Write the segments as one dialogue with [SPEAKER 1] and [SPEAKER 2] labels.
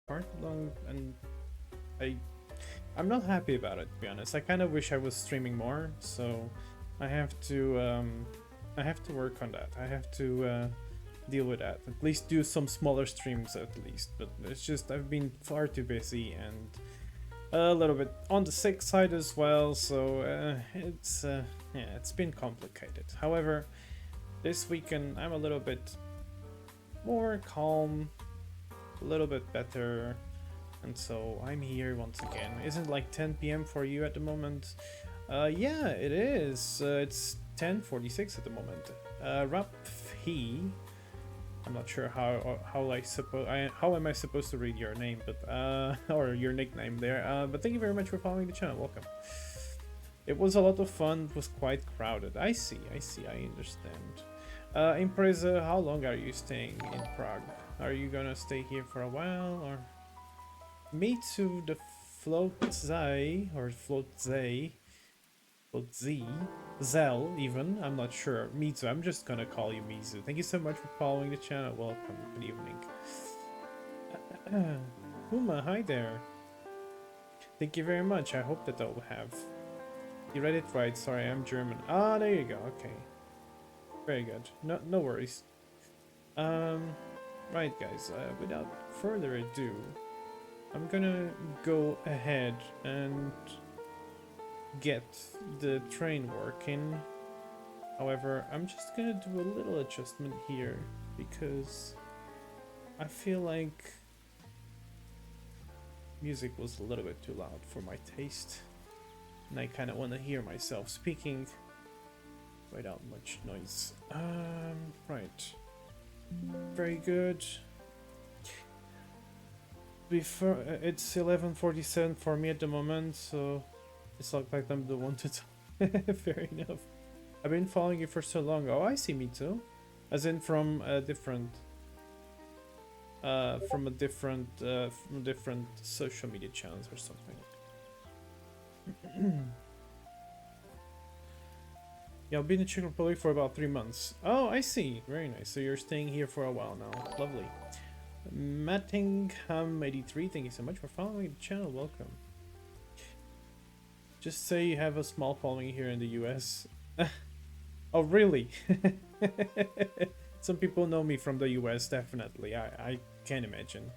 [SPEAKER 1] far too long, and I I'm not happy about it, to be honest. I kind of wish I was streaming more, so I have to work on that. I have to deal with that. At least do some smaller streams at least. But it's just I've been far too busy and a little bit on the sick side as well. So yeah, it's been complicated. However, this weekend I'm a little bit more calm, a little bit better. And so I'm here once again. Isn't it like 10 p.m. for you at the moment? Yeah, it is. It's 10:46 at the moment. Raphi. I'm not sure how am I supposed to read your name, but or your nickname there. But thank you very much for following the channel. Welcome. It was a lot of fun. It was quite crowded. I see. I understand. Impreza, how long are you staying in Prague? Are you gonna stay here for a while or? Mitsu the Floatzai, or Floatzai, Floatzi, Zell even, I'm not sure. Mitsu, I'm just gonna call you Mitsu. Thank you so much for following the channel. Welcome, good evening. Puma, hi there. Thank you very much. I hope that I'll have. You read it right, sorry, I'm German. Ah, there you go, okay. Very good. No worries. Right guys, without further ado, I'm gonna go ahead and get the train working. However, I'm just gonna do a little adjustment here because I feel like music was a little bit too loud for my taste, and I kind of want to hear myself speaking without much noise. Right. Very good. Before it's 11:47 for me at the moment, so it's not like I'm the one to talk. Fair enough. I've been following you for so long. Oh, I see, me too. As in from a different social media channels or something. Yeah, I've been in Czech Republic for about 3 months. Oh, I see. Very nice. So you're staying here for a while now. Lovely. Mattingham83, thank you so much for following the channel. Welcome. Just say you have a small following here in the US. Oh, really? Some people know me from the US, definitely. I can't imagine.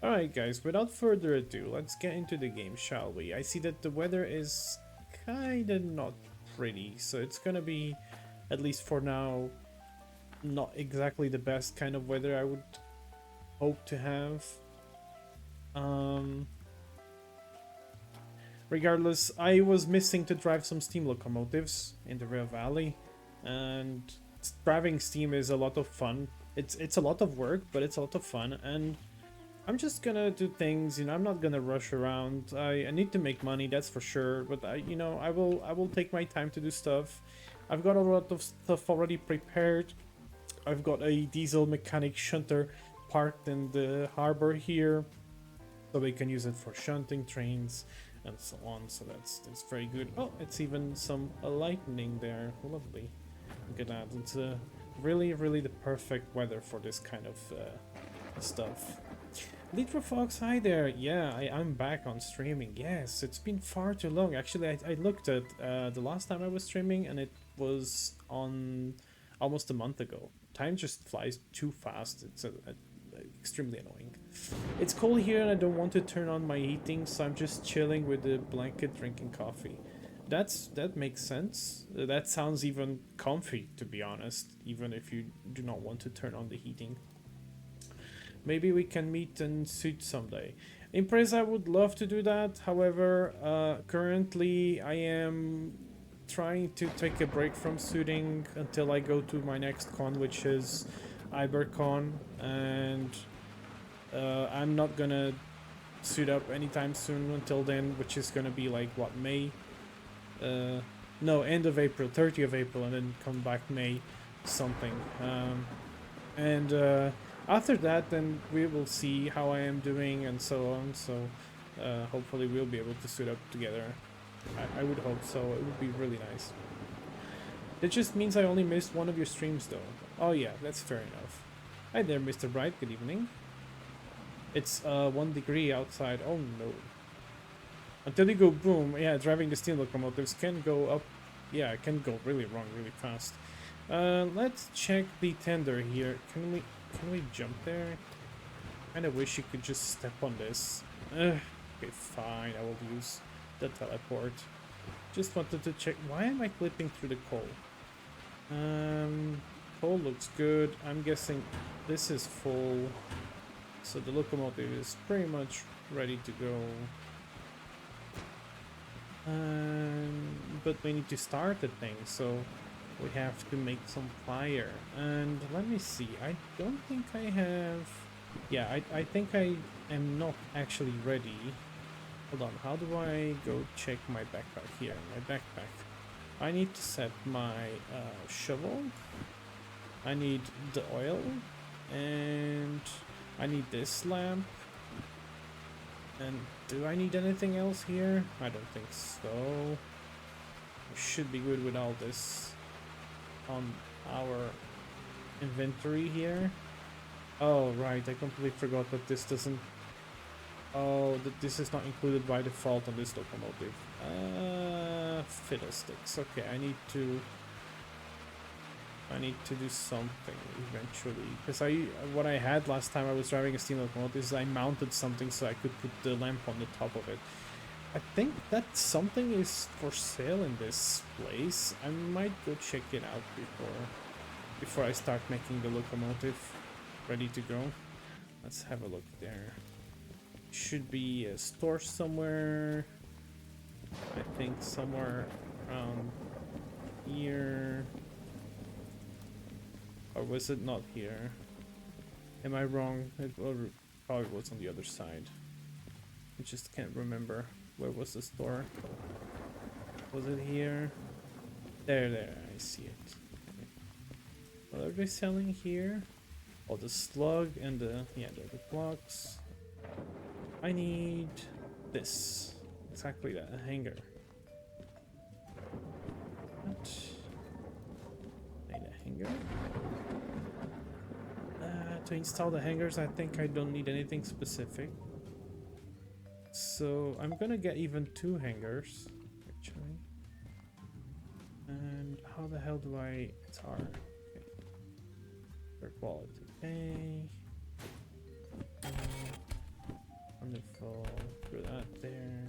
[SPEAKER 1] Alright, guys, without further ado, let's get into the game, shall we? I see that the weather is kinda not pretty, so it's gonna be, at least for now, not exactly the best kind of weather I would hope to have. Regardless, I was missing to drive some steam locomotives in the Derail Valley, and driving steam is a lot of fun. It's a lot of work, but it's a lot of fun, and I'm just gonna do things. I'm not gonna rush around. I need to make money, that's for sure. But I will take my time to do stuff. I've got a lot of stuff already prepared. I've got a diesel mechanic shunter parked in the harbor here, so we can use it for shunting trains and so on. So that's very good. Oh, it's even some lightning there. Lovely. Look at that. It's really the perfect weather for this kind of stuff. Litra Fox, hi there. Yeah, I'm back on streaming. Yes, it's been far too long. Actually, I looked at the last time I was streaming, and it was on almost a month ago. Time just flies too fast. It's extremely annoying. It's cold here and I don't want to turn on my heating, so I'm just chilling with the blanket drinking coffee. That makes sense. That sounds even comfy, to be honest, even if you do not want to turn on the heating. Maybe we can meet and suit someday. Impress, I would love to do that. However, currently I am trying to take a break from suiting until I go to my next con, which is IberCon, and I'm not gonna suit up anytime soon until then, which is gonna be like what, May? No, end of April, 30th of April, and then come back May something. And after that, then we will see how I am doing and so on. So hopefully we'll be able to suit up together. I would hope so. It would be really nice. That just means I only missed one of your streams though. Oh yeah, that's fair enough. Hi there, Mr. Bright. Good evening. It's 1 degree outside. Oh no. Until you go boom, yeah, driving the steam locomotives can go up. Yeah, it can go really wrong really fast. Let's check the tender here. Can we jump there? Kinda wish you could just step on this. Okay, fine, I will use the teleport. Just wanted to check. Why am I clipping through the coal? Coal looks good. I'm guessing this is full. So the locomotive is pretty much ready to go. But we need to start the thing, so we have to make some fire. And let me see. I don't think I have... Yeah, I think I am not actually ready. Hold on, how do I go check my backpack here? My backpack. I need to set my shovel. I need the oil. And I need this lamp. And do I need anything else here? I don't think so. We should be good with all this on our inventory here. Oh, right, I completely forgot that this doesn't... Oh, that this is not included by default on this locomotive. Fiddlesticks. Okay, I need to do something eventually, because what I had last time I was driving a steam locomotive is I mounted something so I could put the lamp on the top of it. I think that something is for sale in this place. I might go check it out before I start making the locomotive ready to go. Let's have a look there. Should be a store somewhere. I think somewhere around here. Or was it not here? Am I wrong? It probably was on the other side. I just can't remember. Where was the store? Was it here? There, I see it. Okay. What are they selling here? Oh, the slug and the... Yeah, the blocks. I need this. Exactly that, a hanger. What? I need a hanger. To install the hangers, I think I don't need anything specific. So I'm gonna get even 2 hangers, actually. And how the hell do I... It's R. Okay. For quality. Okay. Wonderful. Put that there.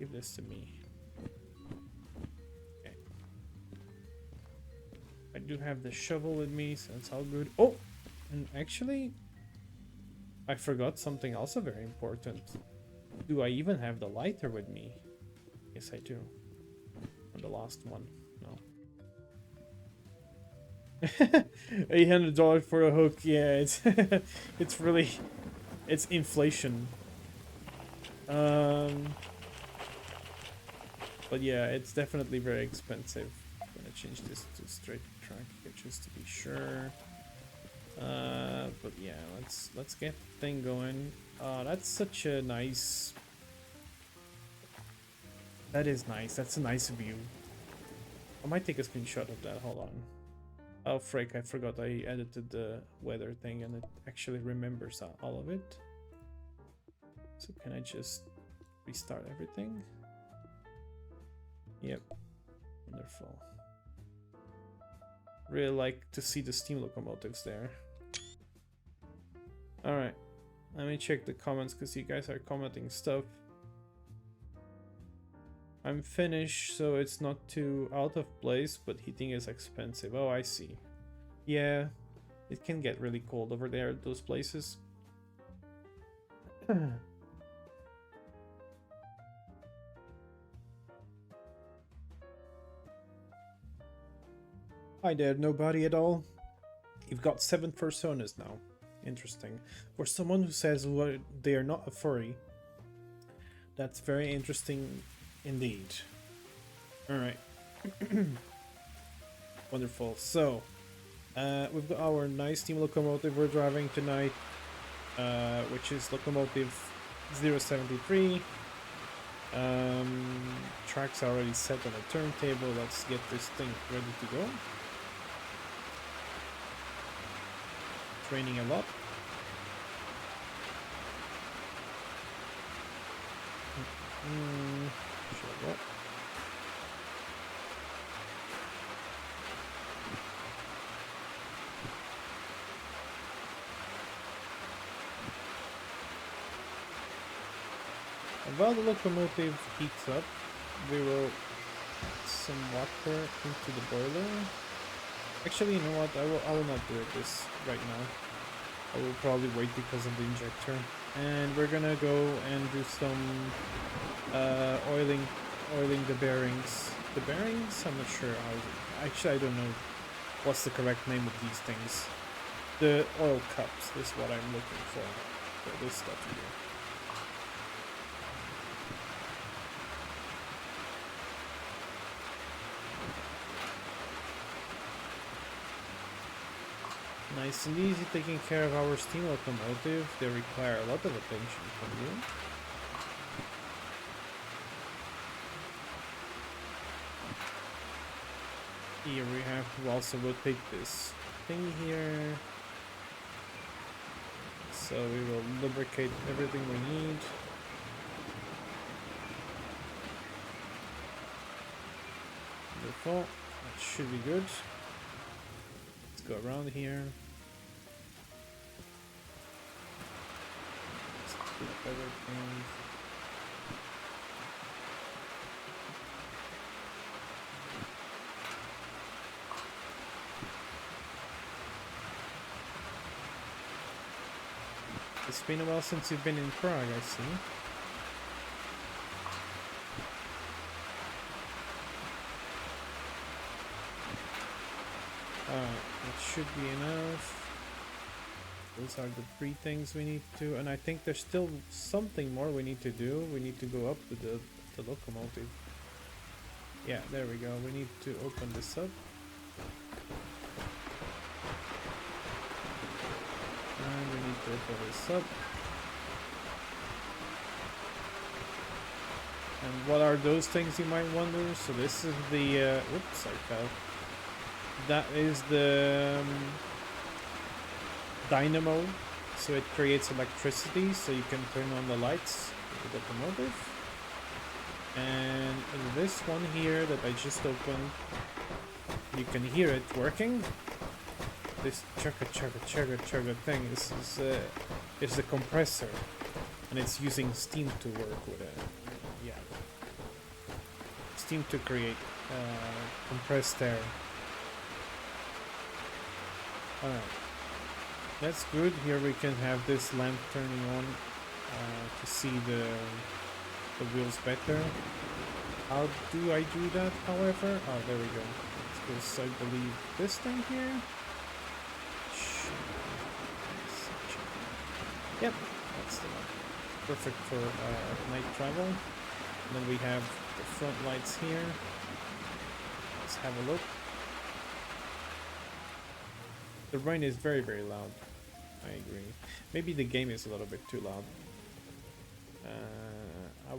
[SPEAKER 1] Give this to me. Okay. I do have the shovel with me, so it's all good. Oh! And actually, I forgot something also very important. Do I even have the lighter with me? Yes, I do. On the last one. No. $800 for a hook. Yeah, it's it's really... It's inflation. But yeah, it's definitely very expensive. I'm gonna change this to straight track here just to be sure. But yeah, let's get the thing going. That's such a nice... That is nice. That's a nice view. I might take a screenshot of that. Hold on. Oh, frick, I forgot I edited the weather thing and it actually remembers all of it. So can I just restart everything? Yep. Wonderful. Really like to see the steam locomotives there. Alright. Let me check the comments because you guys are commenting stuff. I'm finished, so it's not too out of place, but heating is expensive. Oh, I see. Yeah, it can get really cold over there at those places. Hi there, nobody at all. You've got 7 personas now. Interesting. For someone who says they are not a furry, that's very interesting indeed. Alright. Wonderful. So, we've got our nice steam locomotive we're driving tonight, which is locomotive 073. Tracks are already set on a turntable. Let's get this thing ready to go. Training a lot. Sure. While the locomotive heats up, we will add some water into the boiler. Actually, you know what? I will not do this right now. I will probably wait because of the injector. And we're gonna go and do some oiling the bearings. The bearings? I'm not sure how. Actually, I don't know what's the correct name of these things. The oil cups is what I'm looking for this stuff here. Nice and easy taking care of our steam locomotive. They require a lot of attention from you. Here we have to also rotate this thing here. So we will lubricate everything we need. Beautiful. That should be good. Let's go around here. Everything. It's been a while since you've been in Prague, I see. It should be enough. Those are the 3 things we need to, and I think there's still something more we need to do. We need to go up with the locomotive. Yeah, there we go. We need to open this up. And we need to open this up. And what are those things, you might wonder? So this is the, whoops, I fell. That is the dynamo, so it creates electricity, so you can turn on the lights with the locomotive. And in this one here that I just opened, you can hear it working. This chugga chugga chugga chugga thing is the compressor, and it's using steam to work with it. Yeah, steam to create compressed air. Alright. That's good. Here we can have this lamp turning on to see the wheels better. How do I do that, however? Oh, there we go. Let's go, I believe, this thing here. Yep, that's the one. Perfect for night travel. And then we have the front lights here. Let's have a look. The rain is very, very loud. I agree. Maybe the game is a little bit too loud. I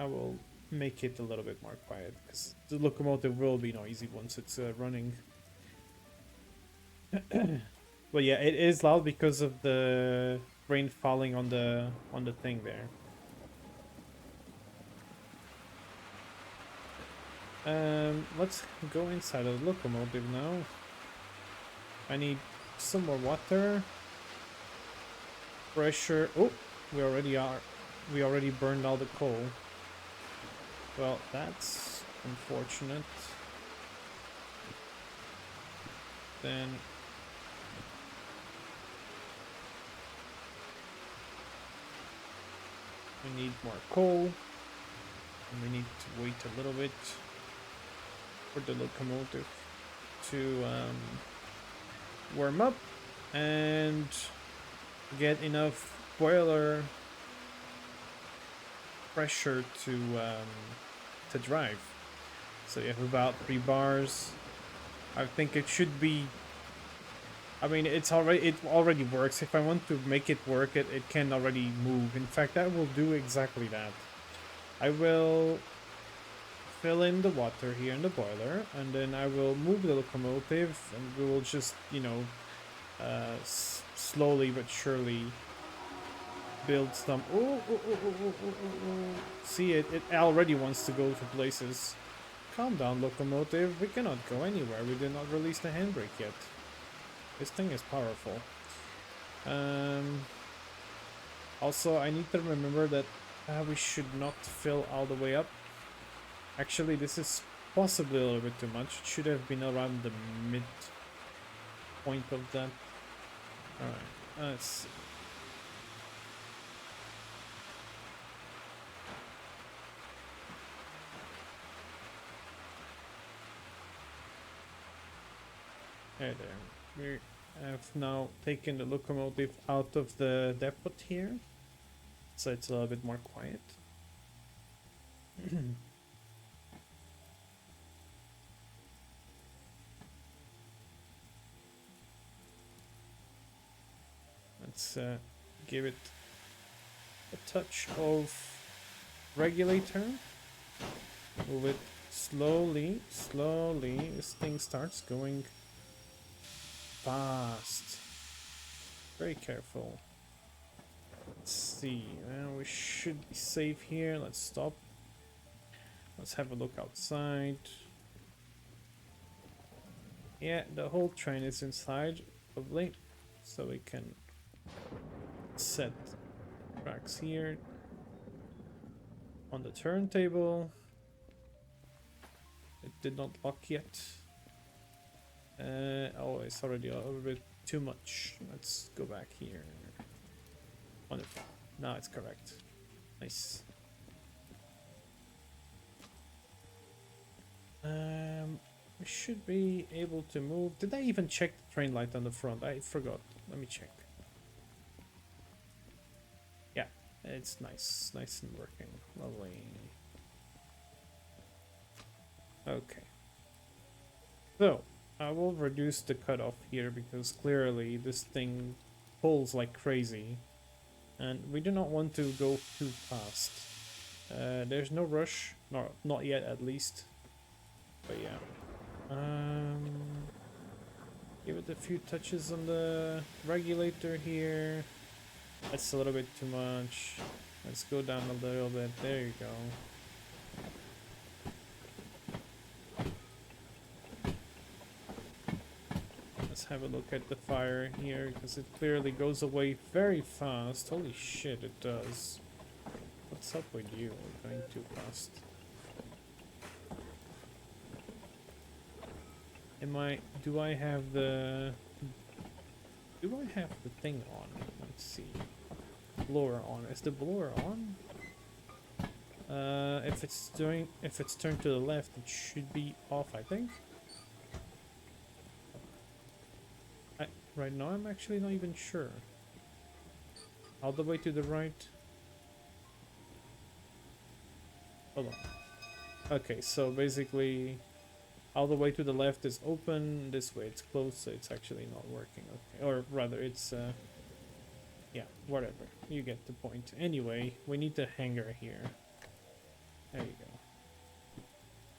[SPEAKER 1] will make it a little bit more quiet, because the locomotive will be noisy once it's running. Well, yeah, it is loud because of the rain falling on the thing there. Let's go inside of the locomotive now. I need some more water. Pressure. Oh, we already burned all the coal. Well, that's unfortunate. Then we need more coal, and we need to wait a little bit for the locomotive to warm up and get enough boiler pressure to drive. So you have about 3 bars. I think it should be. I mean, it already works. If I want to make it work, it can already move. In fact, I will do exactly that. I will fill in the water here in the boiler, and then I will move the locomotive, and we will just, you know, slowly but surely build some. See it? It already wants to go to places. Calm down, locomotive. We cannot go anywhere. We did not release the handbrake yet. This thing is powerful. Also, I need to remember that we should not fill all the way up. Actually, this is possibly a little bit too much. It should have been around the mid point of that. Alright, let's see. Hey there. We have now taken the locomotive out of the depot here, so it's a little bit more quiet. Let's give it a touch of regulator. Move it slowly, slowly. This thing starts going fast. Very careful. Let's see. We should be safe here. Let's stop. Let's have a look outside. Yeah, the whole train is inside. Lovely. So we can set tracks here on the turntable. It did not lock yet. Oh, it's already a little bit too much. Let's go back here. Wonderful. Now it's correct. Nice. We should be able to move. Did I even check the train light on the front? I forgot. Let me check. Yeah, it's nice. Nice and working. Lovely. Okay. So, I will reduce the cutoff here because clearly this thing pulls like crazy. And we do not want to go too fast. There's no rush. No, not yet at least. But yeah. Give it a few touches on the regulator here. That's a little bit too much. Let's go down a little bit. There you go. Let's have a look at the fire here because it clearly goes away very fast. Holy shit, it does. What's up with you? We're going too fast. Do I have the thing on? Let's see. Blower on. Is the blower on? If it's turned to the left, it should be off, I think. Right now I'm actually not even sure. All the way to the right. Hold on. Okay, so basically all the way to the left is open, this way it's closed, so it's actually not working. Okay, or rather it's yeah, whatever, you get the point. Anyway, we need the hanger here. There you go.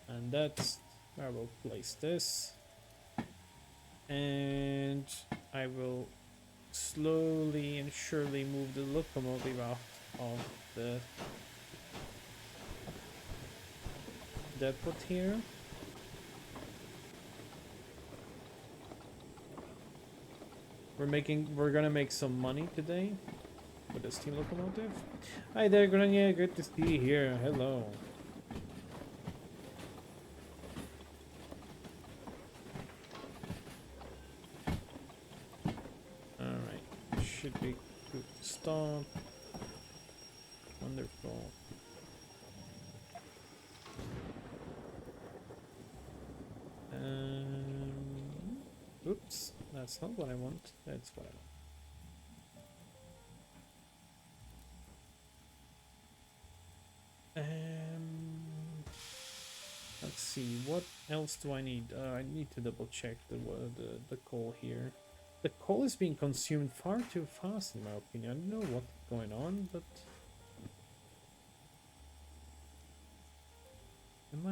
[SPEAKER 1] And that's where I will place this, and I will slowly and surely move the locomotive out of the depot here. We're gonna make some money today with the steam locomotive. Hi there, Grania, good to see you here. Hello. Alright, should be good to stop. Wonderful. Oops, that's not what I want. That's what I want. Let's see. What else do I need? I need to double check the coal here. The coal is being consumed far too fast, in my opinion. I don't know what's going on, but am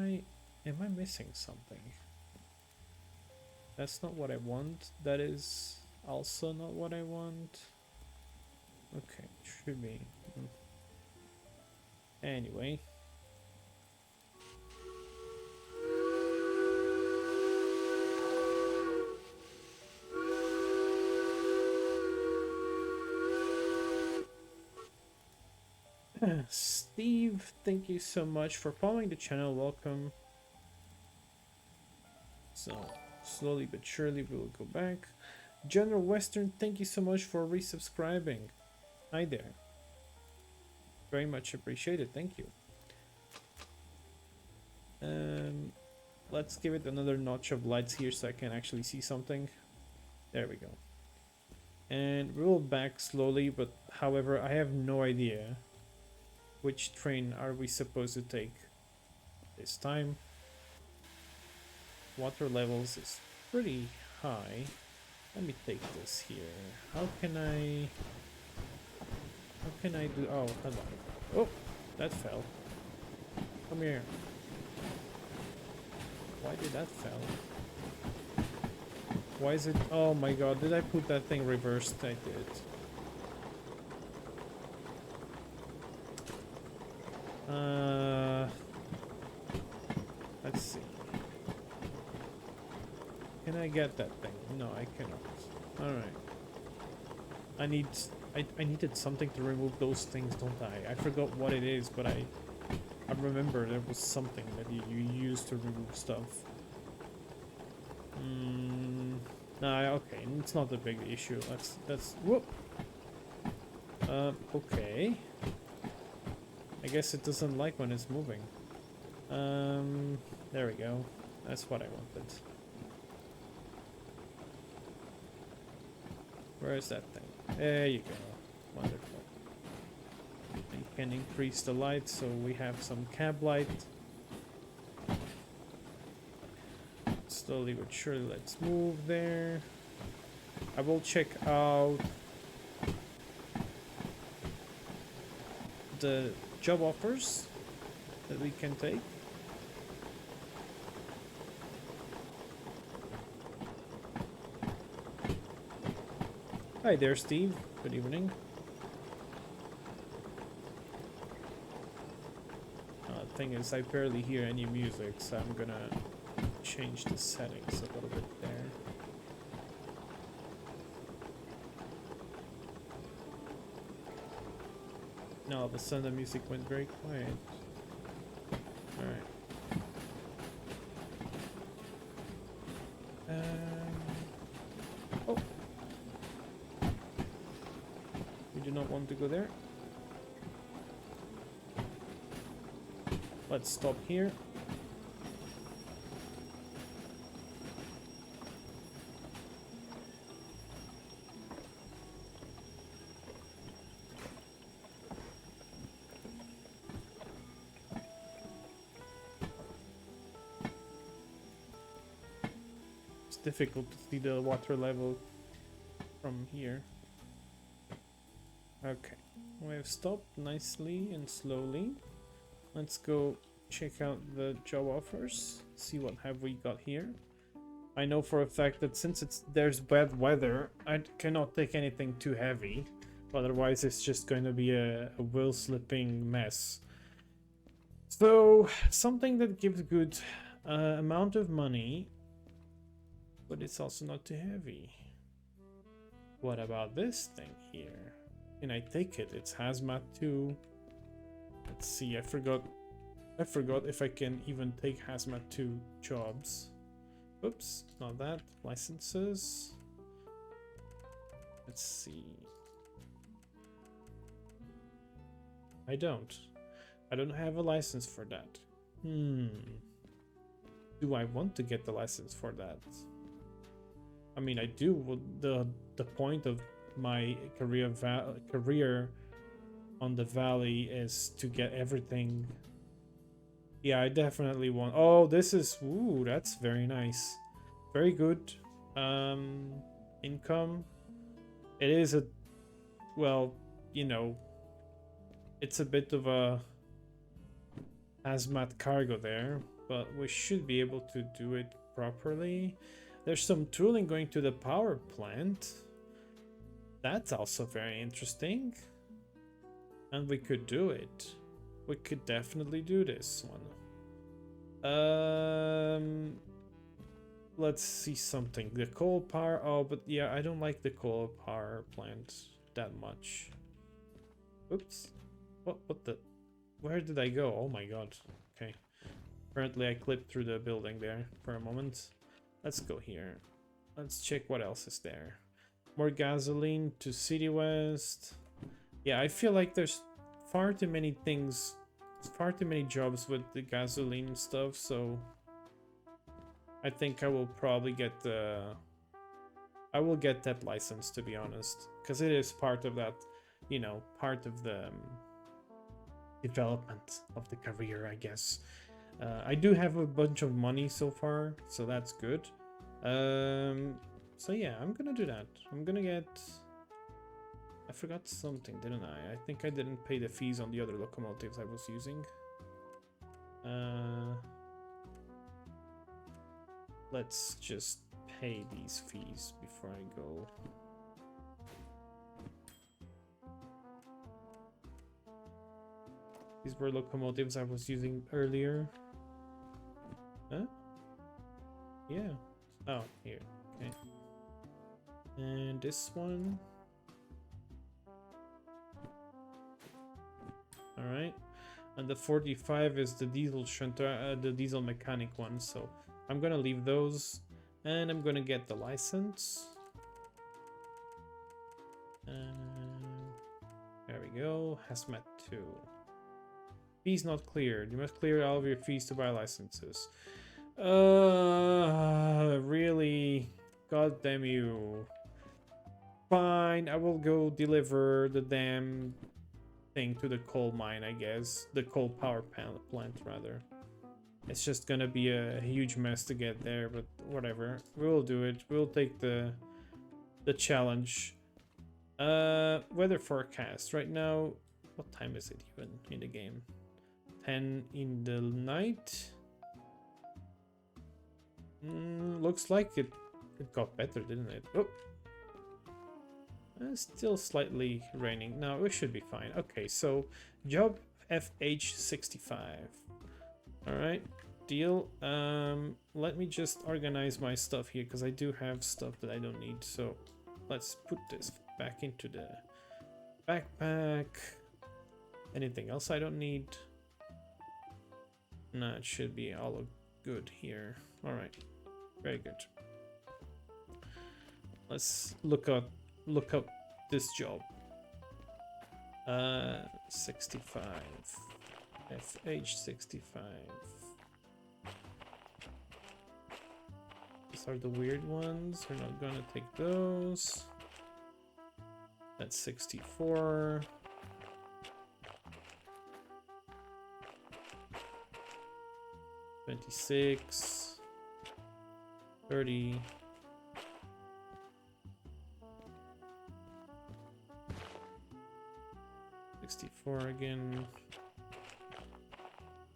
[SPEAKER 1] I missing something? That's not what I want. That is also not what I want. Okay, should be. Anyway. Steve, thank you so much for following the channel. Welcome. So, slowly but surely we will go back. General Western, thank you so much for resubscribing. Hi there. Very much appreciated. Thank you. Let's give it another notch of lights here so I can actually see something. There we go. And we'll back slowly, but however, I have no idea which train are we supposed to take this time. Water levels is pretty high. Let me take this here. How can I do? Oh, hello. Oh, that fell. Come here. Why did that fell? Why is it? Oh my god, did I put that thing reversed? I did. Let's see. Can I get that thing? No, I cannot. Alright. I needed something to remove those things, don't I? I forgot what it is, but I remember there was something that you used to remove stuff. Nah, okay, it's not a big issue. That's whoop. Okay. I guess it doesn't like when it's moving. There we go. That's what I wanted. Where is that thing? There you go. Wonderful. You can increase the light so we have some cab light. Slowly but surely, let's move there. I will check out the job offers that we can take. Hi there, Steve. Good evening. Thing is, I barely hear any music, so I'm gonna change the settings a little bit there. Now all of a sudden the music went very quiet. Alright. Oh! We do not want to go there. Let's stop here. It's difficult to see the water level from here. Okay, we have stopped nicely and slowly. Let's go check out the job offers, see what have we got here. I know for a fact that since there's bad weather, I cannot take anything too heavy, otherwise it's just going to be a wheel slipping mess. So something that gives good amount of money, but it's also not too heavy. What about this thing here? Can I take it? It's hazmat 2. Let's see, I forgot if I can even take hazmat 2 jobs. Oops, not that. Licenses. Let's see. I don't have a license for that. Do I want to get the license for that? I mean, I do. The point of my career on the valley is to get everything. Yeah, I definitely want. Oh, this is. Ooh, that's very nice. Very good. Income. It is a. Well, you know. It's a bit of a hazmat cargo there, but we should be able to do it properly. There's some tooling going to the power plant. That's also very interesting. And we could do it. We could definitely do this one. Let's see something. The coal power. Oh, but yeah, I don't like the coal power plant that much. Oops. What the? Where did I go? Oh my god. Okay. Apparently I clipped through the building there for a moment. Let's go here. Let's check what else is there. More gasoline to City West. Yeah, I feel like there's far too many things, far too many jobs with the gasoline stuff, so I think I will probably get the... I will get that license, to be honest, because it is part of that, you know, part of the development of the career, I guess. I do have a bunch of money so far, so that's good. So yeah, I'm gonna do that. I'm gonna get... I forgot something, didn't I? I think I didn't pay the fees on the other locomotives I was using. Let's just pay these fees before I go. These were locomotives I was using earlier. Huh? Yeah. Oh, here. Okay. And this one. Alright. And the 45 is the diesel shunter, the diesel mechanic one. So I'm gonna leave those. And I'm gonna get the license. There we go. Hazmat 2. Fees not cleared. You must clear all of your fees to buy licenses. Really? God damn you. Fine, I will go deliver the damn thing to the coal mine, I guess. The coal power plant, rather. It's just gonna be a huge mess to get there, but whatever. We'll do it. We'll take the challenge. Weather forecast. Right now, what time is it even in the game? 10 in the night. Looks like it got better, didn't it? Oh, still slightly raining. No, we should be fine. Okay, so job FH65. All right, deal. Let me just organize my stuff here because I do have stuff that I don't need. So let's put this back into the backpack. Anything else I don't need? No, it should be all good here. All right, very good. Let's look up this job. 65 FH65. These are the weird ones. We're not gonna take those. That's 64. $26, $30, $64 again,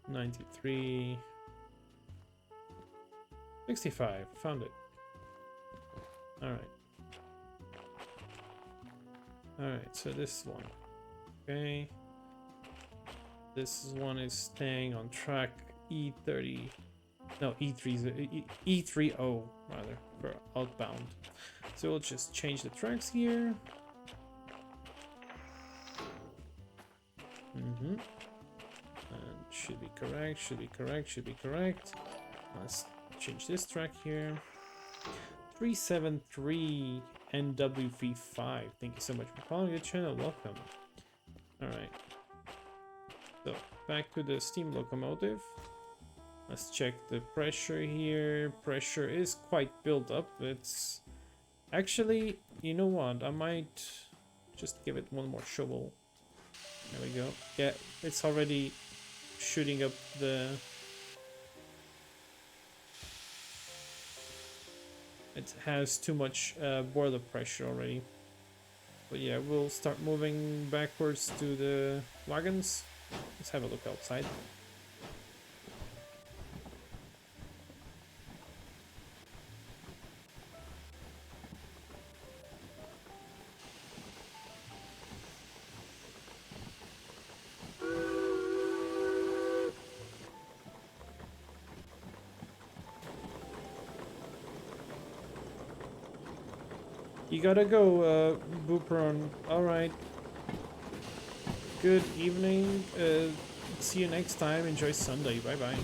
[SPEAKER 1] $93, $65. Found it. All right. All right. So this one, okay. This one is staying on track. E30, no, E30 rather, for outbound. So we'll just change the tracks here. And should be correct, should be correct, should be correct. Let's change this track here. 373 NWV5. Thank you so much for following the channel. Welcome. All right. So back to the steam locomotive. Let's check the pressure here. Pressure is quite built up. It's actually, you know what? I might just give it one more shovel. There we go. Yeah, it's already shooting up the... It has too much boiler pressure already. But yeah, we'll start moving backwards to the wagons. Let's have a look outside. You gotta go, Booperon. Alright. Good evening. See you next time. Enjoy Sunday. Bye bye.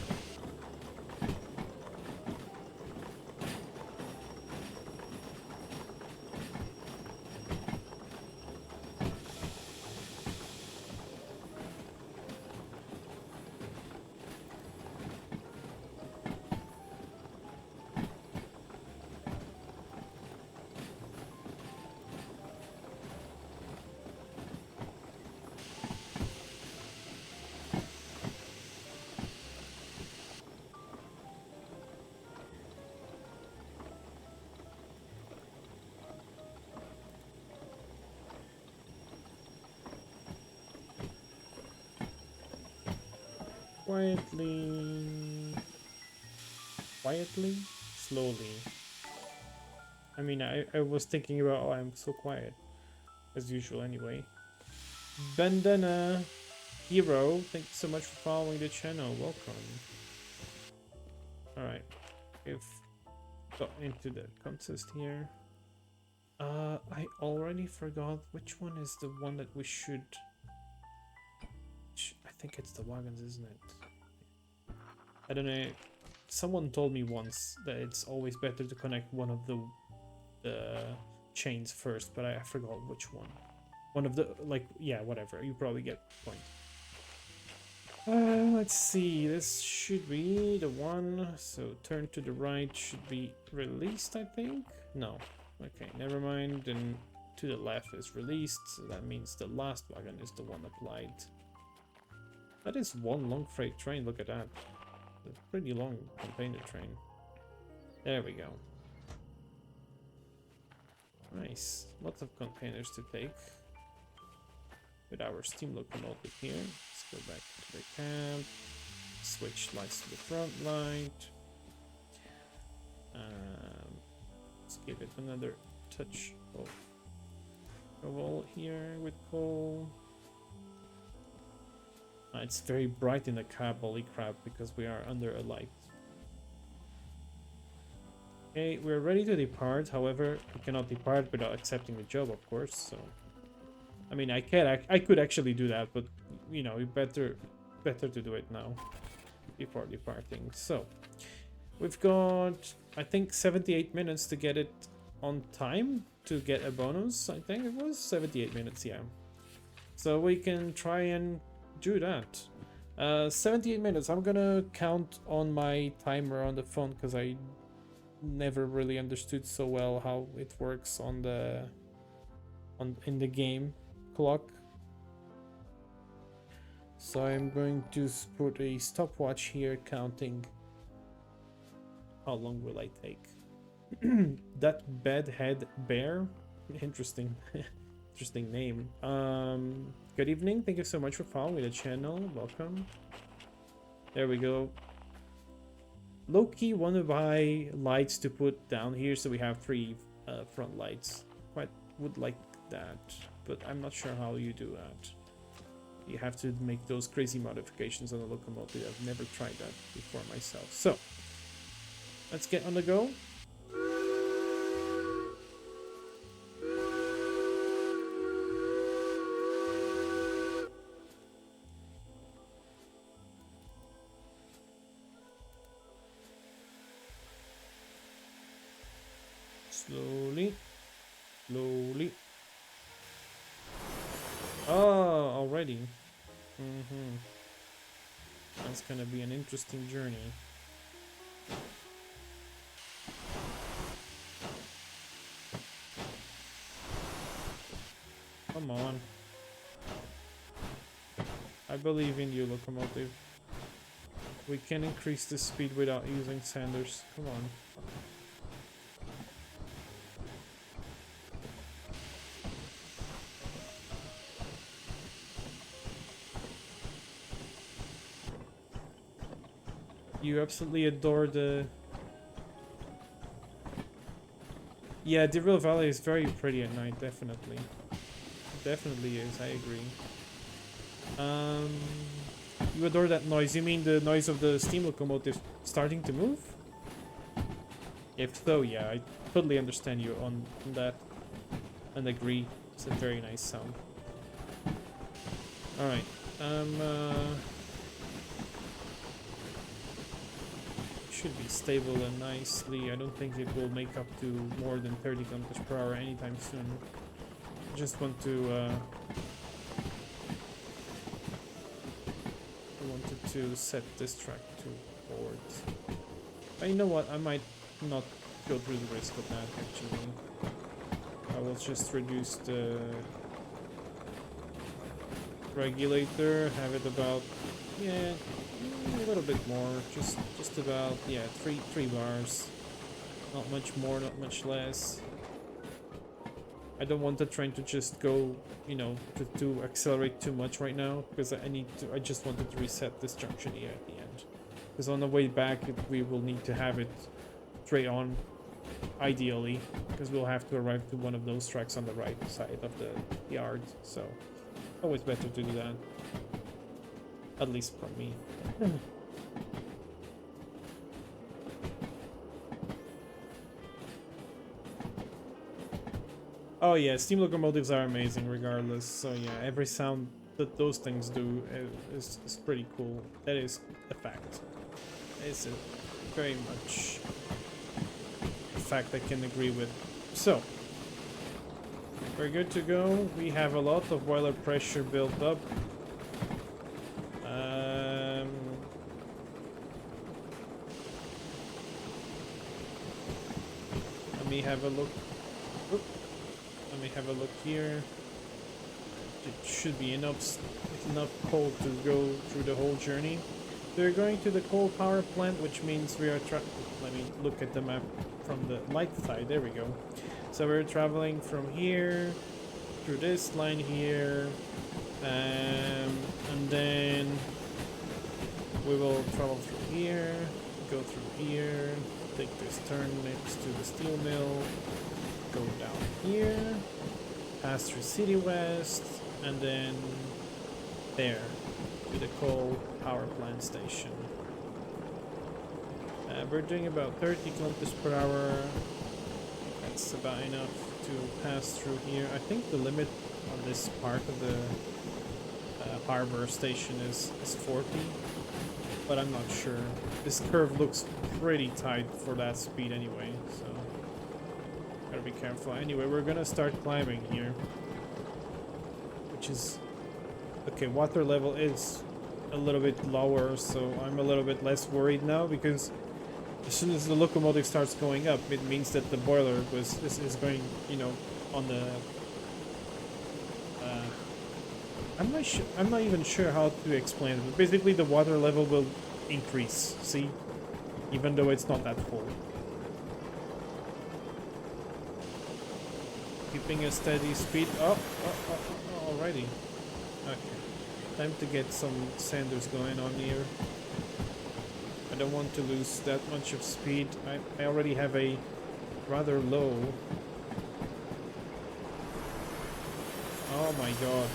[SPEAKER 1] Quietly, slowly. I mean, I was thinking about, oh, I'm so quiet, as usual anyway. Bandana Hero, thank you so much for following the channel, welcome. Alright, we've got into the contest here. I already forgot which one is the one that we should... I think it's the wagons, isn't it? I don't know. Someone told me once that it's always better to connect one of the chains first, but I forgot which one. One of the, like, yeah, whatever. You probably get the point. Let's see. This should be the one. So turn to the right should be released, I think. No. Okay, never mind. Then to the left is released. So that means the last wagon is the one applied. That is one long freight train. Look at that. It's a pretty long container train. There we go. Nice. Lots of containers to take. With our steam locomotive here. Let's go back to the camp. Switch lights to the front light. Let's give it another touch of oil here with coal. It's very bright in the cab, holy crap, because we are under a light. Okay, we're ready to depart. However, we cannot depart without accepting the job, of course. So, I mean, I could actually do that, but you know, better to do it now before departing. So, we've got, I think, 78 minutes to get it on time to get a bonus. I think it was 78 minutes, yeah. So we can try and do that. 78 minutes. I'm gonna count on my timer on the phone because I never really understood so well how it works on the in the game clock. So I'm going to put a stopwatch here counting how long will I take. That bedhead bear, interesting. Interesting name. Good evening. Thank you so much for following the channel. Welcome. There we go. Low-key want to buy lights to put down here, so we have 3 front lights. Quite would like that, but I'm not sure how you do that. You have to make those crazy modifications on the locomotive. I've never tried that before myself. So let's get on the go. Slowly. Slowly. Oh, already. That's gonna be an interesting journey. Come on. I believe in you, locomotive. We can increase the speed without using sanders. Come on. You absolutely adore the... Yeah, Derail Valley is very pretty at night, definitely. Definitely is, I agree. You adore that noise. You mean the noise of the steam locomotive starting to move? If so, yeah, I totally understand you on that. and agree. It's a very nice sound. All right. Should be stable and nicely. I don't think it will make up to more than 30 kilometers per hour anytime soon. Just want to I wanted to set this track to board. But you know what? I might not go through the risk of that actually. I will just reduce the regulator, have it about, yeah, a little bit more, just about, yeah, three bars, not much more, not much less. I don't want the train to just go, you know, to accelerate too much right now, because I just wanted to reset this junction here at the end, because on the way back we will need to have it straight on, ideally, because we'll have to arrive to one of those tracks on the right side of the yard, so always better to do that, at least for me. Oh yeah, steam locomotives are amazing regardless, so yeah, every sound that those things do is pretty cool. That is a fact. It's a very much a fact I can agree with. So, we're good to go. We have a lot of boiler pressure built up. Let me have a look. Oop. Let me have a look here. It should be enough coal to go through the whole journey. We're going to the coal power plant, which means we are let me look at the map from the light side. There we go. So we're traveling from here through this line here, and then we will travel through here, go through here, take this turn next to the steel mill, go down here, pass through City West, and then there to the coal power plant station. We're doing about 30 kilometers per hour. That's about enough to pass through here. I think the limit on this part of the harbor station is 40, but I'm not sure. This curve looks pretty tight for that speed anyway, so gotta be careful. Anyway, we're gonna start climbing here, which is okay. Water level is a little bit lower, so I'm a little bit less worried now, because as soon as the locomotive starts going up, it means that the boiler is going, you know, on the I'm not even sure how to explain it, but basically the water level will increase, see, even though it's not that full. Keeping a steady speed. Oh, alrighty. Okay, time to get some sanders going on here. I don't want to lose that much of speed. I already have a rather low. Oh my god.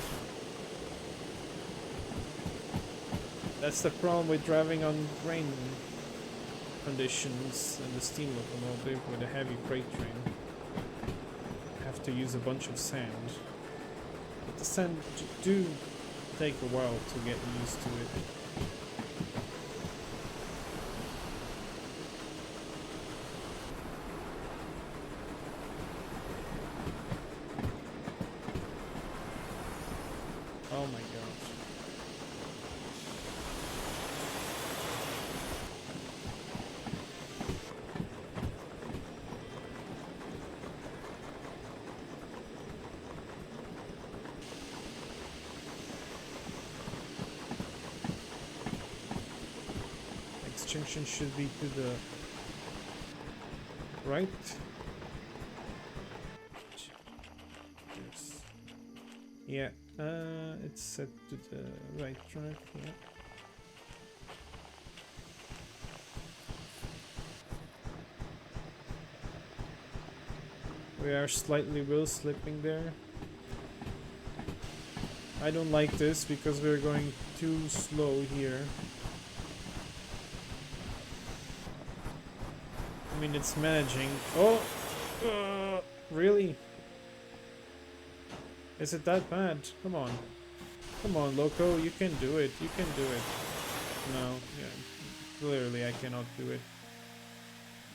[SPEAKER 1] That's the problem with driving on rain conditions and the steam locomotive with a heavy freight train. I have to use a bunch of sand. But the sand do take a while to get used to it. Oh my god. Next junction should be to the right. Yes. Yeah. It's set to the right track, yeah. We are slightly wheel slipping there. I don't like this because we're going too slow here. I mean, it's managing. Oh! Really? Is it that bad? Come on. Come on, Loco, you can do it. You can do it. No, yeah. Clearly I cannot do it.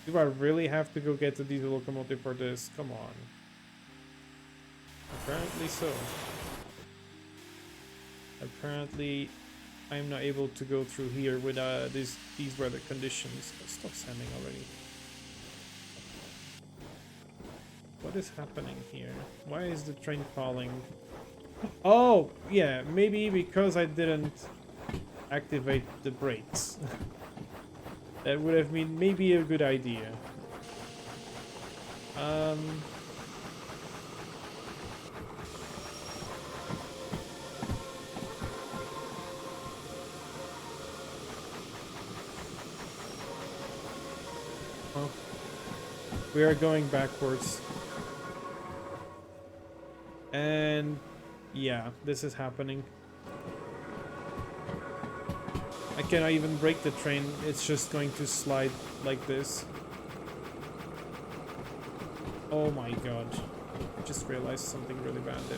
[SPEAKER 1] Do I really have to go get the diesel locomotive for this? Come on. Apparently so. Apparently I'm not able to go through here with these weather conditions. Stop sending already. What is happening here? Why is the train falling? Oh, yeah, maybe because I didn't activate the brakes. That would have been maybe a good idea. Oh, we are going backwards. And yeah, this is happening. I cannot even brake the train, it's just going to slide like this. Oh my god. I just realized something really bad there.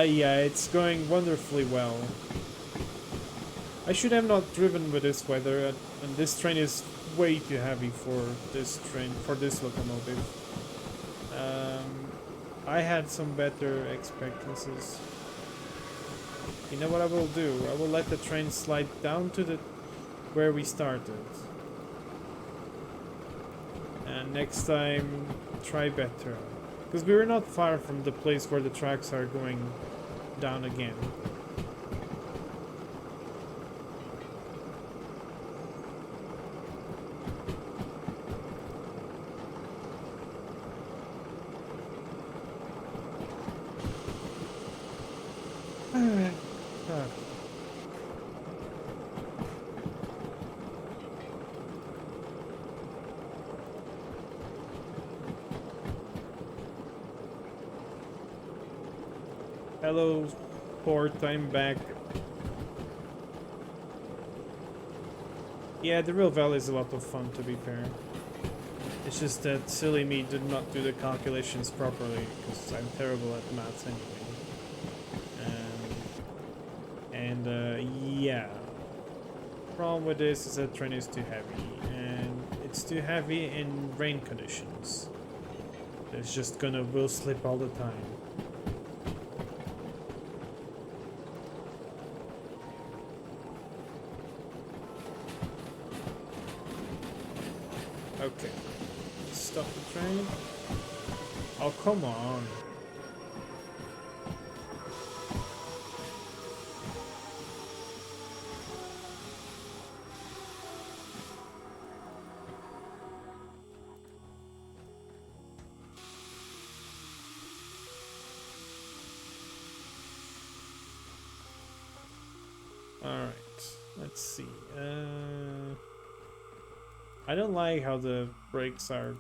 [SPEAKER 1] Yeah, it's going wonderfully well. I should have not driven with this weather, and this train is way too heavy for this locomotive. I had some better expectancies. You know what I will do? I will let the train slide down to where we started. And next time, try better. Because we were not far from the place where the tracks are going down again. Hello, port, I'm back. Yeah, the Derail Valley is a lot of fun, to be fair. It's just that silly me did not do the calculations properly, because I'm terrible at maths anyway. Yeah. Problem with this is that train is too heavy, and it's too heavy in rain conditions. It's just will slip all the time. Okay. Stop the train. Oh, come on. Alright. Let's see. I don't like how the brakes are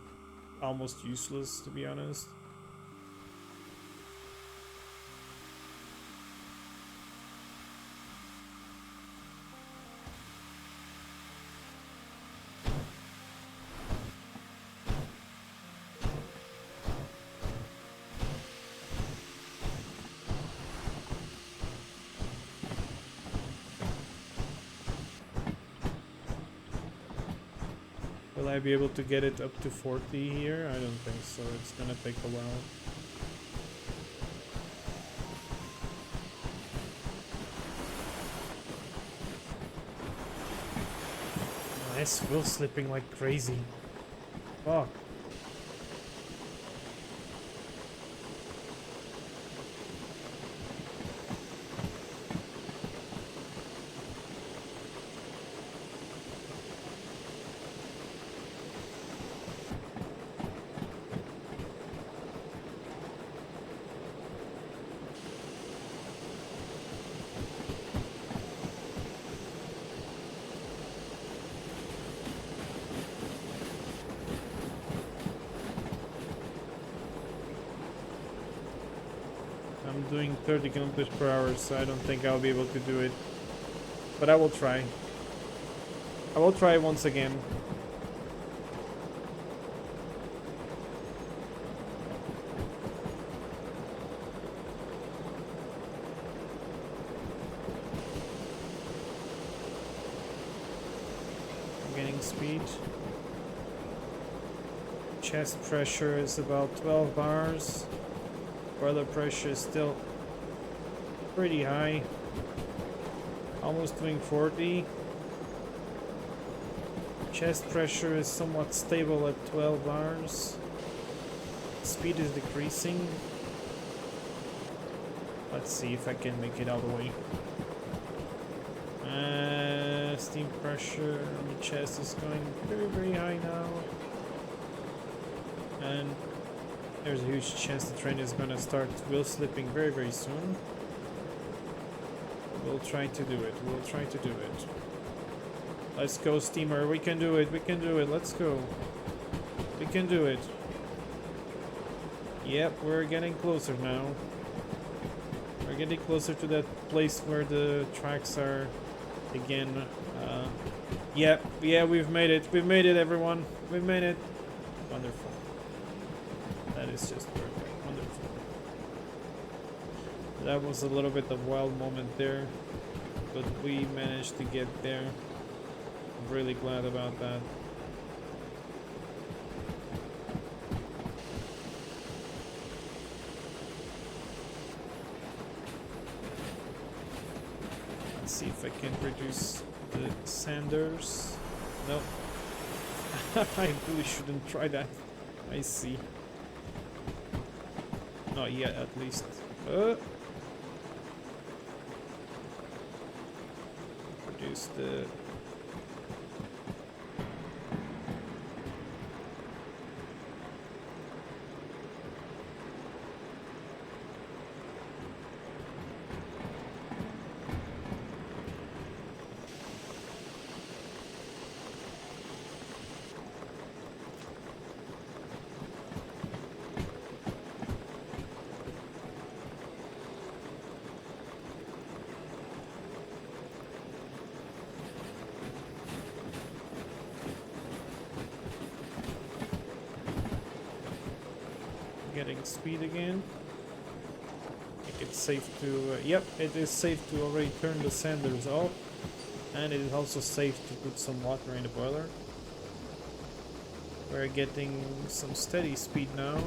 [SPEAKER 1] almost useless, to be honest. Will I be able to get it up to 40 here? I don't think so. It's gonna take a while. Nice, wheel slipping like crazy. Fuck. I'm doing 30 kilometers per hour, so I don't think I'll be able to do it. But I will try. I will try once again. Gaining speed. Chest pressure is about 12 bars. Boiler pressure is still pretty high. Almost doing 40. Chest pressure is somewhat stable at 12 bars. Speed is decreasing. Let's see if I can make it all the way. Steam pressure on the chest is going very, very high now. And there's a huge chance the train is going to start wheel slipping very, very soon. We'll try to do it. We'll try to do it. Let's go, steamer. We can do it. We can do it. Let's go. We can do it. Yep, we're getting closer now. We're getting closer to that place where the tracks are again. Yeah, we've made it. We've made it, everyone. We've made it. Wonderful. That is just perfect. Wonderful. That was a little bit of wild moment there, but we managed to get there. I'm really glad about that. Let's see if I can reduce the sanders. No. I really shouldn't try that. I see. Not yet, at least. Reduce the... Getting speed again. I think it's safe to... yep, it is safe to already turn the sanders off. And it is also safe to put some water in the boiler. We're getting some steady speed now.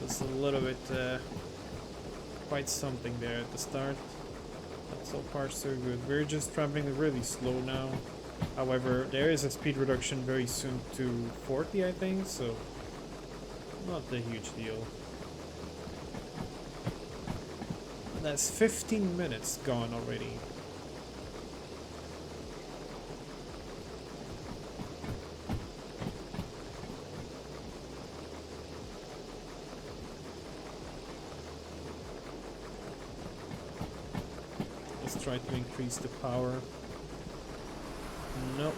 [SPEAKER 1] Just a little bit... quite something there at the start. But so far so good. We're just traveling really slow now. However, there is a speed reduction very soon to 40, I think, so not a huge deal. That's 15 minutes gone already. Let's try to increase the power. Nope,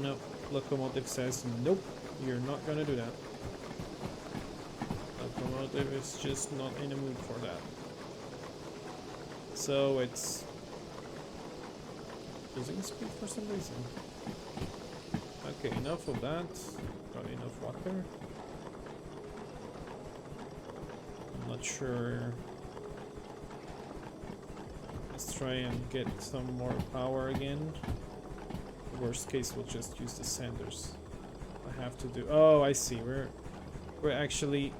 [SPEAKER 1] nope. Locomotive says nope, you're not gonna do that. Locomotive is just not in the mood for that. So it's losing speed for some reason. Okay, enough of that. Got enough water. I'm not sure. Let's try and get some more power again. Worst case, we'll just use the sanders. I have to do... oh, I see. We're actually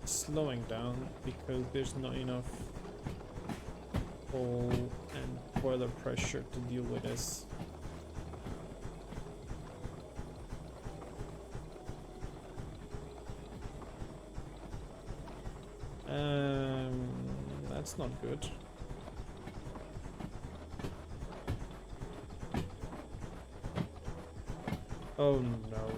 [SPEAKER 1] slowing down because there's not enough coal and boiler pressure to deal with this. That's not good. Oh no.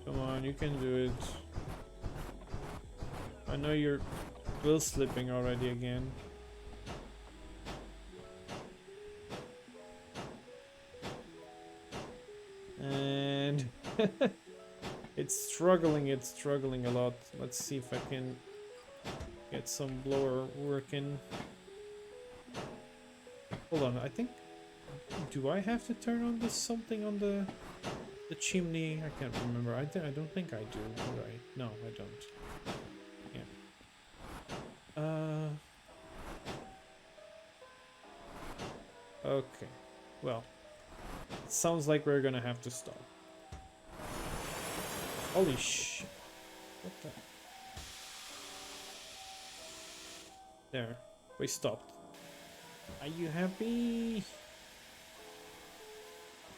[SPEAKER 1] Come on, you can do it. I know you're wheel slipping already again. And It's struggling a lot. Let's see if I can get some blower working. Hold on, I think... Do I have to turn on this something on the chimney? I can't remember. I don't think I do. Right? No, I don't. Yeah. Okay. Well, it sounds like we're gonna have to stop. Holy shit. What the? There. We stopped. Are you happy?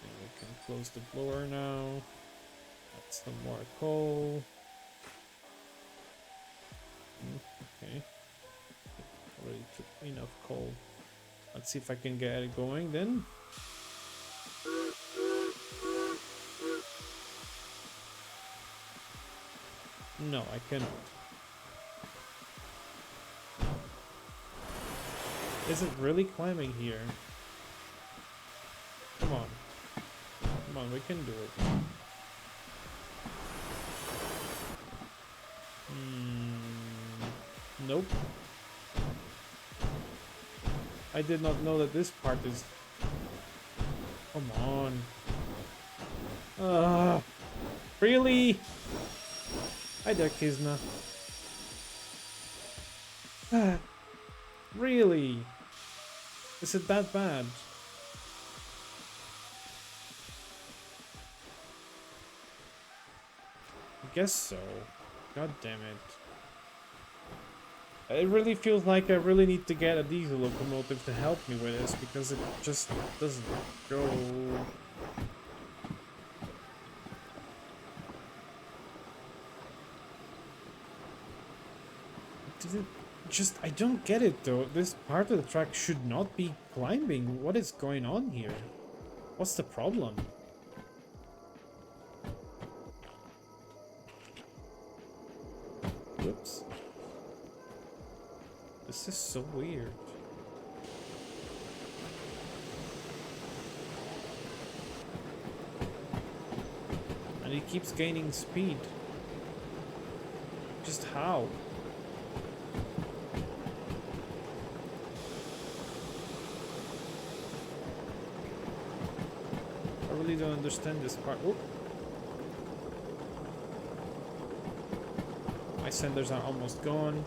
[SPEAKER 1] And we can close the blower now. That's some more coal. Okay. Already took enough coal. Let's see if I can get it going then. No, I cannot. Is it really climbing here? Come on. Come on, we can do it. Nope. I did not know that this part is... Come on. Really? Hi there, Kizna. Really? Is it that bad? I guess so. God damn it. It really feels like I really need to get a diesel locomotive to help me with this because it just doesn't go. I don't get it though. This part of the track should not be climbing. What is going on here? What's the problem? Whoops. This is so weird. And it keeps gaining speed. Just how? I really don't understand this part. Oh. My senders are almost gone.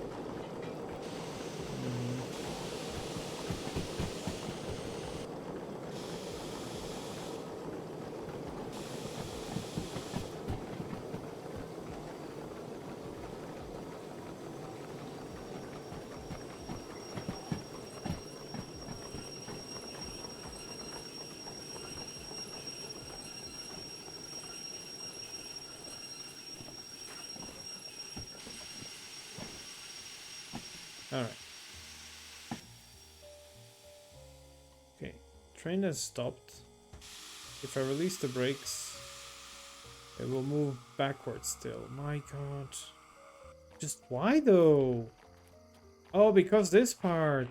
[SPEAKER 1] Alright. Okay. Train has stopped. If I release the brakes, it will move backwards still. My god. Just why though? Oh, because this part.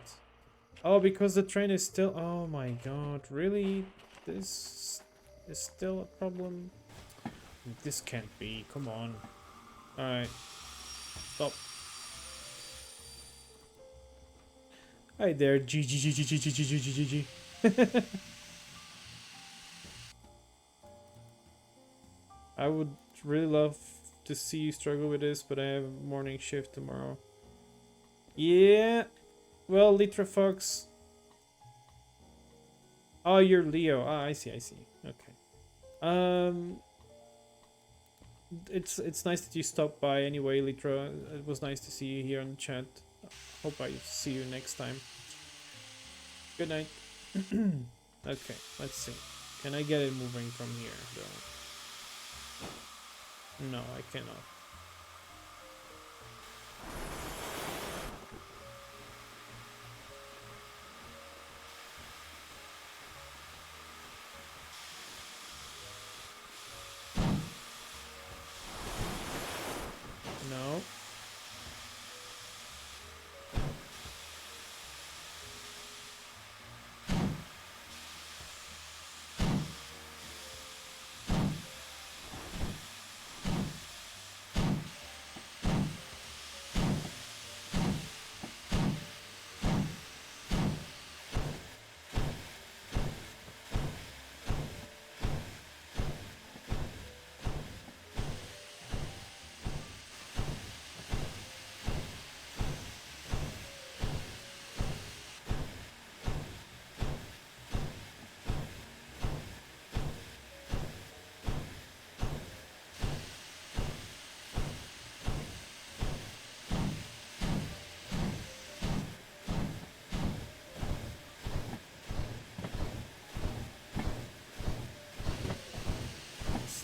[SPEAKER 1] Oh, because the train is still... Oh my god. Really? This is still a problem? This can't be. Come on. Alright. Stop. Hi there, G. I would really love to see you struggle with this, but I have a morning shift tomorrow. Yeah. Well, Litra Fox. Oh, you're Leo. Ah, I see. Okay. It's nice that you stopped by anyway, Litra. It was nice to see you here on the chat. Hope I see you next time. Good night. Okay, let's see. Can I get it moving from here, though? No, I cannot. No.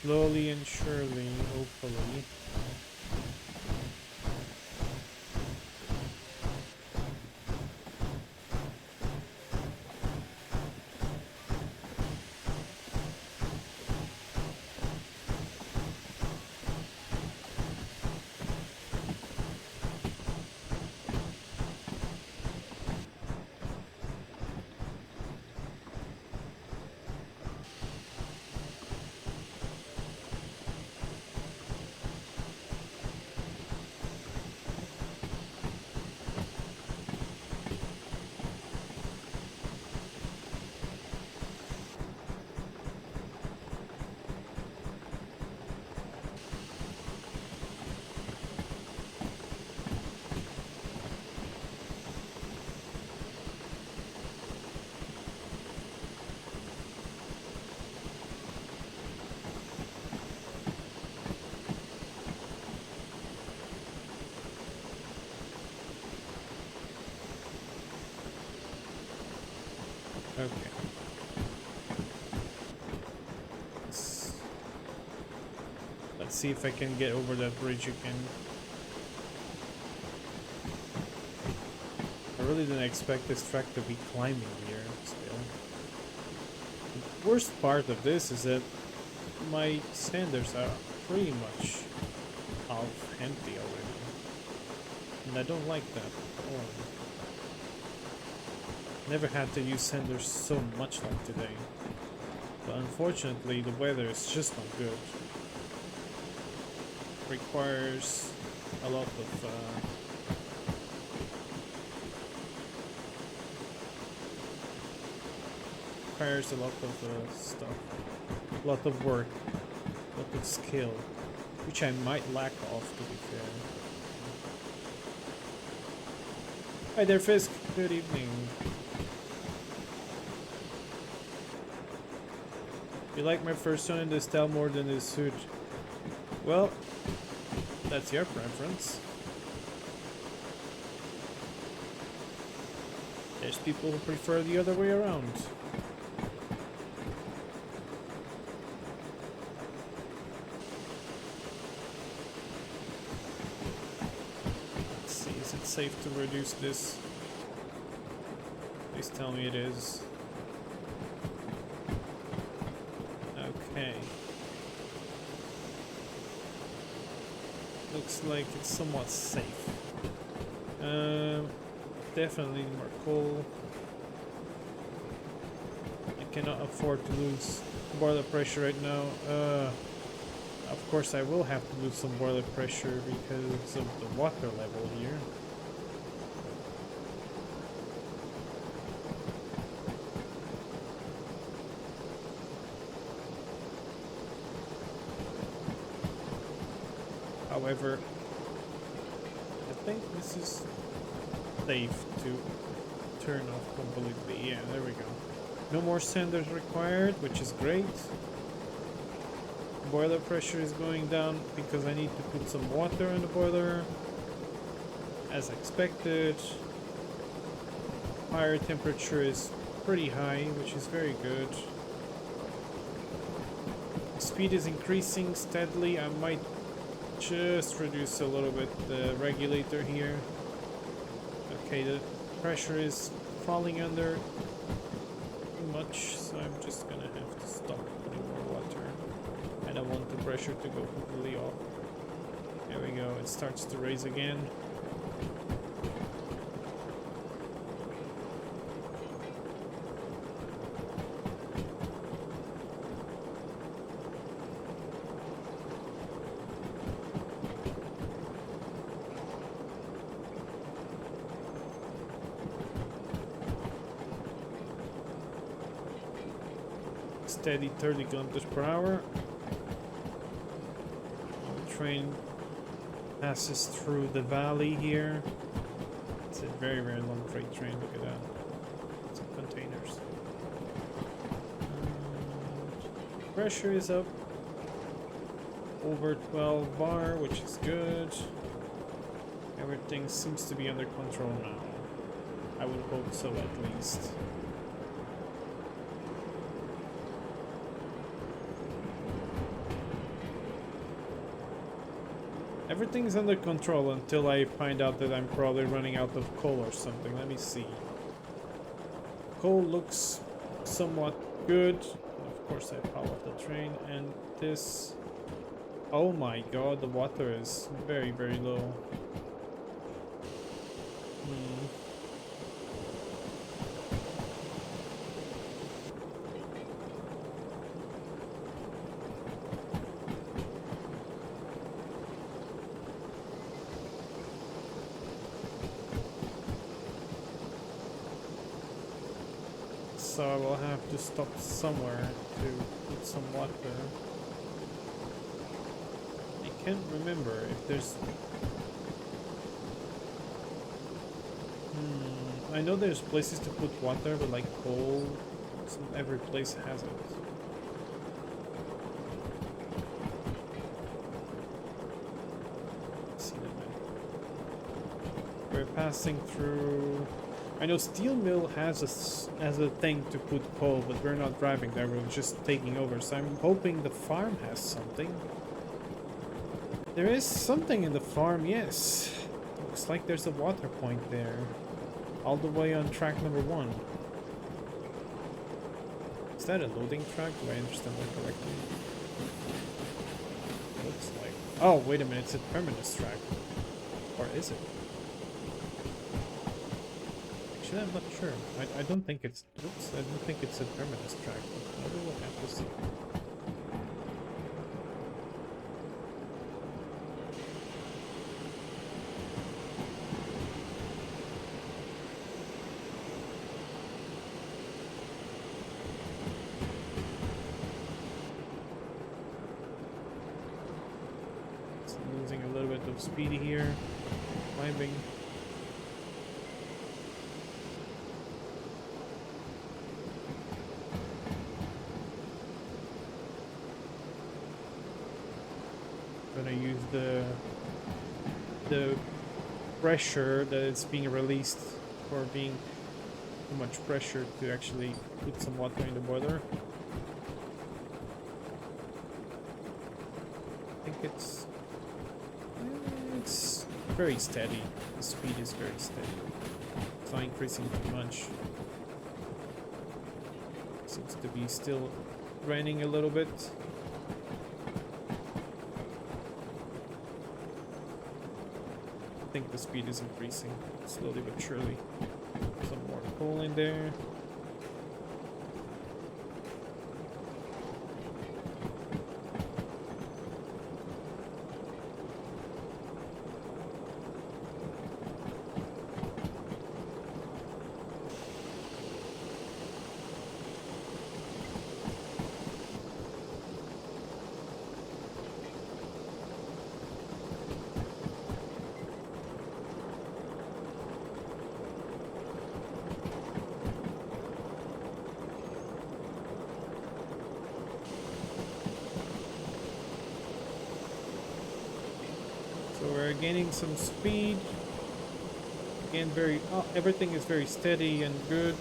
[SPEAKER 1] Slowly and surely, hopefully. Okay. Let's see if I can get over that bridge again. I really didn't expect this track to be climbing here still. The worst part of this is that my sanders are pretty much half empty already. And I don't like that at all. Never had to use sanders so much like today. But unfortunately the weather is just not good. Requires a lot of stuff, a lot of work, a lot of skill, which I might lack of, to be fair. Hi there, Fisk. Good evening. You like my first son in this style more than his suit? Well, that's your preference. There's people who prefer the other way around. Let's see, is it safe to reduce this? Please tell me it is. Okay. Looks like it's somewhat safe. Definitely more coal. I cannot afford to lose boiler pressure right now. Of course I will have to lose some boiler pressure because of the water level here. However, I think this is safe to turn off completely. Yeah, there we go. No more sanders required, which is great. Boiler pressure is going down because I need to put some water in the boiler, as expected. Fire temperature is pretty high, which is very good. Speed is increasing steadily. I might just reduce a little bit the regulator here. Okay, the pressure is falling under too much, so I'm just gonna have to stop putting more water. I don't want the pressure to go completely off. There we go, it starts to raise again. Steady 30 kilometers per hour. The train passes through the valley here. It's a very, very long freight train. Look at that. Some containers. Pressure is up over 12 bar, which is good. Everything seems to be under control now. I would hope so, at least. Everything's under control until I find out that I'm probably running out of coal or something. Let me see. Coal looks somewhat good. Of course I fall off the train, and this... Oh my god, the water is very, very low. Hmm. So I will have to stop somewhere to put some water. I can't remember if there's... I know there's places to put water, but like coal, every place has it. Let's see the map. We're passing through... I know steel mill has a thing to put coal, but we're not driving there, we're just taking over. So I'm hoping the farm has something. There is something in the farm, yes. Looks like there's a water point there. All the way on track number 1. Is that a loading track? Do I understand that correctly? Looks like... Oh, wait a minute, it's a terminus track. Or is it? Actually, I'm not sure. I don't think it's... Oops, I don't think it's a terminus track. But we will have to see. Losing a little bit of speed here, climbing. Gonna use the pressure that is being released for being too much pressure to actually put some water in the boiler. I think it's very steady. The speed is very steady. It's not increasing too much. Seems to be still raining a little bit. I think the speed is increasing slowly but surely. Some more coal in there. So we're gaining some speed. Again, everything is very steady and good.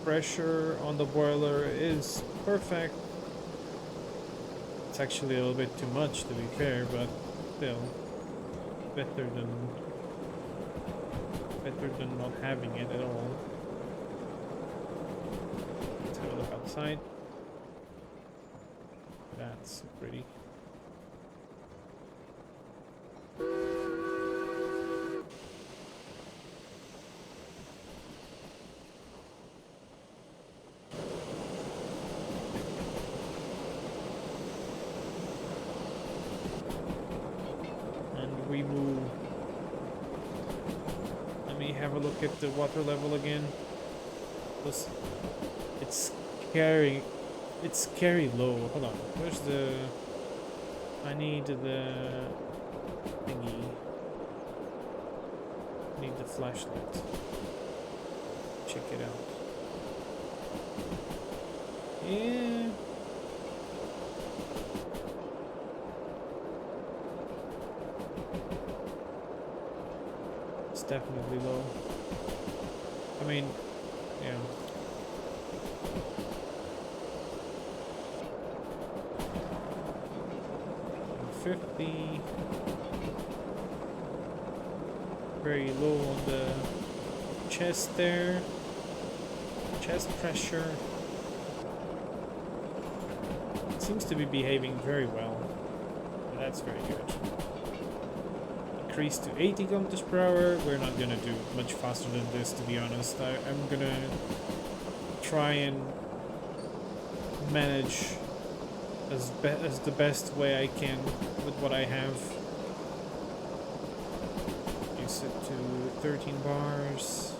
[SPEAKER 1] Pressure on the boiler is perfect. It's actually a little bit too much, to be fair, but still better than not having it at all. Let's have a look outside. That's pretty. We move. Let me have a look at the water level again. It's scary. It's scary low. Hold on. Where's the... I need the thingy. I need the flashlight. Check it out. Yeah. It's definitely low. I mean, yeah. 50. Very low on the chest there. Chest pressure. It seems to be behaving very well. That's very good. Increase to 80 kilometers per hour. We're not gonna do much faster than this, to be honest. I'm gonna try and manage as the best way I can with what I have. Use it to 13 bars.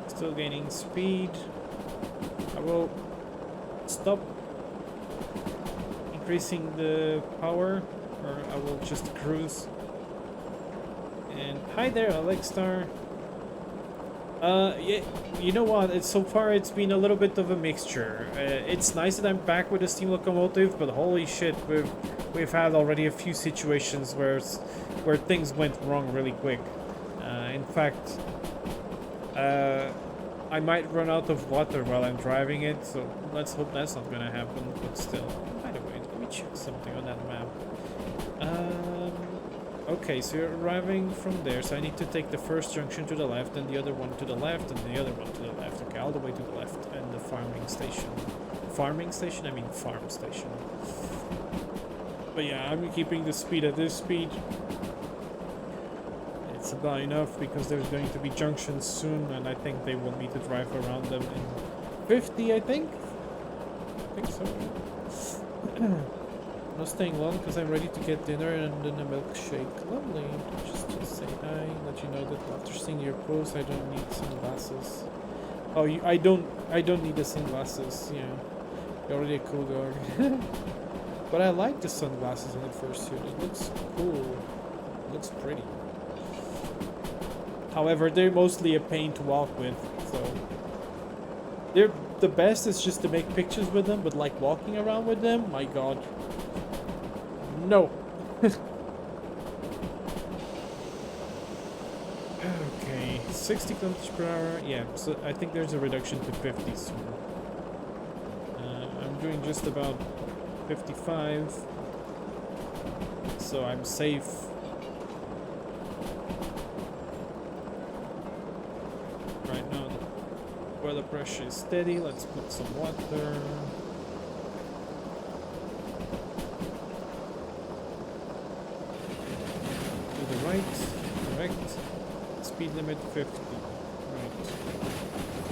[SPEAKER 1] Still gaining speed. I will stop increasing the power, or I will just cruise. And hi there, Alexstar. Yeah, you know what? So far it's been a little bit of a mixture. It's nice that I'm back with a steam locomotive, but holy shit, we've had already a few situations where things went wrong really quick. In fact, I might run out of water while I'm driving it, so let's hope that's not gonna happen. But still, by the way, let me check something on that map. Okay, so you're arriving from there, so I need to take the first junction to the left, and the other one to the left, and the other one to the left. Okay, all the way to the left, and the farming station. Farming station? I mean farm station. But yeah, I'm keeping the speed at this speed. It's about enough because there's going to be junctions soon, and I think they want me to drive around them in 50, I think? I think so. Not staying long because I'm ready to get dinner and then a milkshake. Lovely. Just say hi, let you know that after seeing your post, I don't need sunglasses. Oh, I don't need the sunglasses. Yeah, you're already a cool dog. But I like the sunglasses in the fursuit. It looks cool. It looks pretty. However, they're mostly a pain to walk with, so they're the best is just to make pictures with them, but like walking around with them, my god. No. Okay, 60 kilometers per hour. Yeah, so I think there's a reduction to 50 soon. I'm doing just about 55, so I'm safe. Right now, the weather pressure is steady. Let's put some water. Right, correct. Speed limit 50. Right.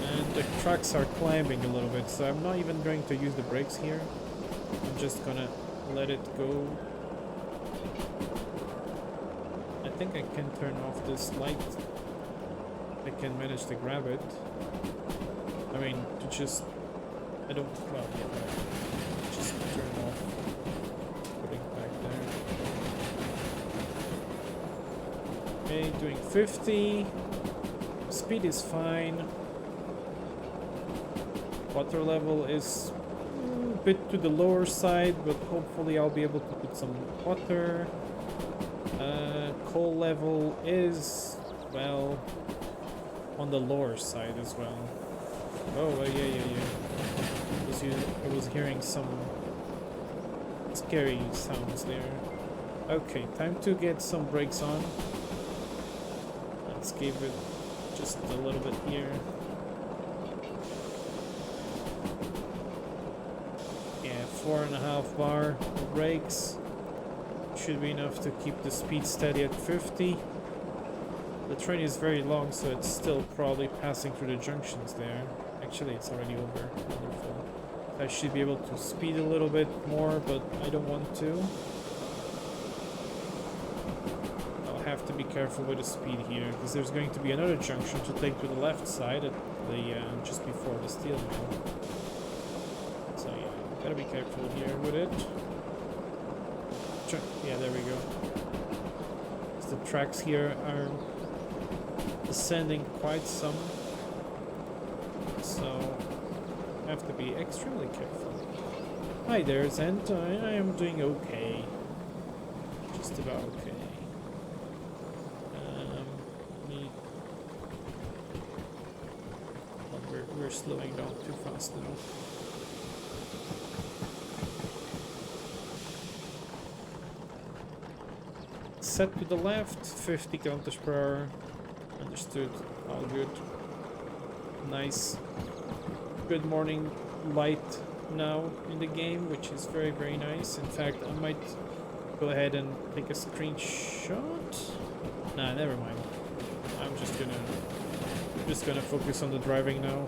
[SPEAKER 1] And the trucks are climbing a little bit, so I'm not even going to use the brakes here. I'm just gonna let it go. I think I can turn off this light. I can manage to grab it. I mean, to just... I don't... well, yeah, just turn off. Put it back there. Okay, doing 50. Speed is fine. Water level is a bit to the lower side, but hopefully I'll be able to put some water. Coal level is, well, on the lower side as well. Oh, yeah. I was hearing some scary sounds there. Okay, time to get some brakes on. Let's give it just a little bit here. Yeah, 4.5 bar brakes. Should be enough to keep the speed steady at 50. The train is very long, so it's still probably passing through the junctions there. Actually, it's already over. Wonderful. I should be able to speed a little bit more, but I don't want to. Have to be careful with the speed here, because there's going to be another junction to take to the left side at the just before the steel mill. So yeah, gotta be careful here with it. Yeah, there we go. The tracks here are descending quite some, so I have to be extremely careful. Hi there, Zent. I am doing okay. Just about okay. You're slowing down too fast now. Set to the left, 50 kilometers per hour. Understood. All good. Nice. Good morning light now in the game, which is very, very nice. In fact, I might go ahead and take a screenshot. Nah, never mind. I'm just gonna focus on the driving now.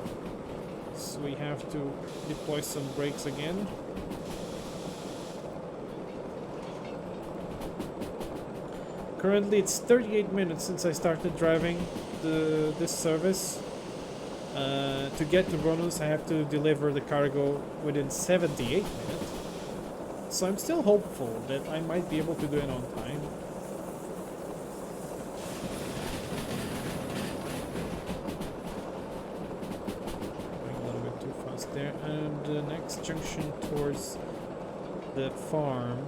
[SPEAKER 1] So we have to deploy some brakes again. Currently, it's 38 minutes since I started driving this service. To get the bonus, I have to deliver the cargo within 78 minutes. So I'm still hopeful that I might be able to do it on time. Going a little bit too fast there. And the next junction towards the farm.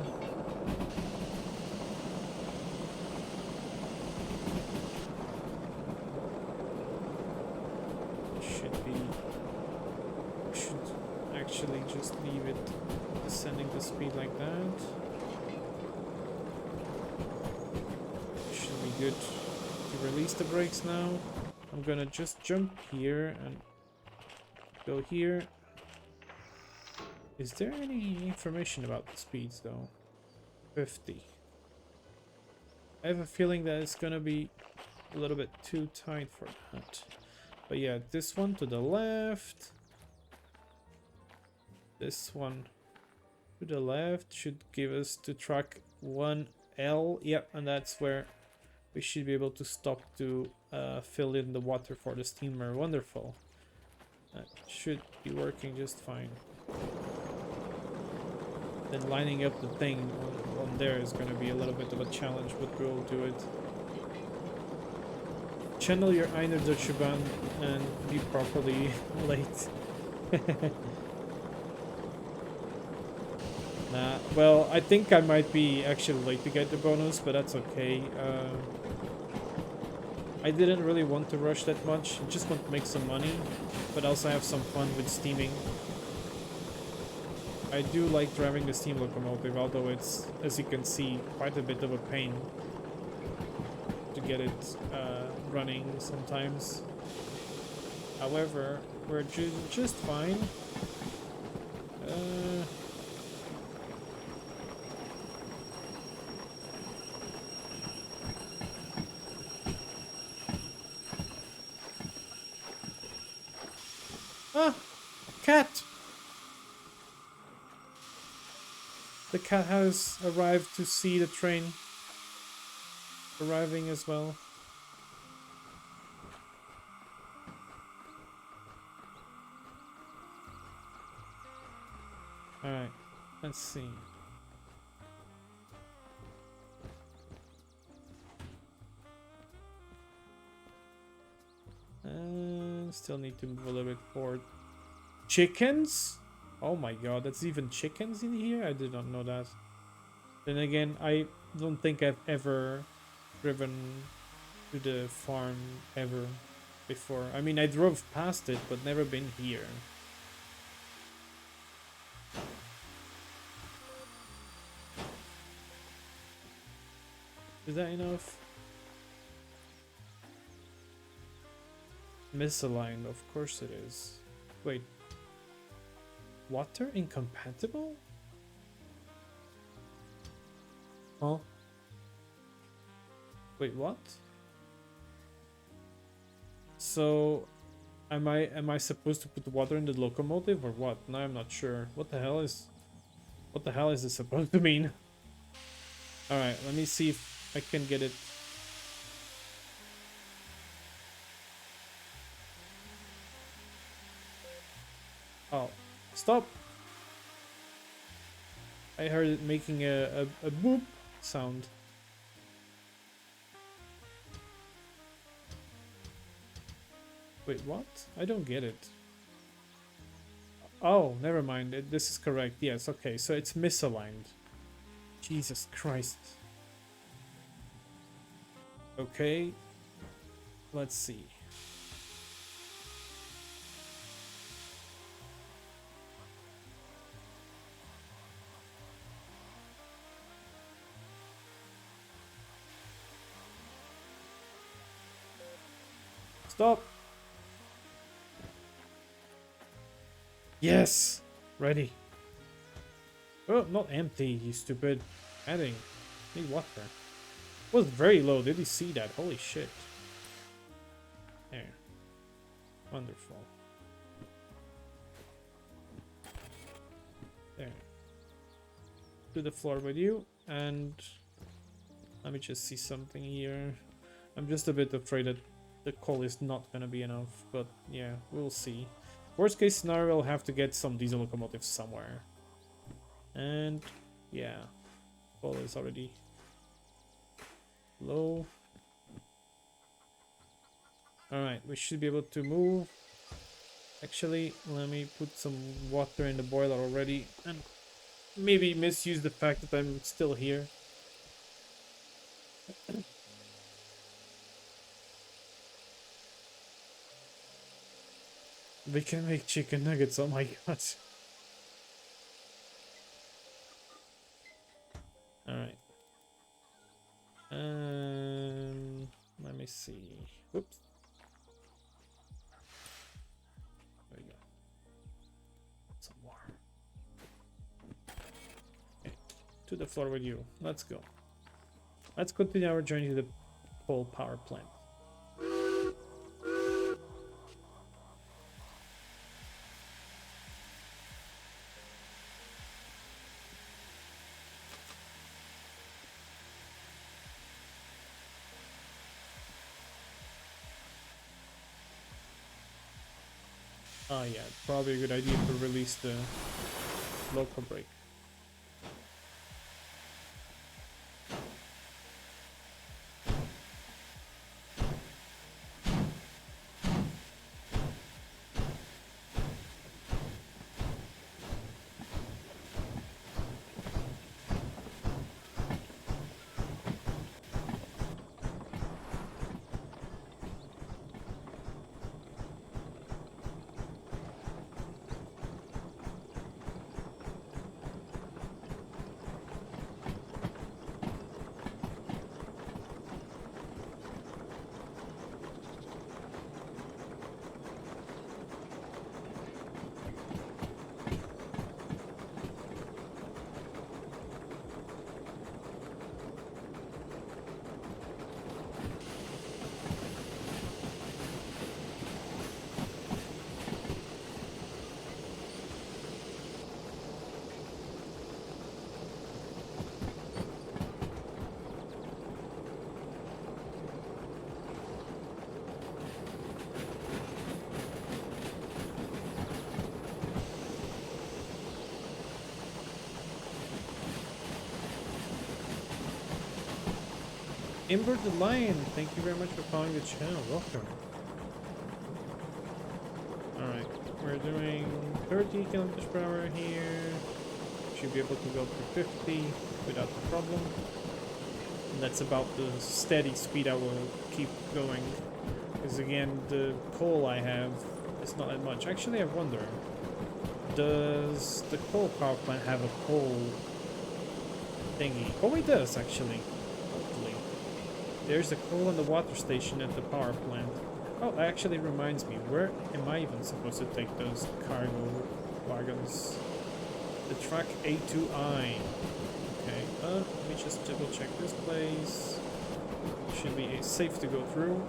[SPEAKER 1] Just leave it descending the speed like that. Should be good to release the brakes now. I'm gonna just jump here and go here. Is there any information about the speeds though? 50. I have a feeling that it's gonna be a little bit too tight for that. But yeah, this one to the left. This one to the left should give us to track 1L. Yep, and that's where we should be able to stop to fill in the water for the steamer. Wonderful. That should be working just fine. Then lining up the thing on there is going to be a little bit of a challenge, but we'll do it. Channel your inner Deutschebahn and be properly late. Nah, well, I think I might be actually late to get the bonus, but that's okay. I didn't really want to rush that much. I just want to make some money, but also have some fun with steaming. I do like driving the steam locomotive, although it's, as you can see, quite a bit of a pain to get it running sometimes. However, we're just fine. Ah! Cat! The cat has arrived to see the train arriving as well. Alright, let's see. Still need to move a little bit forward. Chickens? Oh my god, that's even chickens in here? I did not know that. Then again, I don't think I've ever driven to the farm ever before. I mean, I drove past it, but never been here. Is that enough? Misaligned, of course it is. Wait. Water incompatible? Huh? Wait, what? So am I supposed to put water in the locomotive or what? No, I'm not sure. What the hell is this supposed to mean? Alright, let me see if I can get it. Oh, stop! I heard it making a boop sound. Wait, what? I don't get it. Oh, never mind. This is correct. Yes, okay. So it's misaligned. Jesus Christ. Okay. Let's see. Stop. Yes. Ready. Oh, not empty, you stupid. Adding. Need water. It was very low. Did you see that? Holy shit. There. Wonderful. There. To the floor with you, and let me just see something here. I'm just a bit afraid that the coal is not gonna be enough, but yeah, we'll see. Worst case scenario, I'll have to get some diesel locomotives somewhere. And yeah, coal is already low. Alright, we should be able to move. Actually, let me put some water in the boiler already and maybe misuse the fact that I'm still here. We can make chicken nuggets, oh my god. Alright. Let me see. Whoops. There we go. Some more. Okay. To the floor with you. Let's go. Let's continue our journey to the coal power plant. Oh yeah, probably a good idea to release the local brake. Inverted Lion, thank you very much for following the channel. Welcome. Alright, we're doing 30 kilometers per hour here. Should be able to go up to 50 without a problem. And that's about the steady speed I will keep going. Because again, the coal I have is not that much. Actually, I wonder, does the coal power plant have a coal thingy? Oh, it does actually. Hopefully. There's the coal and the water station at the power plant. Oh, actually reminds me, where am I even supposed to take those cargo wagons? The track A2I. Okay, let me just double check this place. Should be safe to go through.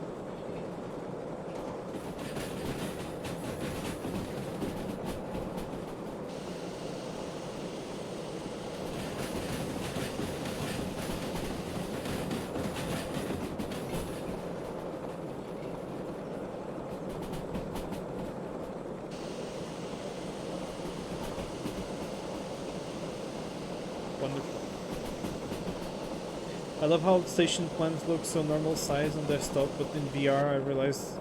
[SPEAKER 1] Wonderful. I love how station plans look so normal size on desktop, but in VR I realized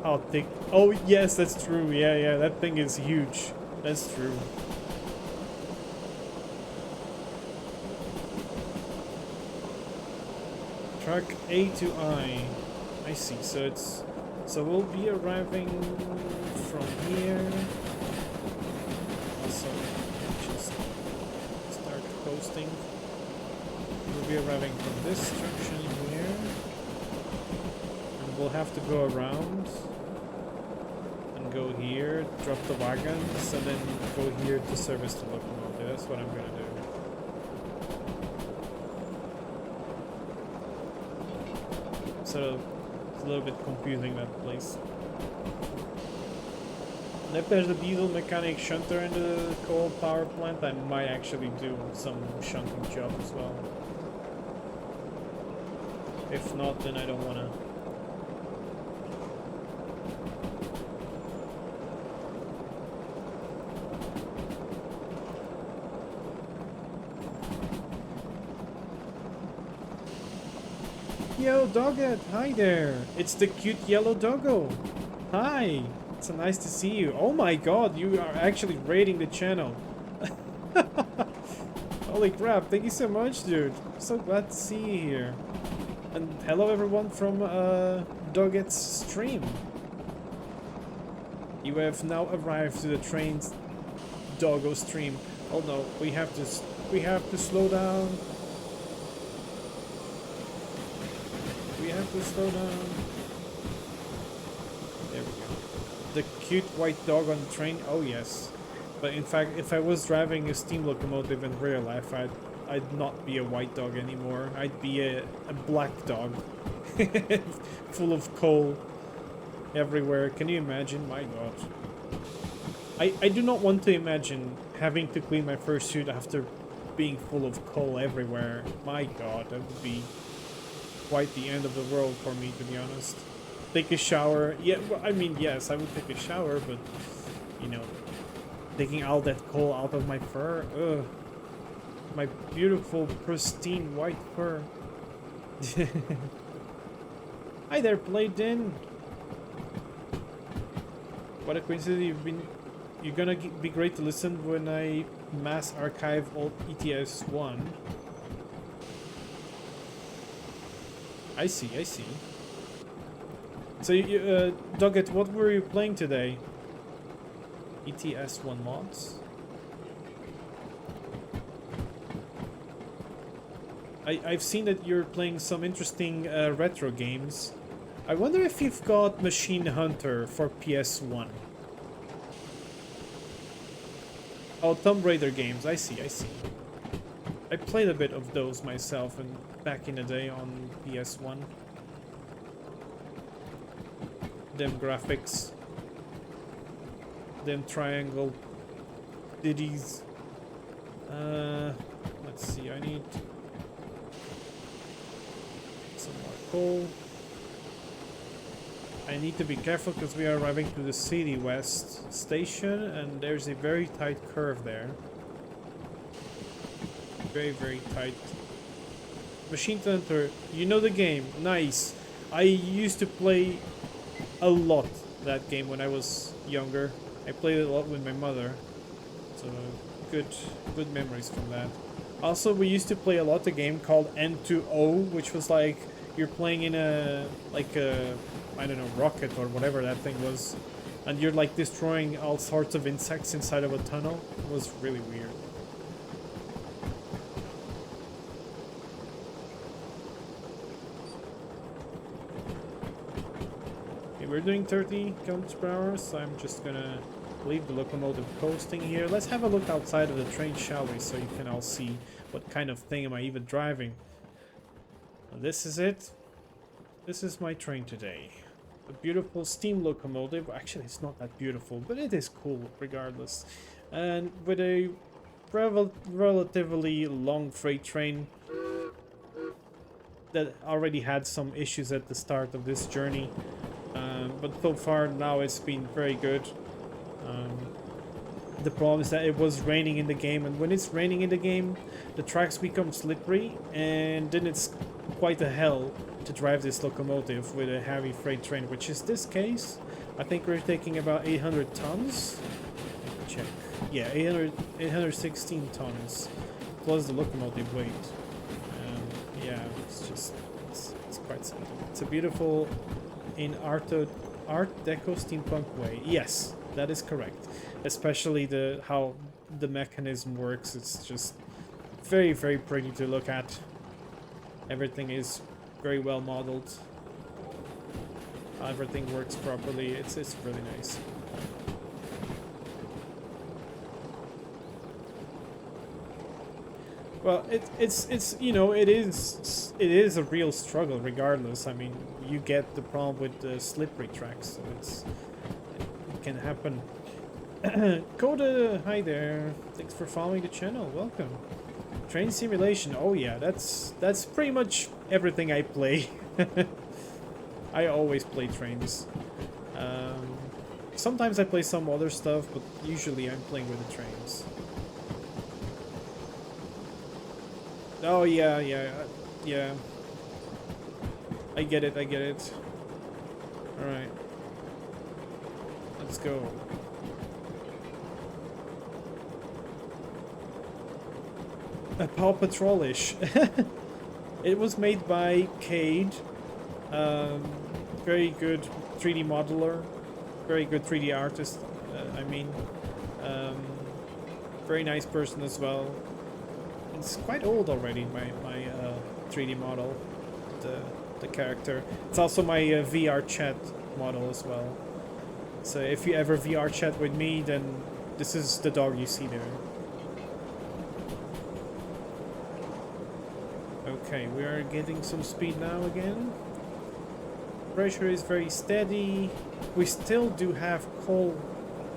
[SPEAKER 1] how thick. Oh yes, that's true. Yeah, that thing is huge. That's true. Track A to I see. So we'll be arriving from here. Also, just start coasting. We'll be arriving from this junction here, and we'll have to go around and go here, drop the wagons, and then go here to service the locomotive. That's what I'm gonna do. So it's a little bit confusing, that place. And if there's a diesel mechanic shunter in the coal power plant, I might actually do some shunting job as well. If not, then I don't wanna. Yo, Doggett, hi there. It's the cute yellow doggo. Hi, it's so nice to see you. Oh my god, you are actually raiding the channel. Holy crap, thank you so much, dude. So glad to see you here. And hello everyone from Doggett's stream. You have now arrived to the train's doggo stream. Oh no, we have to slow down. We have to slow down. There we go. The cute white dog on the train. Oh yes. But in fact, if I was driving a steam locomotive in real life, I'd not be a white dog anymore. I'd be a black dog. Full of coal everywhere. Can you imagine? My god. I do not want to imagine having to clean my fursuit after being full of coal everywhere. My god, that would be quite the end of the world for me, to be honest. Take a shower. Yeah, well, I mean, yes, I would take a shower, but, you know, taking all that coal out of my fur. Ugh. My beautiful, pristine white fur. Hi there, Playden. What a coincidence. You're gonna be great to listen when I mass archive old ETS1. I see. So, Doggett, what were you playing today? ETS1 mods? I've seen that you're playing some interesting retro games. I wonder if you've got Machine Hunter for PS1. Oh, Tomb Raider games. I see. I played a bit of those myself and back in the day on PS1. Them graphics. Them triangle ditties. Let's see, I need some more coal. I need to be careful because we are arriving to the City West station and there's a very tight curve there. Very tight. Machine Hunter, you know the game. Nice. I used to play a lot that game when I was younger. I played it a lot with my mother. So good memories from that. Also, we used to play a lot a game called N2O, which was like you're playing in a I don't know, rocket or whatever that thing was, and you're like destroying all sorts of insects inside of a tunnel. It was really weird. Okay, we're doing 30 kilometers per hour, so I'm just gonna leave the locomotive coasting here. Let's have a look outside of the train, shall we, so you can all see what kind of thing am I even driving. This is it. This is my train today. A beautiful steam locomotive. Actually, it's not that beautiful, but it is cool regardless. And with a relatively long freight train that already had some issues at the start of this journey. But so far now it's been very good. The problem is that it was raining in the game, and when it's raining in the game, the tracks become slippery, and then it's quite a hell to drive this locomotive with a heavy freight train, which is this case. I think we're taking about 800 tons. Let me check. Yeah, 816 tons plus the locomotive weight. Yeah, it's quite sad. It's a beautiful in Art Deco steampunk way. Yes, that is correct. Especially how the mechanism works. It's just very pretty to look at. Everything is very well modeled. everything works properly. It's really nice. Well, it's you know, it is a real struggle regardless. I mean, you get the problem with the slippery tracks, so it can happen. Coda, hi there. Thanks for following the channel. Welcome. Train simulation. Oh yeah, that's pretty much everything I play. I always play trains. Sometimes I play some other stuff, but usually I'm playing with the trains. Oh yeah, yeah. I get it. All right, let's go. A Paw Patrol-ish. It was made by Cade. Very good 3D modeler, very good 3D artist. I mean, very nice person as well. It's quite old already. My 3D model, the character. It's also my VR chat model as well. So if you ever VR chat with me, then this is the dog you see there. Okay, we are getting some speed now again. Pressure is very steady. We still do have coal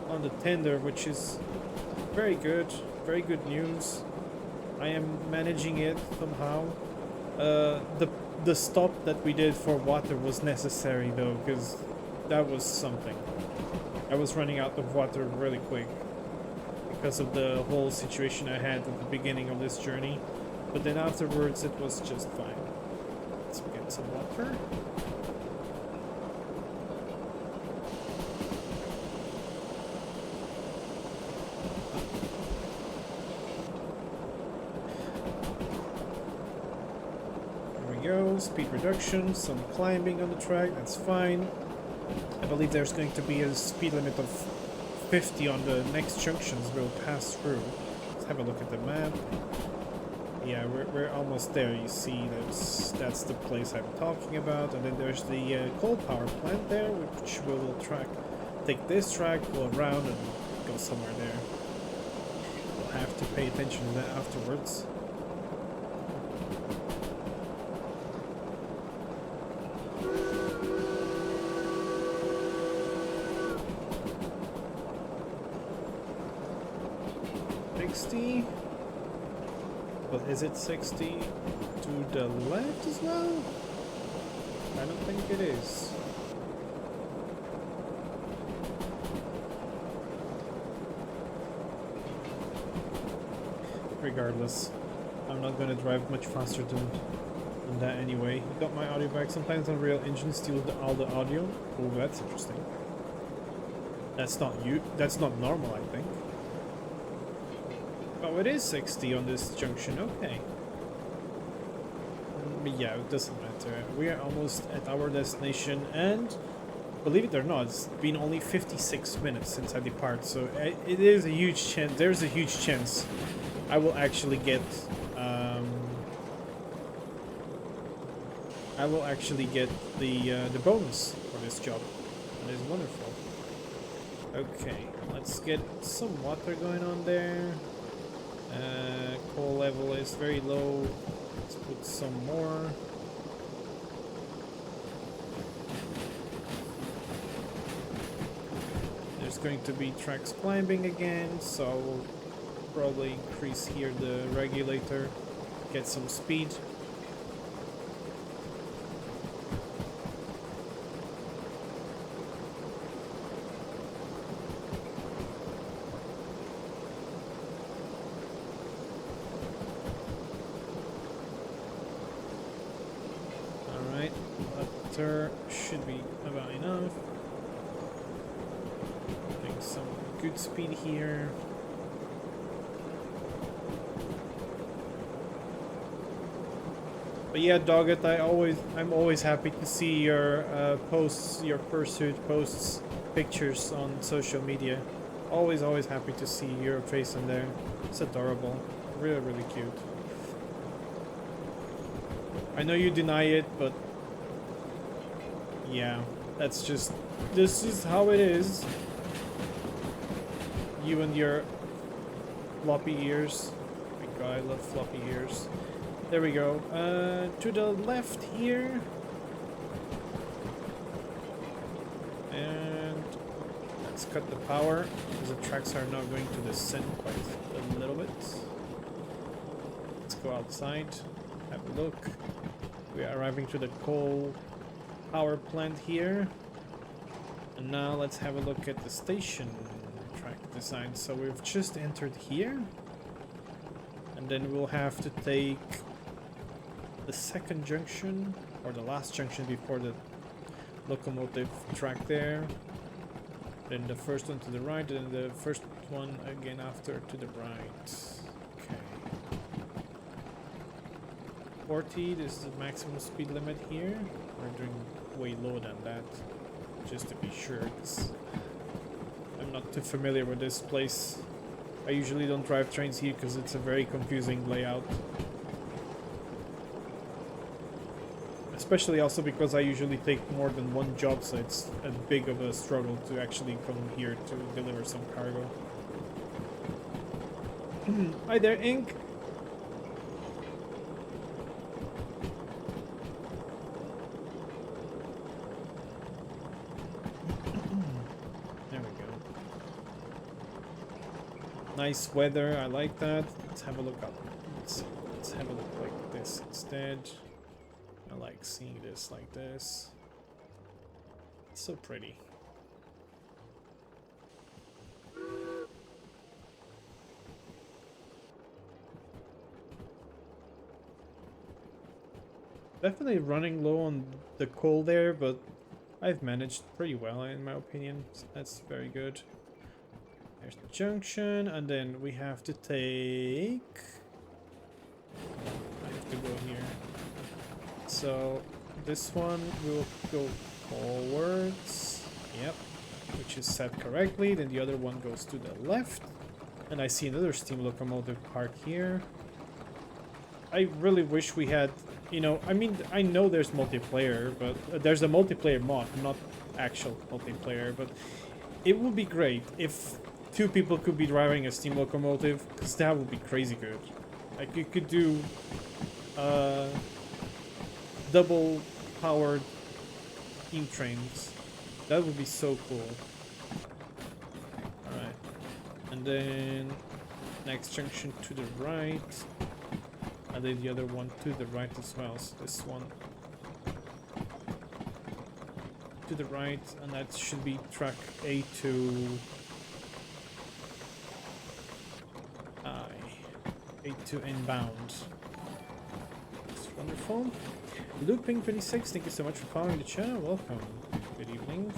[SPEAKER 1] on the tender, which is very good news. I am managing it somehow. The stop that we did for water was necessary though, because that was something. I was running out of water really quick because of the whole situation I had at the beginning of this journey. But then afterwards it was just fine. Let's get some water. Speed reduction, some climbing on the track, that's fine. I believe there's going to be a speed limit of 50 on the next junctions we'll pass through. Let's have a look at the map. Yeah, we're almost there. You see, that's the place I'm talking about. And then there's the coal power plant there, which we will take this track, go around and go somewhere there. We'll have to pay attention to that afterwards. But is it 60 to the left as well? I don't think it is. Regardless, I'm not gonna drive much faster than that anyway. You got my audio back. Sometimes Unreal Engine steals all the audio. Oh, that's interesting. That's not normal, I think. Oh, it is 60 on this junction, okay. But yeah, it doesn't matter. We are almost at our destination, and believe it or not, it's been only 56 minutes since I depart, so it is a huge chance, there's a huge chance I will actually get, the bonus for this job. That is wonderful. Okay, let's get some water going on there. Coal level is very low. Let's put some more. There's going to be tracks climbing again, so we'll probably increase here the regulator, get some speed. Should be about enough. Getting some good speed here. But yeah, Doggett, I'm always happy to see your posts, your pursuit posts, pictures on social media. Always happy to see your face in there. It's adorable. Really cute. I know you deny it, but yeah, That's just, this is how it is. You and your floppy ears. Oh my god, I love floppy ears. There we go. To the left here. And let's cut the power, because the tracks are now going to descend quite a little bit. Let's go outside, have a look. We are arriving to the coal power plant here. And now let's have a look at the station track design. So we've just entered here. And then we'll have to take the second junction, or the last junction before the locomotive track there. Then the first one to the right, and the first one again after to the right. Okay. 40, this is the maximum speed limit here. We're doing way lower than that, just to be sure. I'm not too familiar with this place. I usually don't drive trains here because it's a very confusing layout. Especially also because I usually take more than one job, so it's a big of a struggle to actually come here to deliver some cargo. Hi there, Ink! There we go. Nice weather, I like that. Let's have a look up. Let's have a look like this instead. I like seeing this like this. It's so pretty. Definitely running low on the coal there, but I've managed pretty well in my opinion. So that's very good. There's the junction, and then we have to take... I have to go here. So this one will go forwards, yep, which is set correctly. Then the other one goes to the left, and I see another steam locomotive parked here. I really wish we had, you know, I mean, I know there's multiplayer, but there's a multiplayer mod, not actual multiplayer, but it would be great if two people could be driving a steam locomotive, because that would be crazy good. Like, you could do double powered steam trains. That would be so cool. Alright. And then next junction to the right. And then the other one to the right as well. So this one to the right, and that should be track A2 A2 inbound. That's wonderful. Looping 26, thank you so much for following the channel. Welcome. Good evening.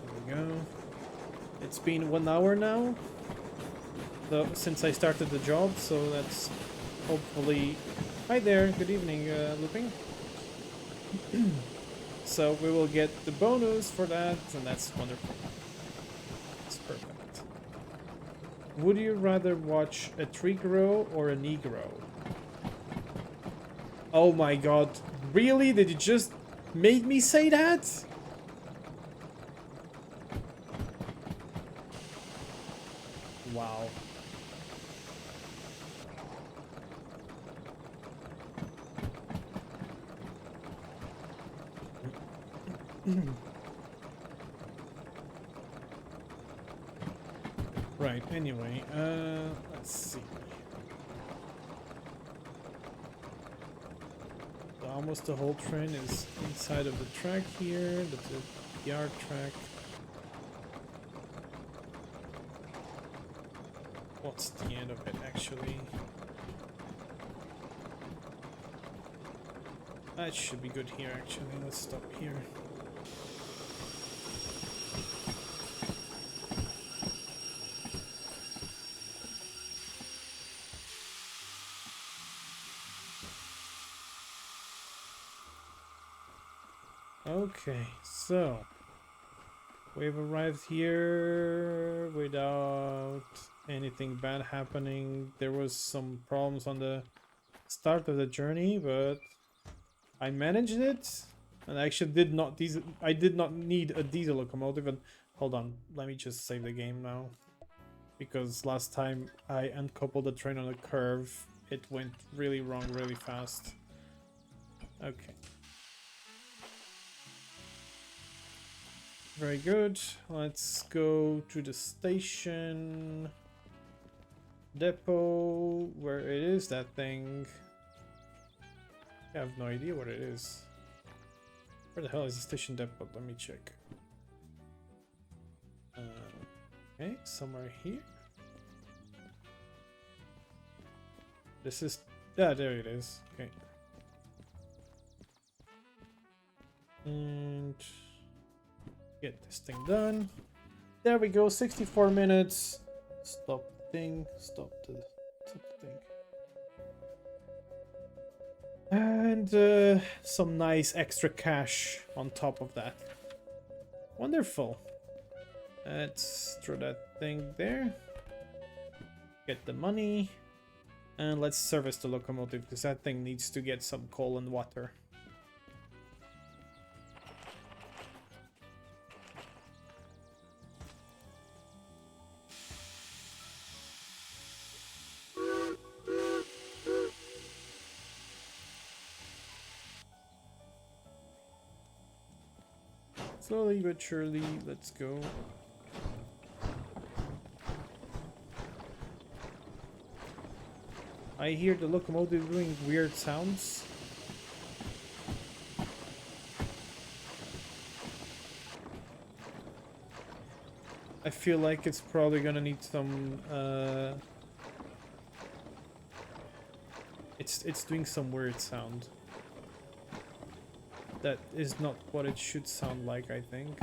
[SPEAKER 1] There we go. It's been 1 hour now since I started the job, so that's hopefully... Hi there, good evening, Looping. So we will get the bonus for that, and that's wonderful. That's perfect. Would you rather watch a Trigro or a Negro? Oh my god, really? Did you just make me say that? Wow. Right, anyway, let's see. So almost the whole train is inside of the track here, the yard track. What's the end of it, actually? That should be good here, actually. Let's stop here. Okay, so we've arrived here without anything bad happening. There was some problems on the start of the journey, but I managed it. And I actually did not diesel. I did not need a diesel locomotive. And hold on, let me just save the game now, because last time I uncoupled the train on a curve, it went really wrong, really fast. Okay. Very good. Let's go to the station. Depot. Where it is, that thing? I have no idea what it is. Where the hell is the station depot? Let me check. Okay, somewhere here. This is... Yeah, there it is. Okay. And... get this thing done. There we go, 64 minutes. Stop the thing. Stop the thing. And some nice extra cash on top of that. Wonderful. Let's throw that thing there. Get the money. And let's service the locomotive, because that thing needs to get some coal and water. Slowly but surely, let's go. I hear the locomotive doing weird sounds. I feel like it's probably gonna need some it's doing some weird sound. That is not what it should sound like, I think.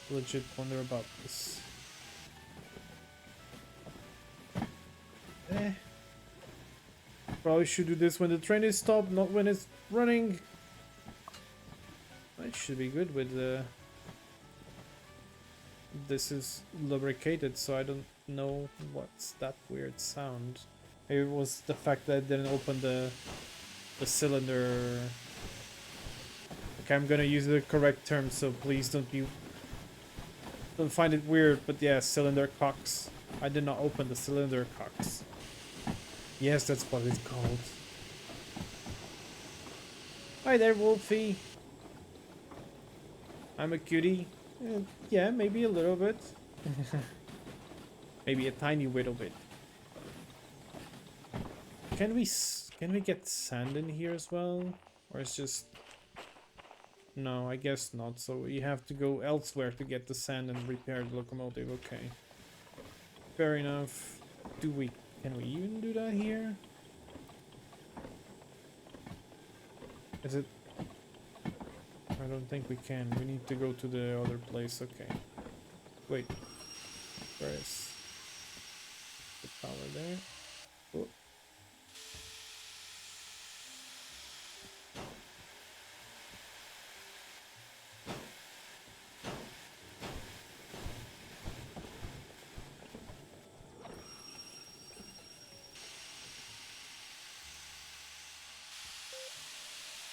[SPEAKER 1] Legit wonder about this. Probably should do this when the train is stopped, not when it's running. It should be good with the... This is lubricated, so I don't know what's that weird sound. Maybe it was the fact that I didn't open the cylinder. Okay, I'm gonna use the correct term, so please don't find it weird, but yeah, cylinder cocks. I did not open the cylinder cocks. Yes, that's what it's called. Hi there, Wolfie. I'm a cutie. Yeah, maybe a little bit. Maybe a tiny little bit. Can we get sand in here as well? Or it's just... No, I guess not. So we have to go elsewhere to get the sand and repair the locomotive. Okay. Fair enough. Can we even do that here? Is it... I don't think we can. We need to go to the other place. Okay. Wait. Where is the power there? Oh.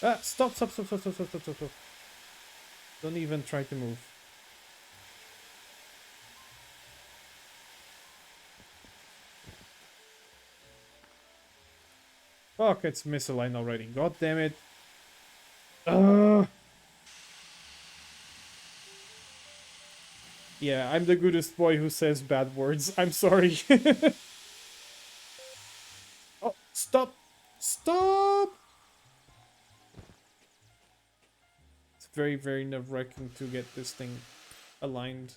[SPEAKER 1] Ah, stop. Don't even try to move. Fuck, it's misaligned already. God damn it. Yeah, I'm the goodest boy who says bad words. I'm sorry. Oh, stop. Stop! It's very, very nerve-wracking to get this thing aligned.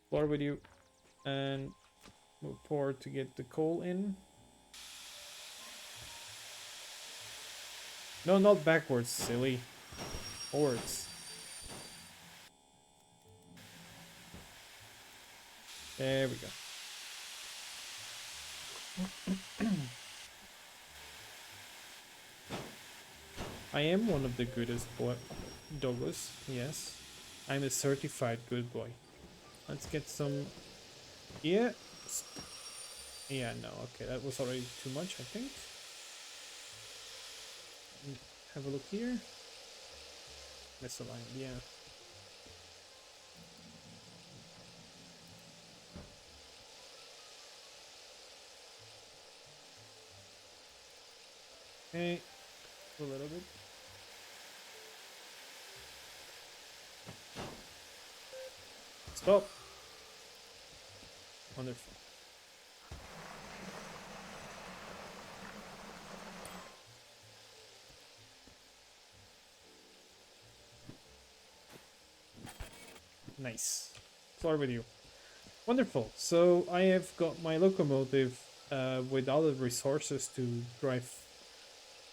[SPEAKER 1] Floor with you. And move forward to get the coal in. No, not backwards, silly. Forwards. There we go. I am one of the goodest doggos, yes. I'm a certified good boy. Let's get some... Yeah. Yeah, no, okay, that was already too much, I think. Have a look here. Misaligned, yeah. Okay, a little bit. Stop. Wonderful. Nice. Floor with you. Wonderful. So I have got my locomotive with all the resources to drive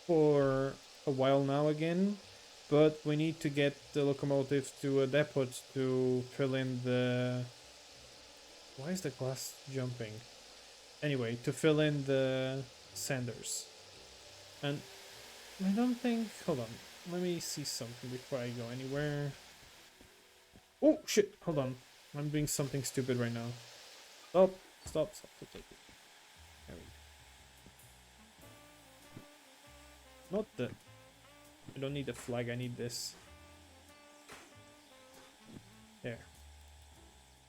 [SPEAKER 1] for a while now again, but we need to get the locomotive to a depot to fill in the... Why is the glass jumping? Anyway, to fill in the sanders. And I don't think... Hold on. Let me see something before I go anywhere. Oh, shit. Hold on. I'm doing something stupid right now. Stop. Stop. Stop. Stop. There we go. Not the... I don't need the flag. I need this. There.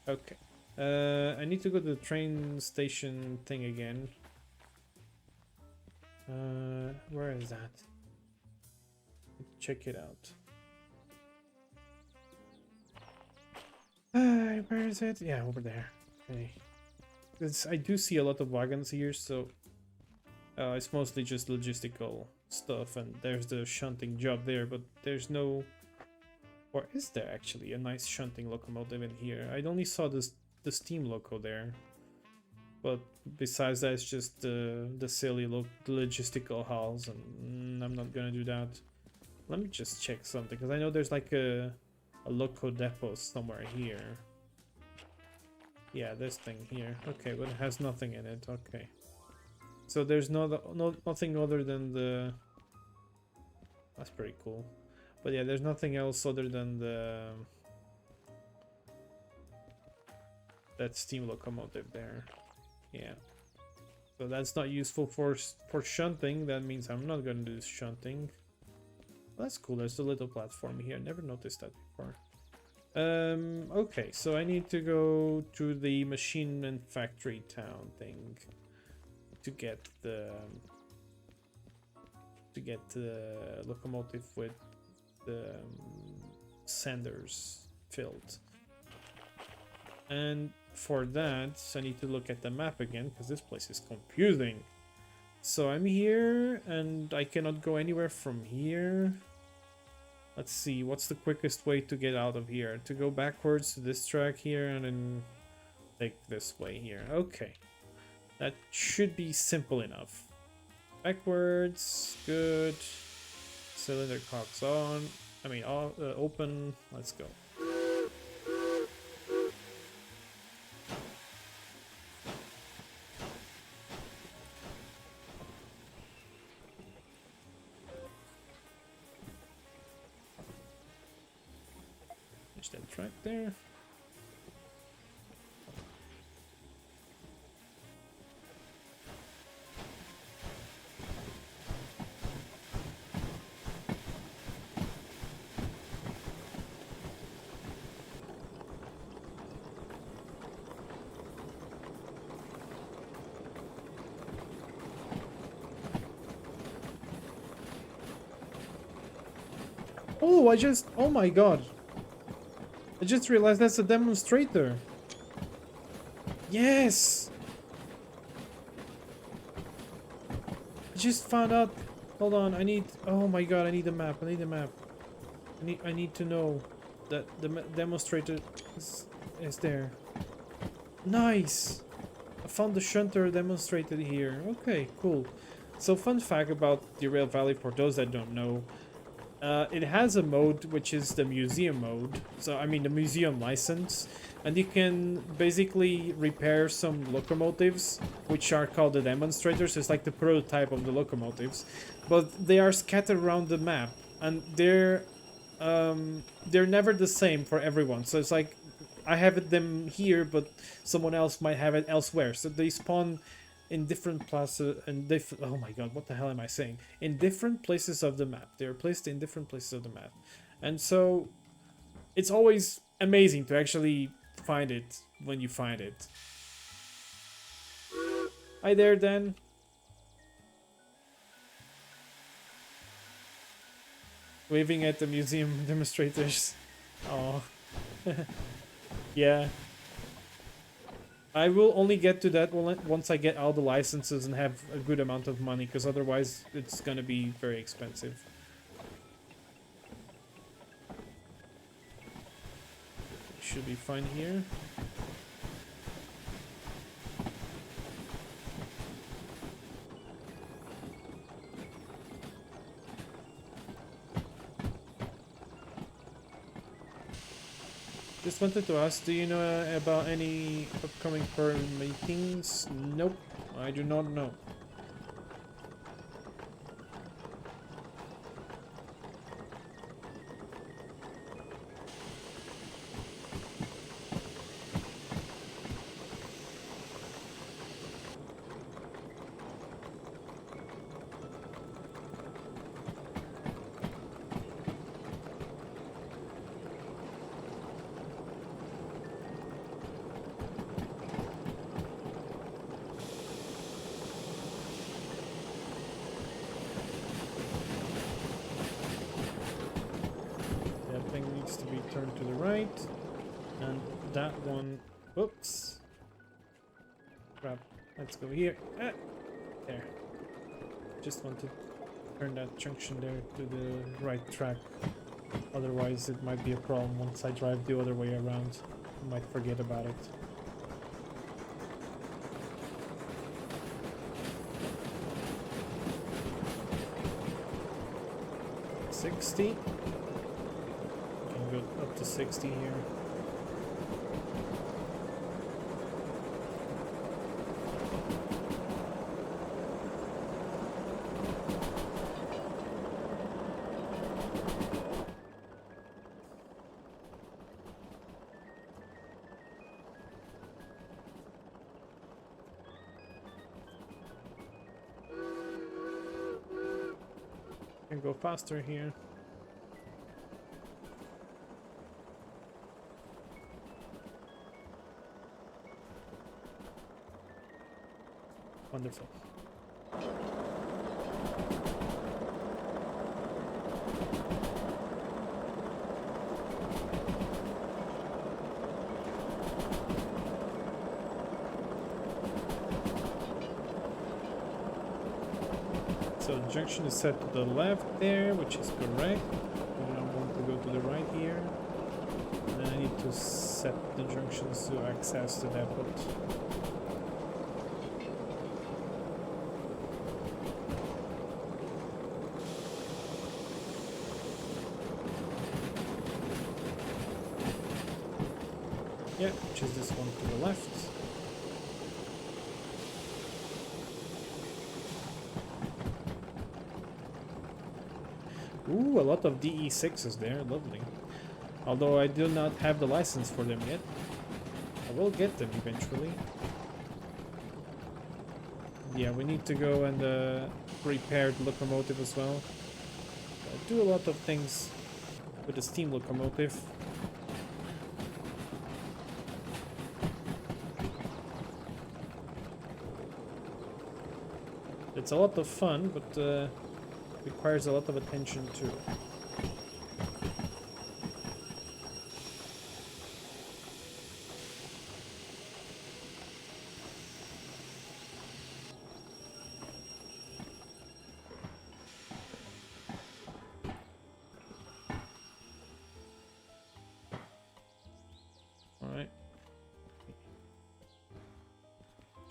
[SPEAKER 1] Okay. I need to go to the train station thing again. Where is that? Check it out. Where is it? Yeah, over there. Okay. I do see a lot of wagons here, so it's mostly just logistical stuff, and there's the shunting job there, but there's no... Or is there actually a nice shunting locomotive in here? I only saw the steam loco there. But besides that, it's just the silly logistical hulls, and I'm not gonna do that. Let me just check something, because I know there's like a loco depot somewhere here. Yeah, this thing here. Okay, but it has nothing in it. Okay. So there's nothing other than the... That's pretty cool. But yeah, there's nothing else other than the... that steam locomotive there. Yeah. So that's not useful for shunting. That means I'm not gonna do shunting. That's cool. There's a little platform here. Never noticed that before. Okay, so I need to go to the machine and factory town thing to get the locomotive with the sanders filled. And for that, I need to look at the map again, because this place is confusing. So I'm here, and I cannot go anywhere from here. Let's see, what's the quickest way to get out of here? To go backwards to this track here, and then take this way here. Okay. That should be simple enough. Backwards, good. Cylinder cocks on. I mean, open. Let's go. That track there. Oh, oh my god. I just realized that's a demonstrator. Yes! I just found out. Hold on, I need... Oh my god, I need a map. I need a map. I need to know that the demonstrator is there. Nice! I found the shunter demonstrated here. Okay, cool. So fun fact about Derail Valley for those that don't know, it has a mode which is the museum mode. So I mean the museum license, and you can basically repair some locomotives, which are called the demonstrators. It's like the prototype of the locomotives, but they are scattered around the map, and they're never the same for everyone. So it's like I have them here, but someone else might have it elsewhere. So they spawn in different places and oh my god, what the hell am I saying? In different places of the map. They're placed in different places of the map. And so it's always amazing to actually find it when you find it. Hi there, Dan. Waving at the museum demonstrators. Oh. Yeah. I will only get to that once I get all the licenses and have a good amount of money, because otherwise it's gonna be very expensive. Should be fine here. Just wanted to ask, do you know about any upcoming firm meetings? Nope, I do not know. Needs to be turned to the right, and that one, oops, crap, let's go here. There, just want to turn that junction there to the right track, otherwise it might be a problem once I drive the other way around. I might forget about it. $60. Go up to 60 here. Can go faster here. Wonderful. So the junction is set to the left there, which is correct. And I want to go to the right here. And then I need to set the junctions to access the depot. Yeah, which is this one to the left. Ooh, a lot of DE6s there, lovely. Although I do not have the license for them yet. I will get them eventually. Yeah, we need to go and repair the locomotive as well. I do a lot of things with the steam locomotive. It's a lot of fun, but requires a lot of attention too.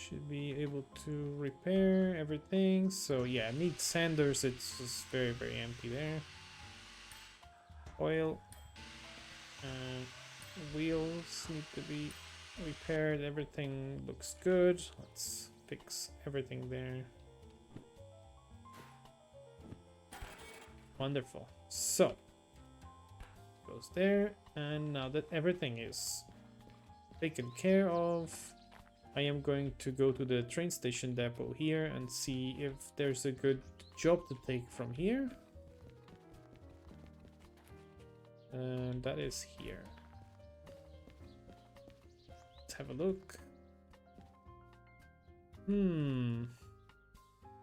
[SPEAKER 1] should be able to repair everything. So yeah, I need sanders. It's just very, very empty there. Oil and wheels need to be repaired. Everything looks good. Let's fix everything there. Wonderful. So goes there, and now that everything is taken care of, I am going to go to the train station depot here and see if there's a good job to take from here. And that is here. Let's have a look.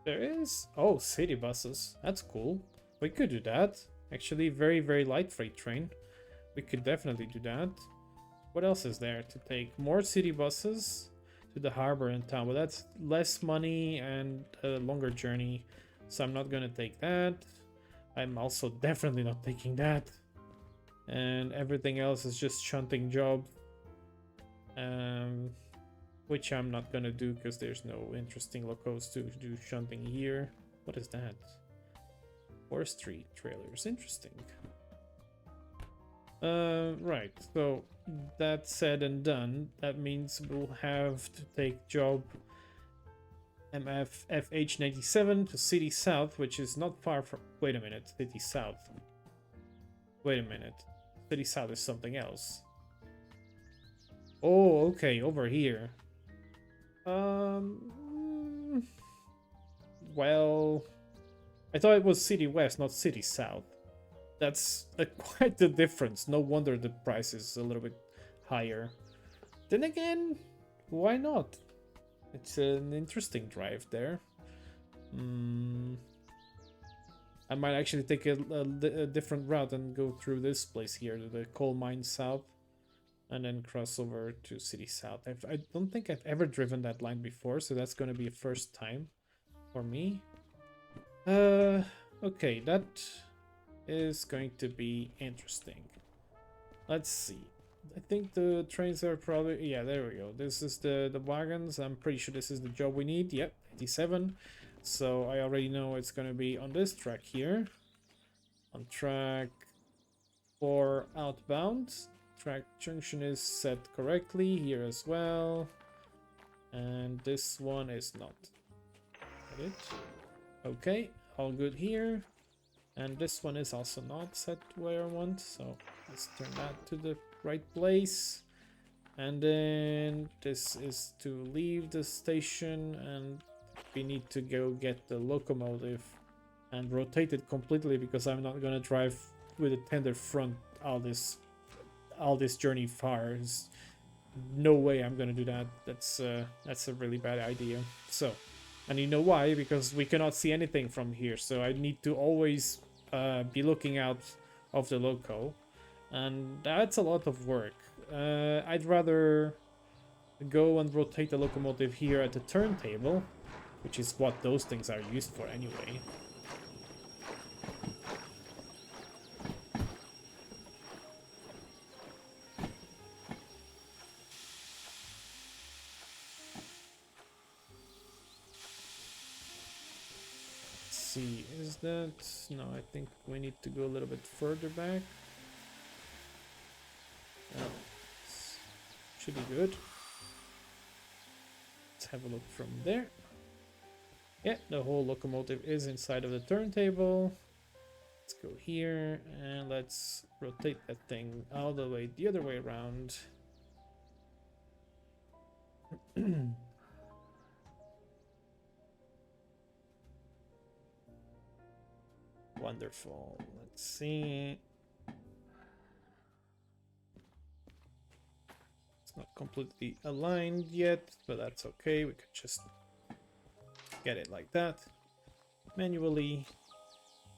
[SPEAKER 1] There is... Oh, city buses. That's cool. We could do that. Actually, very, very light freight train. We could definitely do that. What else is there to take? More city buses to the harbor and town, but that's less money and a longer journey, so I'm not gonna take that. I'm also definitely not taking that, and everything else is just shunting job, which I'm not gonna do because there's no interesting locos to do shunting here. What is that? Forestry trailers, interesting. Right, so that said and done, that means we'll have to take job MFFH97 to City South, which is not far from... Wait a minute, City South. Wait a minute. City South is something else. Oh, okay, over here. Well... I thought it was City West, not City South. That's quite the difference. No wonder the price is a little bit higher. Then again, why not? It's an interesting drive there. I might actually take a different route and go through this place here, the coal mine south, and then cross over to City South. I don't think I've ever driven that line before, so that's going to be a first time for me. Okay, that is going to be interesting. Let's see. I think the trains are probably... Yeah, there we go. This is the wagons. I'm pretty sure this is the job we need. Yep, 87. So I already know it's going to be on this track here. On track 4 outbound. Track junction is set correctly here as well. And this one is not. Got it? Okay, all good here. And this one is also not set where I want, so let's turn that to the right place. And then this is to leave the station, and we need to go get the locomotive and rotate it completely, because I'm not gonna drive with a tender front all this journey far. There's no way I'm gonna do that. That's a really bad idea. So, and you know why? Because we cannot see anything from here, so I need to always be looking out of the loco, and that's a lot of work. I'd rather go and rotate the locomotive here at the turntable, which is what those things are used for anyway. See, is that... No, I think we need to go a little bit further back. Should be good. Let's have a look from there. Yeah, the whole locomotive is inside of the turntable. Let's go here and let's rotate that thing all the way the other way around. Wonderful. Let's see. It's not completely aligned yet, but that's okay. We could just get it like that manually.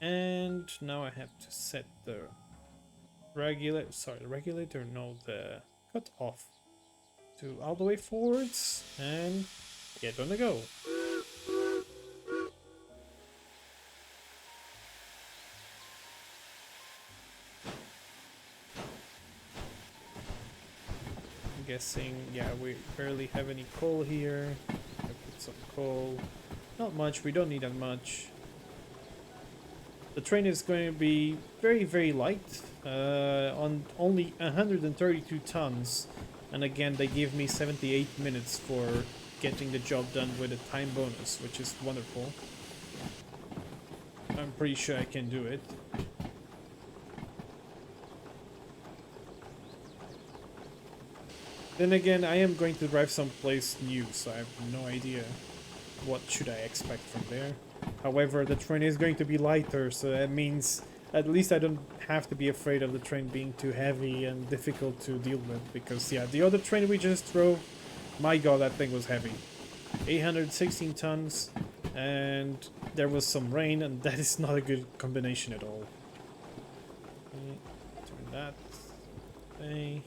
[SPEAKER 1] And now I have to set the regulator, no, the cut off to all the way forwards and get on the go. Guessing, yeah, we barely have any coal here. some coal. Not much, we don't need that much. The train is going to be very, very light, on only 132 tons. And again, they give me 78 minutes for getting the job done with a time bonus, which is wonderful. I'm pretty sure I can do it. Then again, I am going to drive someplace new, so I have no idea what should I expect from there. However, the train is going to be lighter, so that means at least I don't have to be afraid of the train being too heavy and difficult to deal with. Because, yeah, the other train we just drove, my god, that thing was heavy. 816 tons, and there was some rain, and that is not a good combination at all. Okay, turn that. Okay.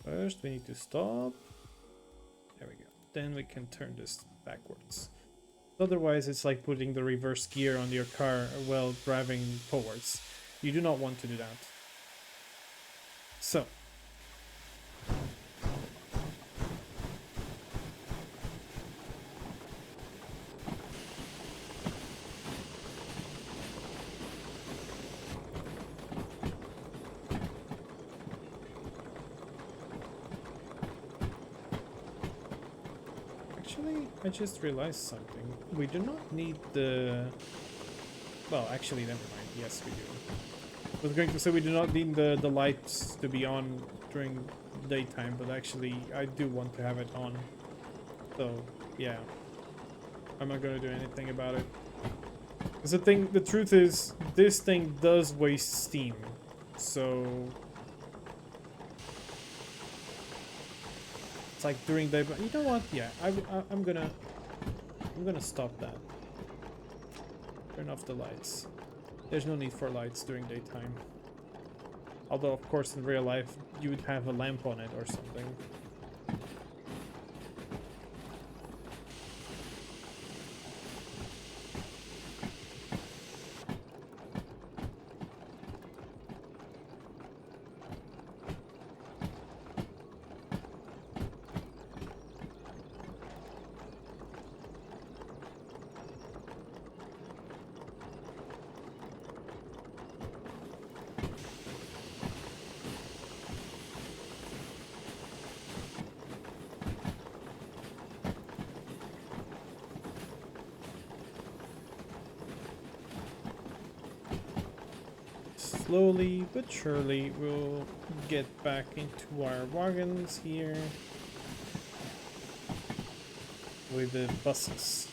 [SPEAKER 1] First, we need to stop. There we go. Then we can turn this backwards. Otherwise, it's like putting the reverse gear on your car while driving forwards. You do not want to do that. So. Actually, I just realized something. We do not need the... Well, actually, never mind. Yes, we do. I was going to say we do not need the lights to be on during daytime, but actually, I do want to have it on. So, yeah. I'm not going to do anything about it. Because the truth is, this thing does waste steam. So... like during day, but you know what? Yeah, I'm gonna stop that. Turn off the lights. There's no need for lights during daytime. Although, of course, in real life, you would have a lamp on it or something. Slowly but surely we'll get back into our wagons here with the buses.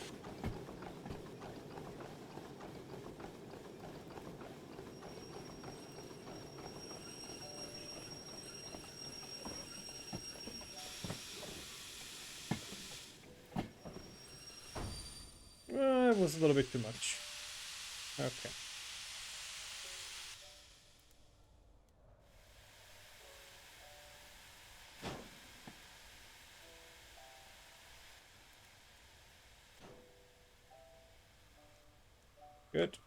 [SPEAKER 1] It was a little bit too much. Okay. Good.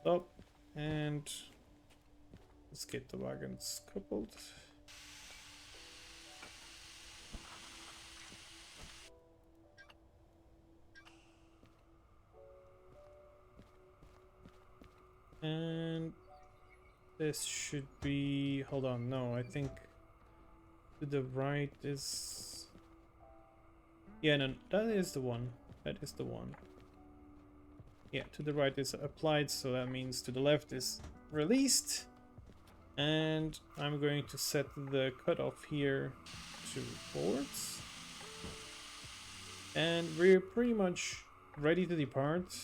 [SPEAKER 1] Stop. And let's get the wagons coupled. And this should be... Hold on, no, I think to the right is... Yeah, no, that is the one. That is the one. Yeah, to the right is applied, so that means to the left is released. And I'm going to set the cutoff here to forwards. And we're pretty much ready to depart.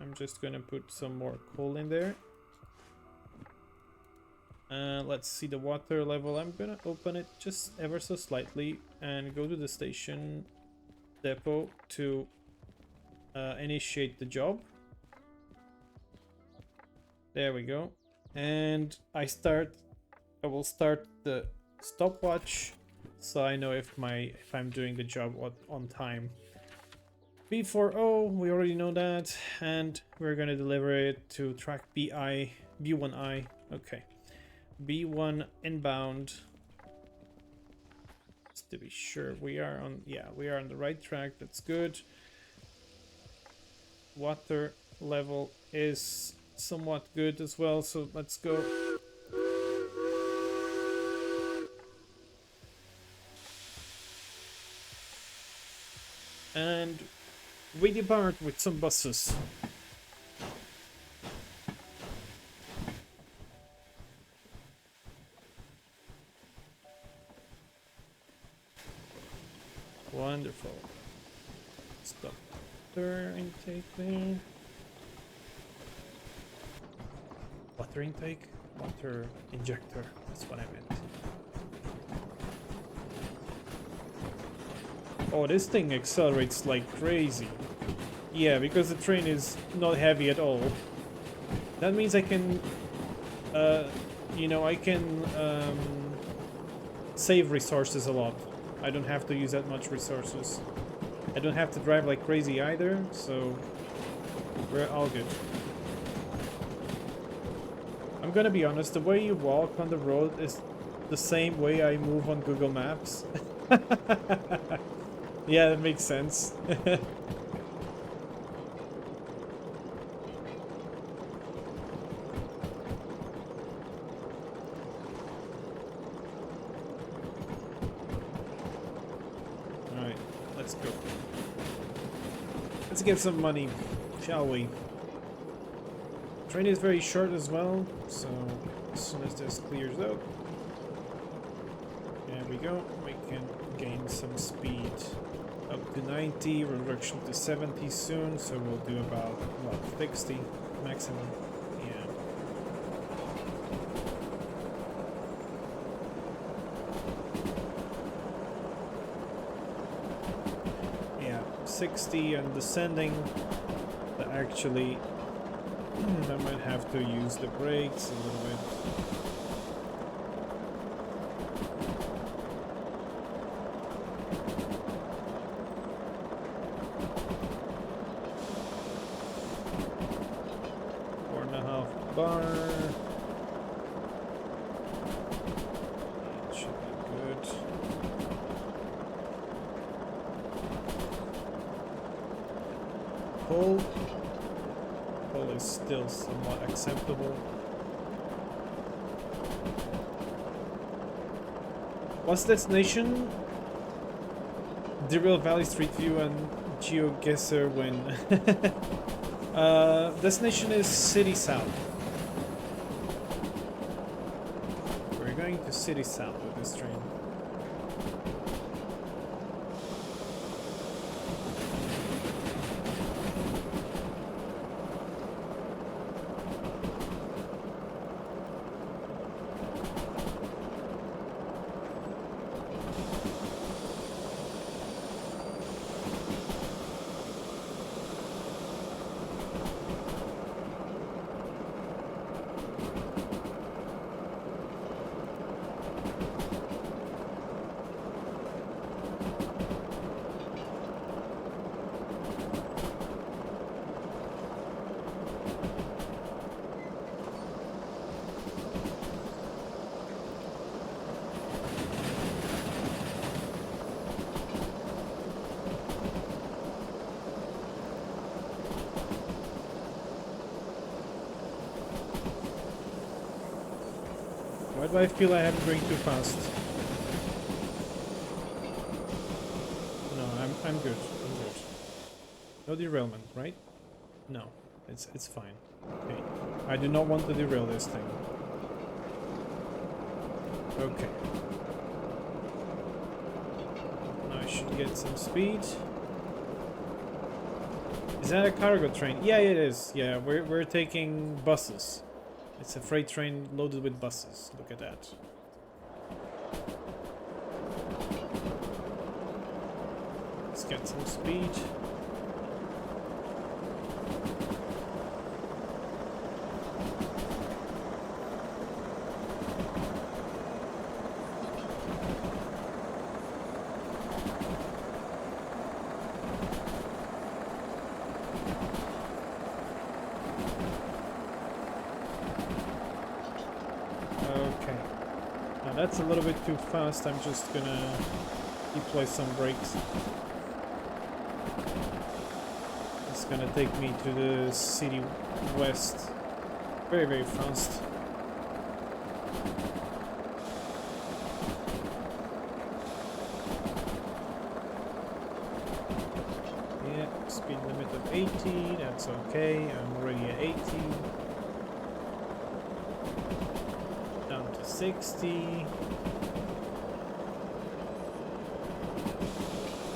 [SPEAKER 1] I'm just gonna put some more coal in there. Let's see the water level. I'm gonna open it just ever so slightly and go to the station depot to initiate the job. There we go. And I will start the stopwatch so I know if I'm doing the job on time. B40, we already know that, and we're gonna deliver it to track B1I. Okay. B1 inbound. Just to be sure we are on the right track. That's good. Water level is somewhat good as well, so let's go. And we depart with some buses. Wonderful. Stop water intake there. Water intake? Water injector. That's what I meant. Oh, this thing accelerates like crazy. Yeah, because the train is not heavy at all. That means I can, I can save resources a lot. I don't have to use that much resources. I don't have to drive like crazy either, so we're all good. I'm gonna be honest, the way you walk on the road is the same way I move on Google Maps. Yeah, that makes sense. Alright, let's go. Let's get some money, shall we? Train is very short as well, so as soon as this clears out, there we go, we can gain some speed. Up to 90, reduction to 70 soon, so we'll do about, what, 60 maximum? Yeah, 60 and descending, but actually I might have to use the brakes a little bit. Bar. That should be good. Pull. Pull is still somewhat acceptable. What's destination? Derail Valley Street View and GeoGuessr win. Destination is City South. Going to City South with this train. Why do I feel I am going too fast? No, I'm good. I'm good. No derailment, right? No, it's fine. Okay. I do not want to derail this thing. Okay. Now I should get some speed. Is that a cargo train? Yeah, it is. Yeah, we're taking buses. It's a freight train loaded with buses. Look at that. Let's get some speed. Okay. Now that's a little bit too fast. I'm just gonna deploy some brakes. It's gonna take me to the city west very, very fast. Yeah, speed limit of 80, that's okay. I'm already at 80. Down to 60.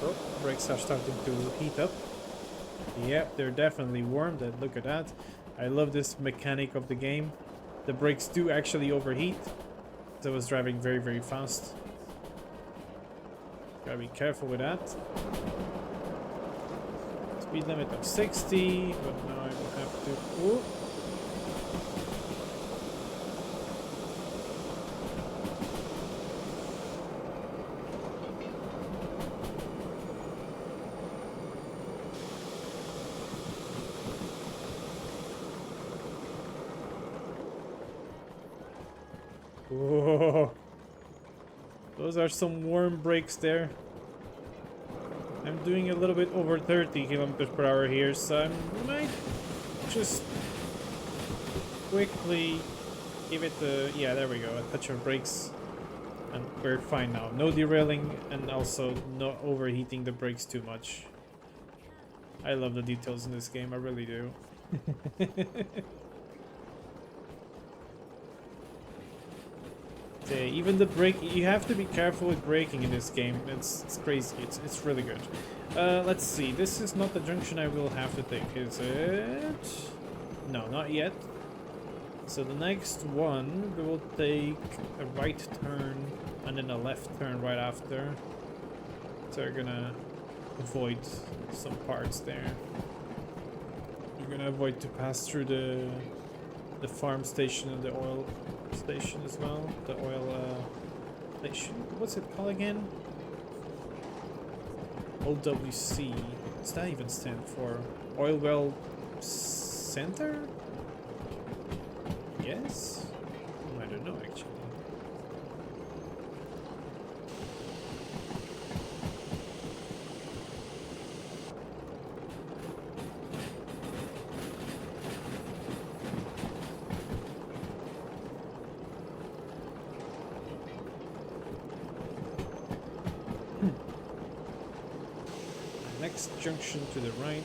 [SPEAKER 1] Oh, brakes are starting to heat up. Yep, they're definitely warm. Look at that. I love this mechanic of the game. The brakes do actually overheat. So I was driving very, very fast. Gotta be careful with that. Speed limit of 60, but now I will have to... Ooh. Whoa. Those are some warm brakes there. I'm doing a little bit over 30 kilometers per hour here, so I might just quickly give it the... Yeah, there we go, a touch of brakes. And we're fine now. No derailing and also not overheating the brakes too much. I love the details in this game, I really do. Even the brake, you have to be careful with braking in this game. It's crazy. It's really good. Let's see. This is not the junction I will have to take, is it? No, not yet. So the next one, we will take a right turn and then a left turn right after. So we're gonna avoid some parts there. We're gonna avoid to pass through the farm station and the oil station as well. The oil station. What's it called again? OWC. What's that even stand for? Oil well center? Yes? I don't know actually. Next junction to the right.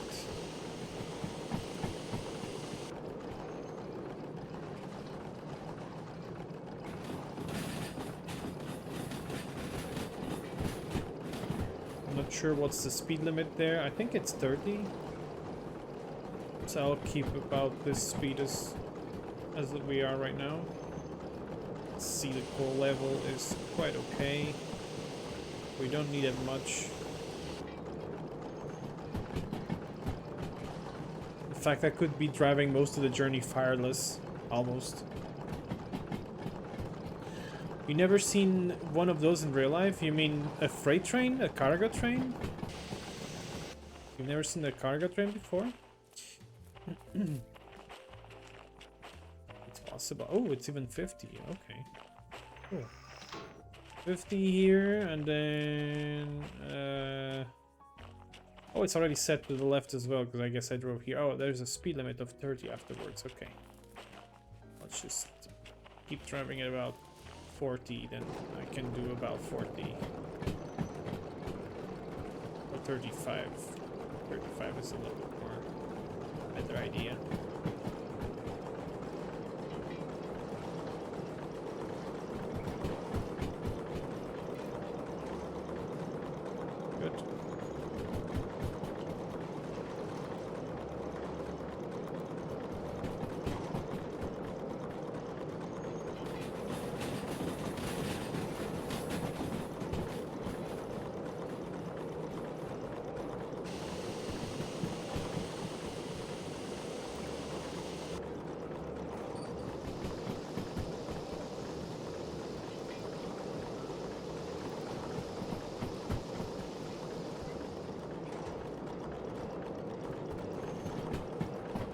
[SPEAKER 1] I'm not sure what's the speed limit there. I think it's 30. So I'll keep about this speed as we are right now. Let's see, the coal level is quite okay. We don't need it much. In fact, I could be driving most of the journey fireless, almost. You never seen one of those in real life? You mean a freight train? A cargo train? You've never seen a cargo train before? It's possible. Oh, it's even 50. Okay. Cool. 50 here, and then... Oh, it's already set to the left as well, because I guess I drove here. Oh, there's a speed limit of 30 afterwards. Okay. Let's just keep driving at about 40, then I can do about 40. Or 35. 35 is a little bit more better idea.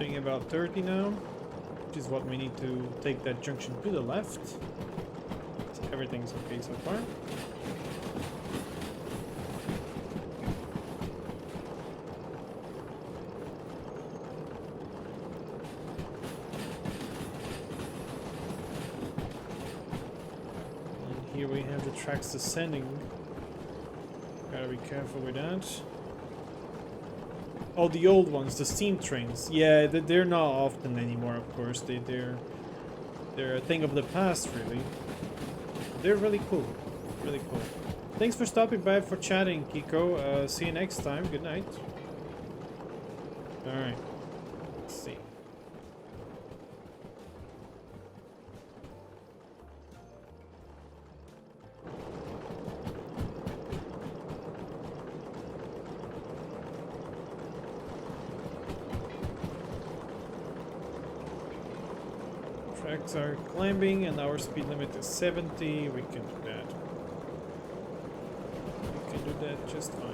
[SPEAKER 1] Doing about 30 now, which is what we need to take that junction to the left. So everything's okay so far. And here we have the tracks descending. Gotta be careful with that. Oh, the old ones, the steam trains. Yeah, they're not often anymore, of course. They're a thing of the past, really. They're really cool. Really cool. Thanks for stopping by, for chatting, Kiko. See you next time. Good night. Alright. Let's see. Tracks are climbing and our speed limit is 70. We can do that. We can do that just fine.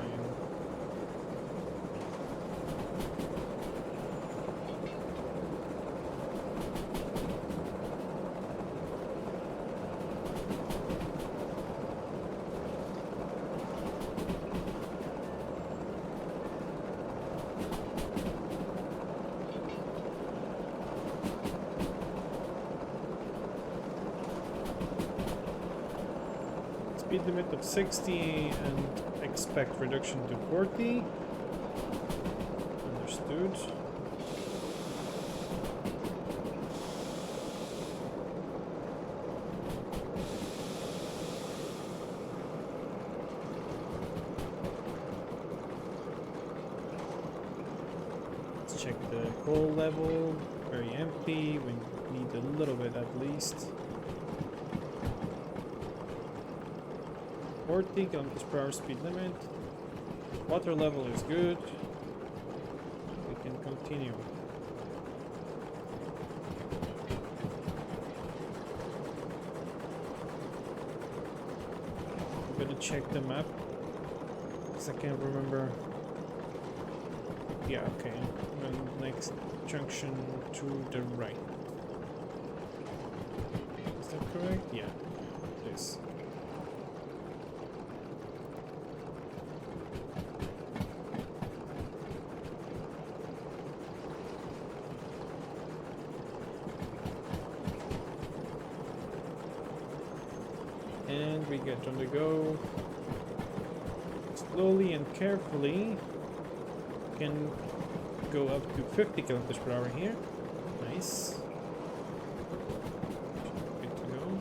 [SPEAKER 1] Speed limit of 60 and expect reduction to 40. Understood. Let's check the coal level. Very empty. We need a little bit at least. 40 kilometers per hour speed limit. Water level is good. We can continue. I'm gonna check the map because I can't remember. Yeah, okay. And next junction to the right. Is that correct? Yeah, it is. And we get on the go. Slowly and carefully. Can go up to 50 kilometers per hour here. Nice. Good to go.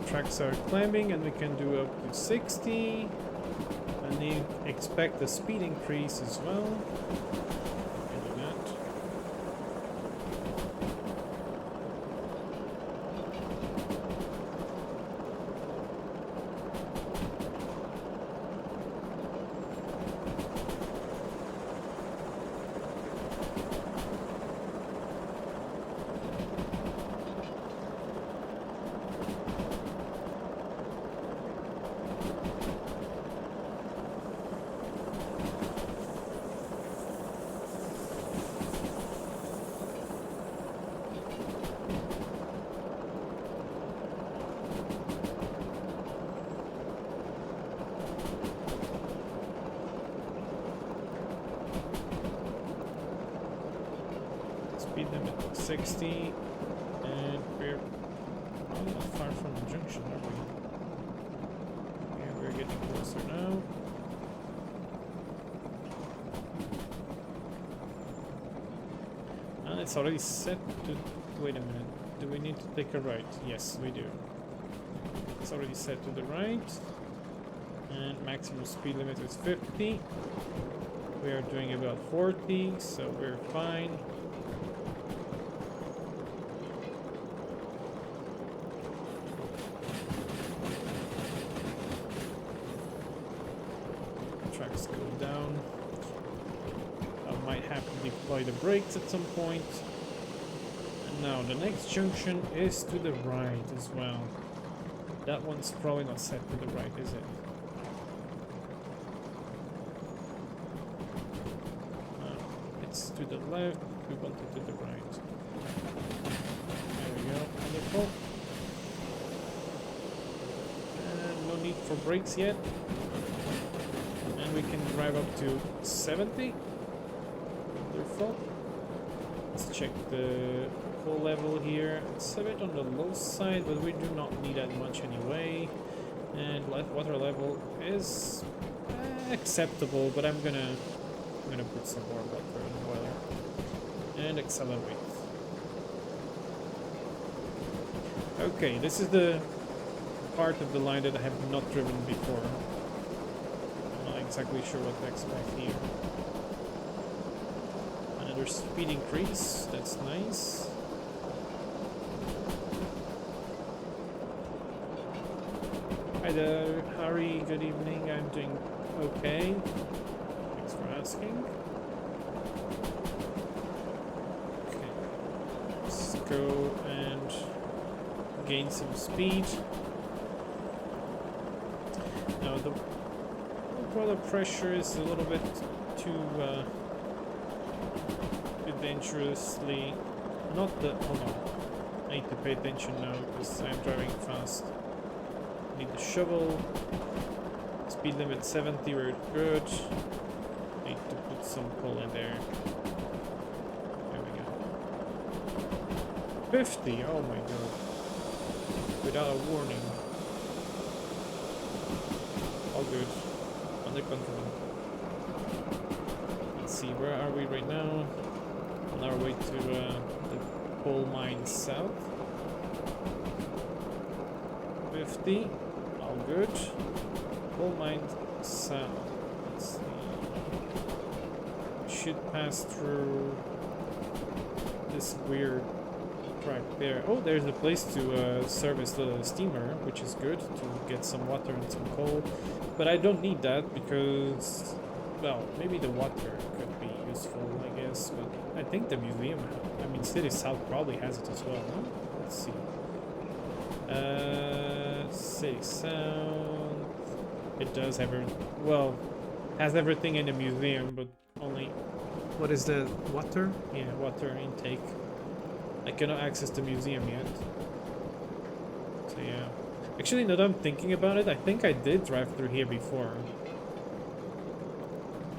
[SPEAKER 1] Tracks are climbing and we can do up to 60. And you expect a speed increase as well. Can do that. Speed limit 60, and we're not far from the junction, are we? And we're getting closer now. And it's already set to... Wait a minute. Do we need to take a right? Yes, we do. It's already set to the right. And maximum speed limit is 50. We are doing about 40, so we're fine. Tracks go down. I might have to deploy the brakes at some point. And now the next junction is to the right as well. That one's probably not set to the right, is it? It's to the left. We want it to the right. There we go. Wonderful. And no need for brakes yet. And we can drive up to 70. Wonderful. Let's check the full level here. It's a bit on the low side, but we do not need that much anyway. And water level is acceptable, but I'm gonna put some more water in the boiler and accelerate. Okay, this is the part of the line that I have not driven before. I'm not exactly sure what to expect here. Another speed increase, that's nice. Hi there, Harry, good evening. I'm doing okay. Thanks for asking. Okay, let's go and gain some speed. Now the boiler pressure is a little bit too dangerously. Not the. Hold on. I need to pay attention now because I'm driving fast. Need the shovel. Speed limit 70, we're good. Need to put some coal in there. There we go. 50, oh my god. Without a warning. All good. Under control. Let's see, where are we right now? On our way to the coal mine south. 50. All good. Coal mine south. Let's see. Should pass through this weird track there. Oh, there's a place to service the steamer, which is good to get some water and some coal. But I don't need that because, well, maybe the water could be useful, I guess. But I think the museum, I mean, City South probably has it as well. No? Let's see. City South. It does have well, has everything in the museum, but only. What is the water? Yeah, water intake. I cannot access the museum yet. So yeah. Actually, now that I'm thinking about it, I think I did drive through here before.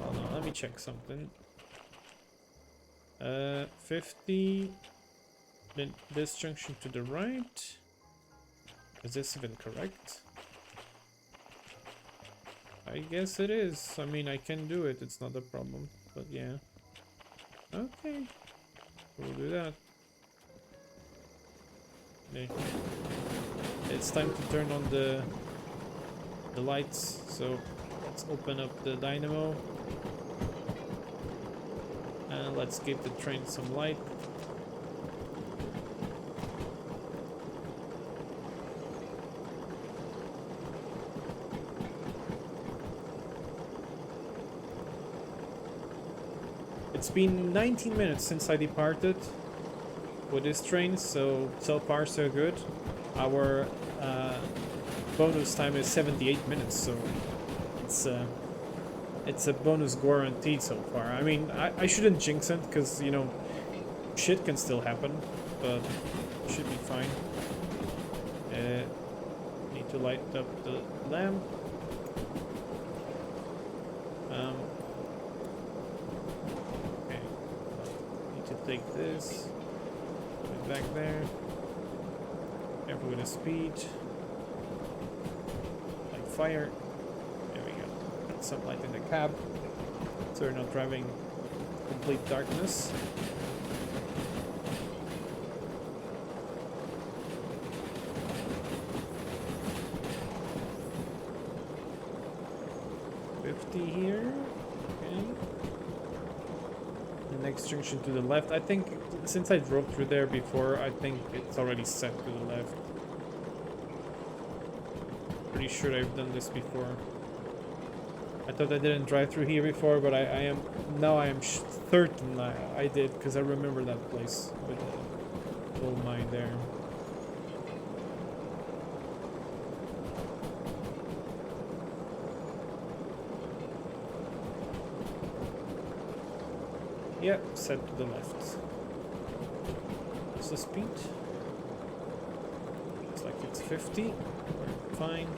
[SPEAKER 1] Oh no, let me check something. 50. Then this junction to the right. Is this even correct? I guess it is. I mean, I can do it. It's not a problem. But yeah. Okay. We'll do that. Okay. It's time to turn on the lights. So let's open up the dynamo. And let's give the train some light. It's been 19 minutes since I departed with this train, so far so good. Our bonus time is 78 minutes, so it's a bonus guaranteed so far. I mean, I shouldn't jinx it because, you know, shit can still happen, but it should be fine. Need to light up the lamp. Take this, put it back there. Careful with the speed. Like fire. There we go. Put some light in the cab, so we're not driving complete darkness. $50 here. Okay. The next junction to the left. I think since I drove through there before, I think it's already set to the left. Pretty sure I've done this before. I thought I didn't drive through here before, but I am now I am certain I did, because I remember that place with the gold mine there. Yep, set to the left. What's the speed? Looks like it's 50. We're fine.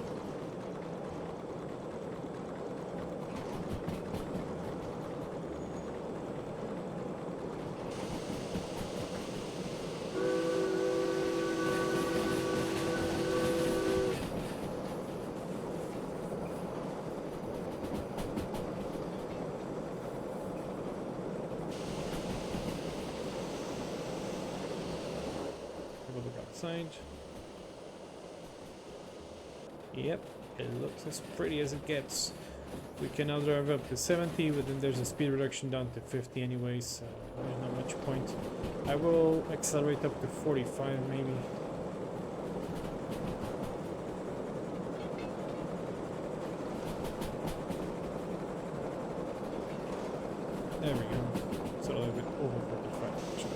[SPEAKER 1] Side. Yep, it looks as pretty as it gets. We can now drive up to 70, but then there's a speed reduction down to 50 anyway, so there's not much point. I will accelerate up to 45 maybe. There we go. It's a little bit over 45 actually.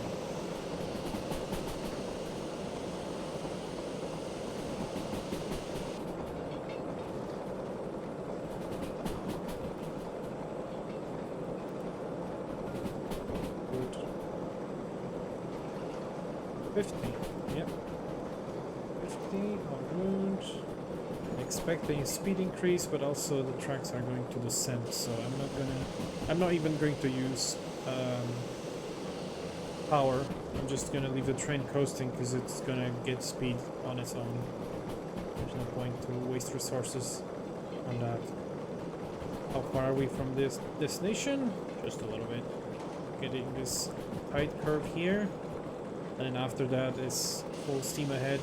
[SPEAKER 1] Good. 50, yep. 50 on road. Expect a speed increase, but also the tracks are going to descend, so I'm not even going to use power. I'm just gonna leave the train coasting because it's gonna get speed on its own. There's no point to waste resources on that. How far are we from this destination? Just a little bit. Getting this tight curve here, and then after that is full steam ahead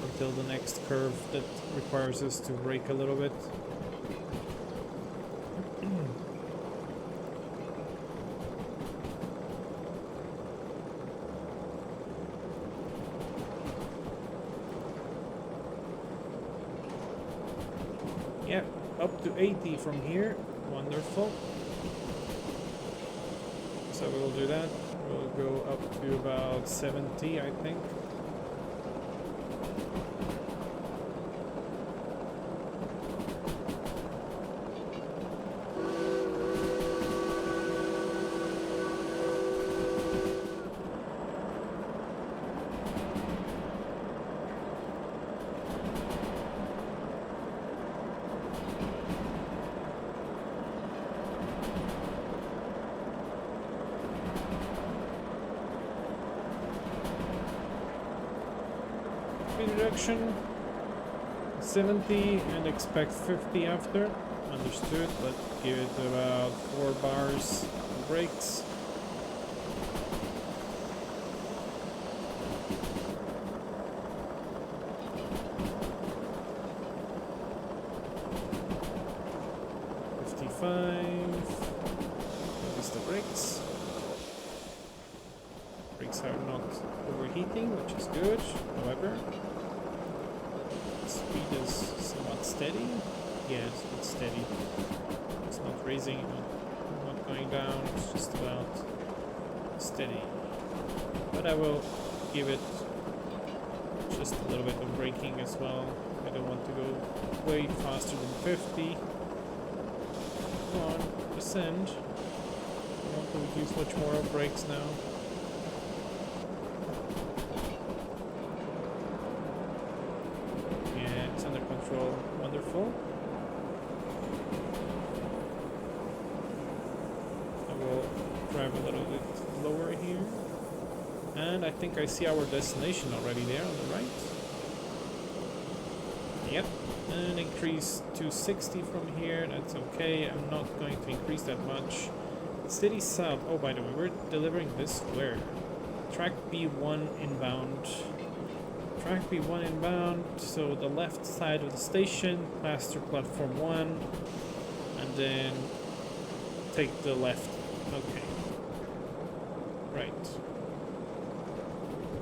[SPEAKER 1] until the next curve that requires us to brake a little bit. Yeah, up to 80 from here. Wonderful. So we'll do that. We'll go up to about 70, I think. Reduction 70 and expect 50 after. Understood, but give it about 4 bars of brakes. Release the brakes. Brakes are not overheating, which is good. However, speed is somewhat steady. Yes, it's steady. It's not raising, not going down. It's just about steady. But I will give it just a little bit of braking as well. I don't want to go way faster than 50. Come on, descend. I want to use much more of brakes now. Yeah, it's under control. Wonderful. I will drive a little bit lower here. And I think I see our destination already there on the right. Yep. And increase to 60 from here. That's okay. I'm not going to increase that much. City South. Oh, by the way, we're delivering this where? Track B1 inbound. Track B1 inbound. So the left side of the station, master platform 1. And then take the left? Okay. Right.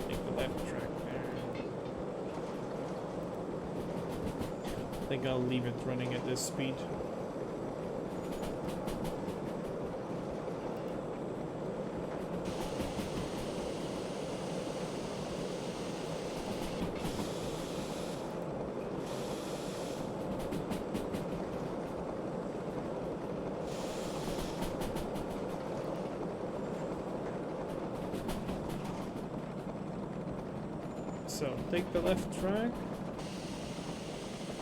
[SPEAKER 1] Take the left track there. I think I'll leave it running at this speed. So take the left track.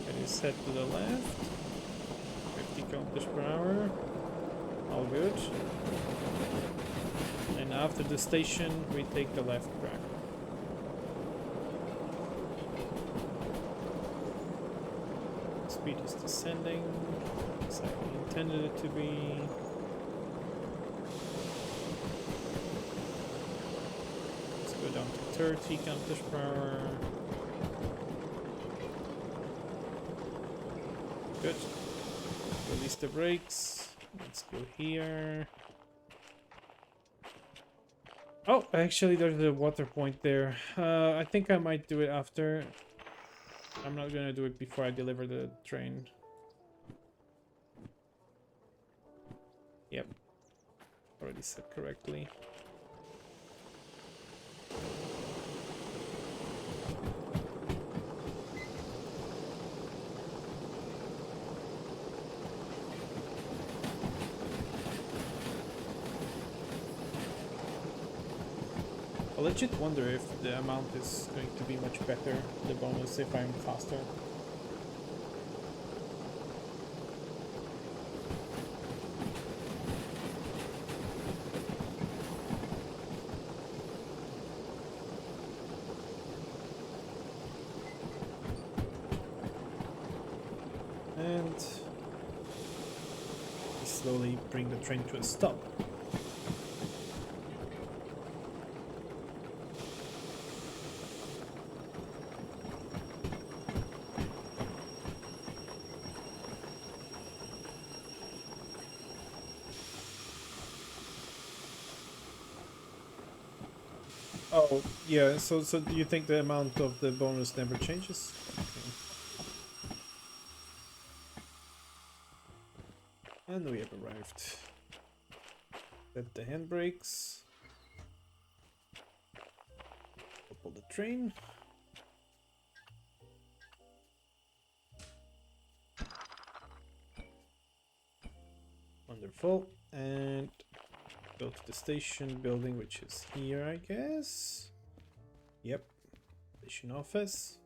[SPEAKER 1] It is set to the left. 50 kilometers per hour. All good. And after the station, we take the left track. Speed is descending, as I intended it to be. Let's go down to 30 kilometers per hour. Good. Release the brakes. Let's go here. Oh, actually, there's a water point there. I think I might do it after. I'm not gonna do it before I deliver the train. Yep. Already set correctly. I legit wonder if the amount is going to be much better, the bonus, if I'm faster. And slowly bring the train to a stop. Oh, yeah, so do you think the amount of the bonus never changes? Okay. And we have arrived. Set the handbrakes. Pull the train. Wonderful. And go to the station building, which is here, I guess. Yep. Station office.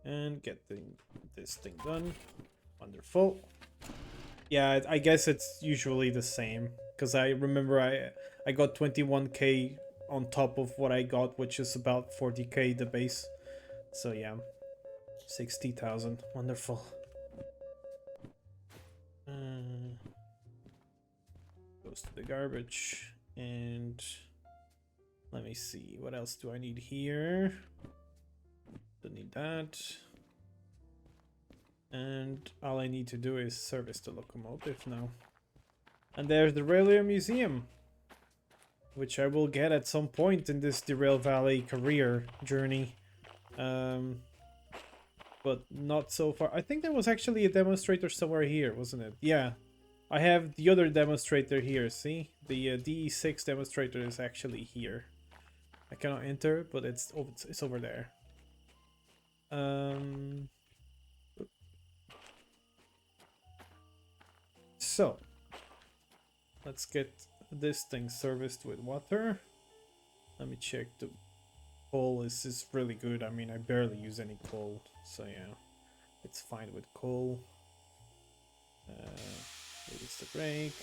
[SPEAKER 1] And get this thing done. Wonderful. Yeah, I guess it's usually the same. Because I remember I got 21k on top of what I got, which is about 40k the base. So yeah. 60,000. Wonderful. Goes to the garbage. And let me see. What else do I need here? Don't need that. And all I need to do is service the locomotive now. And there's the railway museum, which I will get at some point in this Derail Valley career journey. But not so far. I think there was actually a demonstrator somewhere here, wasn't it? Yeah. I have the other demonstrator here, see? The DE6 demonstrator is actually here. I cannot enter, but it's over there. So, let's get this thing serviced with water. Let me check. The coal is really good. I mean, I barely use any coal, so yeah, it's fine with coal. Release the brake.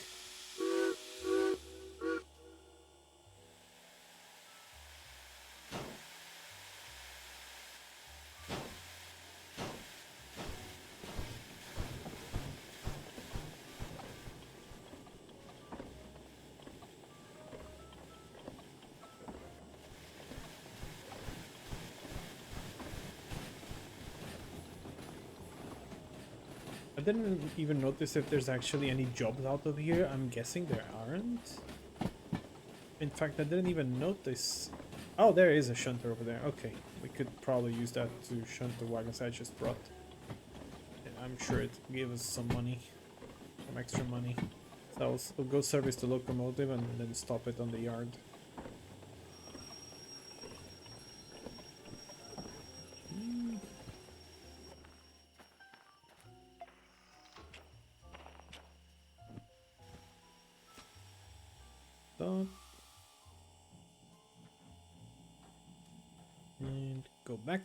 [SPEAKER 1] I didn't even notice if there's actually any jobs out of here. I'm guessing there aren't. In fact, I didn't even notice. Oh, there is a shunter over there. Okay, we could probably use that to shunt the wagons I just brought. I'm sure it gave us some money, some extra money. So I'll go service the locomotive and then stop it on the yard. Stop. And go back.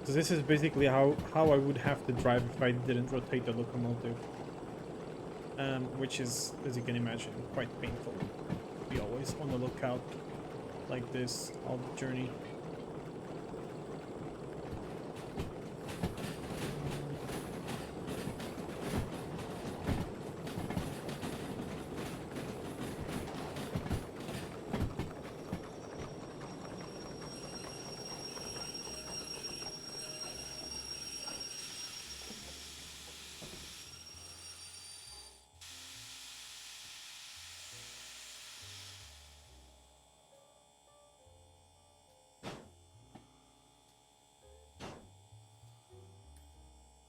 [SPEAKER 1] So this is basically how I would have to drive if I didn't rotate the locomotive. Which is, as you can imagine, quite painful. Be always on the lookout like this all the journey.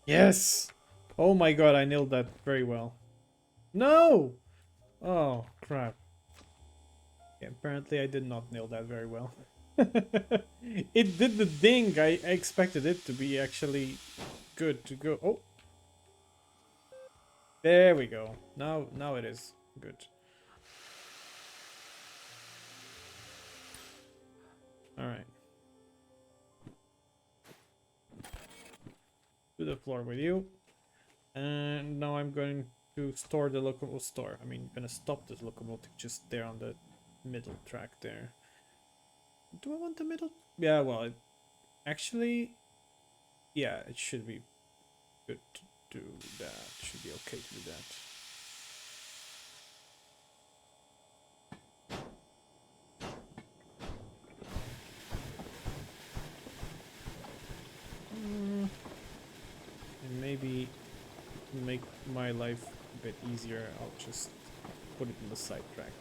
[SPEAKER 1] Yes! Oh my god, I nailed that very well. No! Oh, crap. Yeah, apparently I did not nail that very well. It did the thing. I expected it to be actually good to go. Oh! There we go. Now it is good. Alright. To the floor with you. And now I'm going to store the locomotive. I mean, gonna stop this locomotive just there on the middle track there. Do I want the middle? Yeah, well, actually, yeah, it should be good to do that. Should be okay to do that. And maybe to make my life a bit easier, I'll just put it in the side track.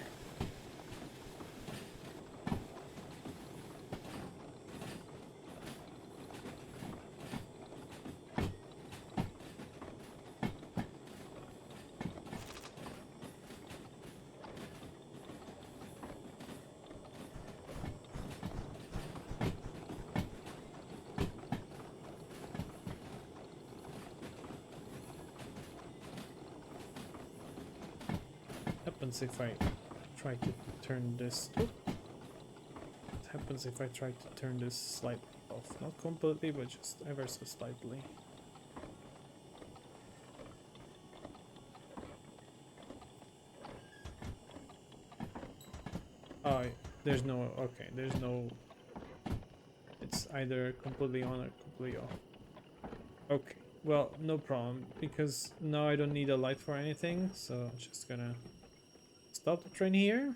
[SPEAKER 1] Happens if I try to turn this. What happens if I try to turn this slightly off? Not completely, but just ever so slightly. Oh, there's no. Okay, there's no. It's either completely on or completely off. Okay, well, no problem, because now I don't need a light for anything, so I'm just gonna stop the train here.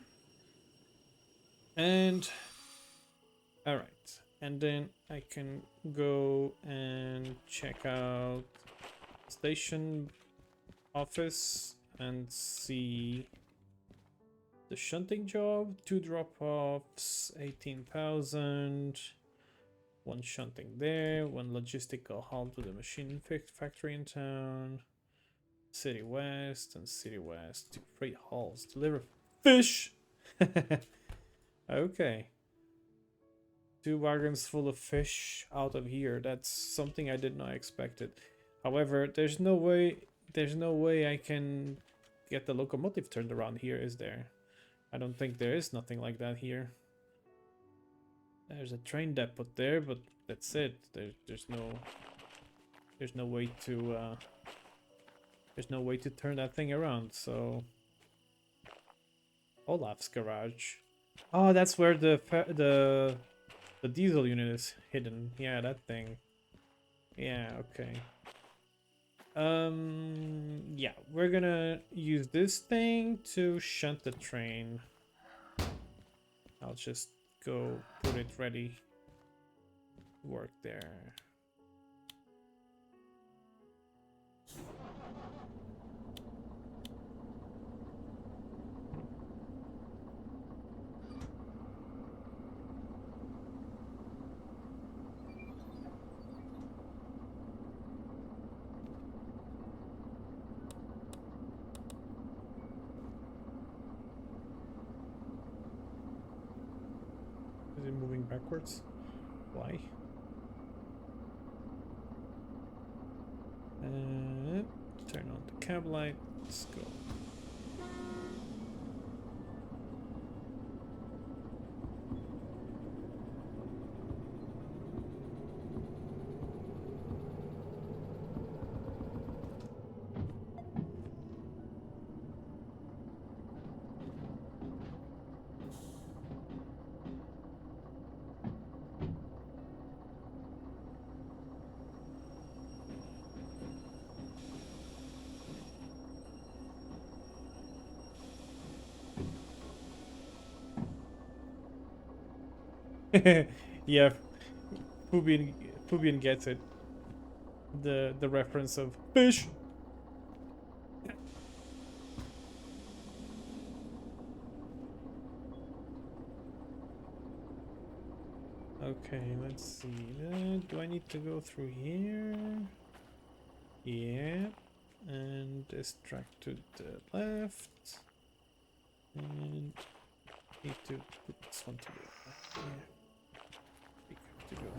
[SPEAKER 1] And alright, and then I can go and check out station office and see the shunting job. 2 drop-offs, 18,000. 1 shunting there, 1 logistical haul to the machine factory in town. City West and City West. 2 freight hauls. Deliver fish! Okay. 2 wagons full of fish out of here. That's something I did not expect. However, there's no way I can get the locomotive turned around here, is there? I don't think there is nothing like that here. There's a train depot there, but that's it. There's no way to turn that thing around. So Olaf's garage. Oh, that's where the diesel unit is hidden. Yeah, that thing. Yeah, okay. Yeah, we're gonna use this thing to shunt the train. I'll just go put it ready to work there. Is it moving backwards? Why? Turn on the cab light. Let's go. Yeah, Fubian gets it. The reference of fish. Okay, let's see. Do I need to go through here? Yeah. And this track to the left. And need to put this one to the left. Yeah. We have to go.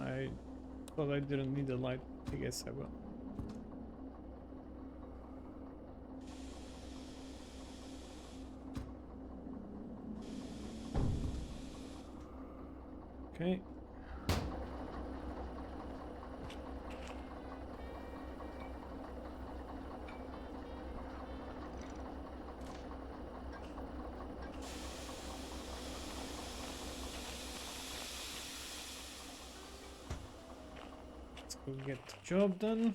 [SPEAKER 1] I thought I didn't need a light. I guess I will. Okay. Let's go get the job done.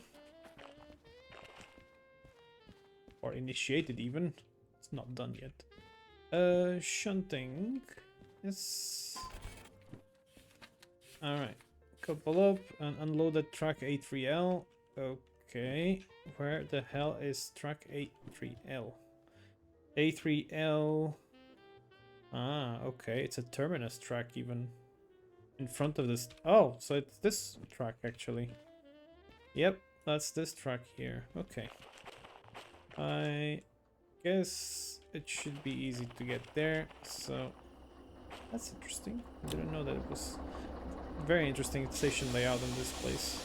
[SPEAKER 1] Or initiated even. It's not done yet. Shunting. Yes. Alright. Couple up and unload the track A3L. Okay. Where the hell is track A3L? A3L. Ah, okay. It's a terminus track even. In front of this. Oh, so it's this track actually. Yep, that's this track here. Okay. I guess it should be easy to get there. So that's interesting. I didn't know that it was very interesting station layout in this place.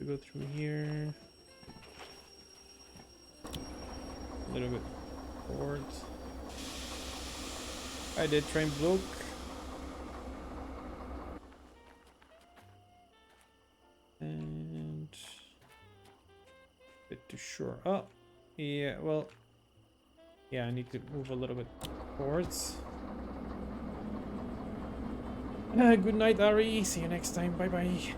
[SPEAKER 1] go through here. A little bit forward. I did train block. And a bit too short. Oh, yeah, well, yeah, I need to move a little bit forwards. Good night, Ari. See you next time. Bye bye.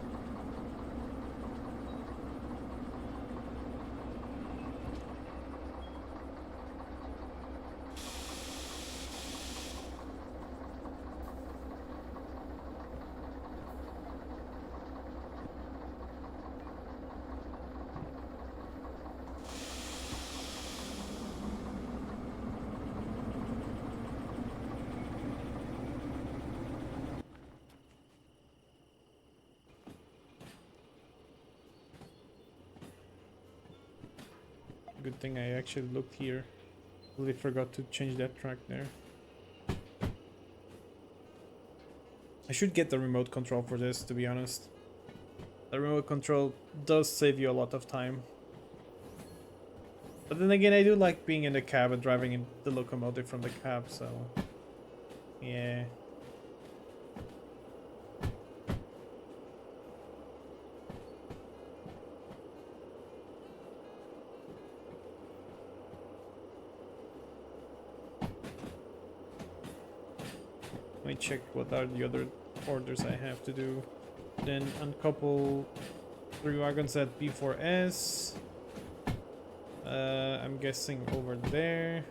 [SPEAKER 1] Good thing I actually looked here. Really forgot to change that track there. I should get the remote control for this, to be honest. The remote control does save you a lot of time. But then again, I do like being in the cab and driving in the locomotive from the cab, so... yeah. Let me check what are the other orders I have to do. Then uncouple 3 wagons at B4S. I'm guessing over there.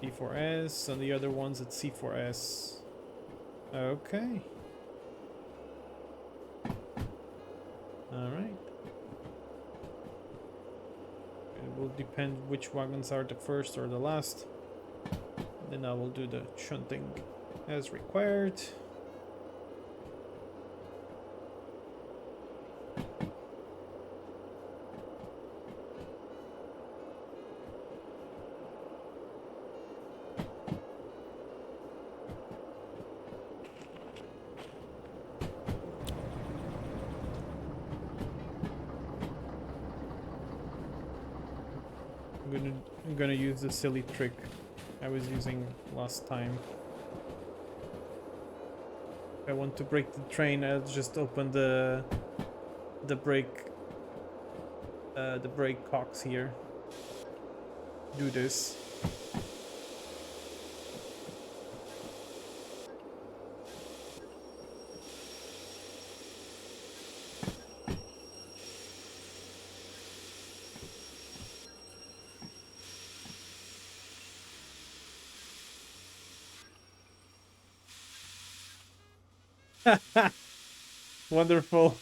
[SPEAKER 1] B4S, and the other ones at C4S. Okay. Alright. It will depend which wagons are the first or the last. Then I will do the shunting as required. I'm gonna use the silly trick I was using last time. If I want to break the train, I'll just open the brake cocks here. Do this. Wonderful.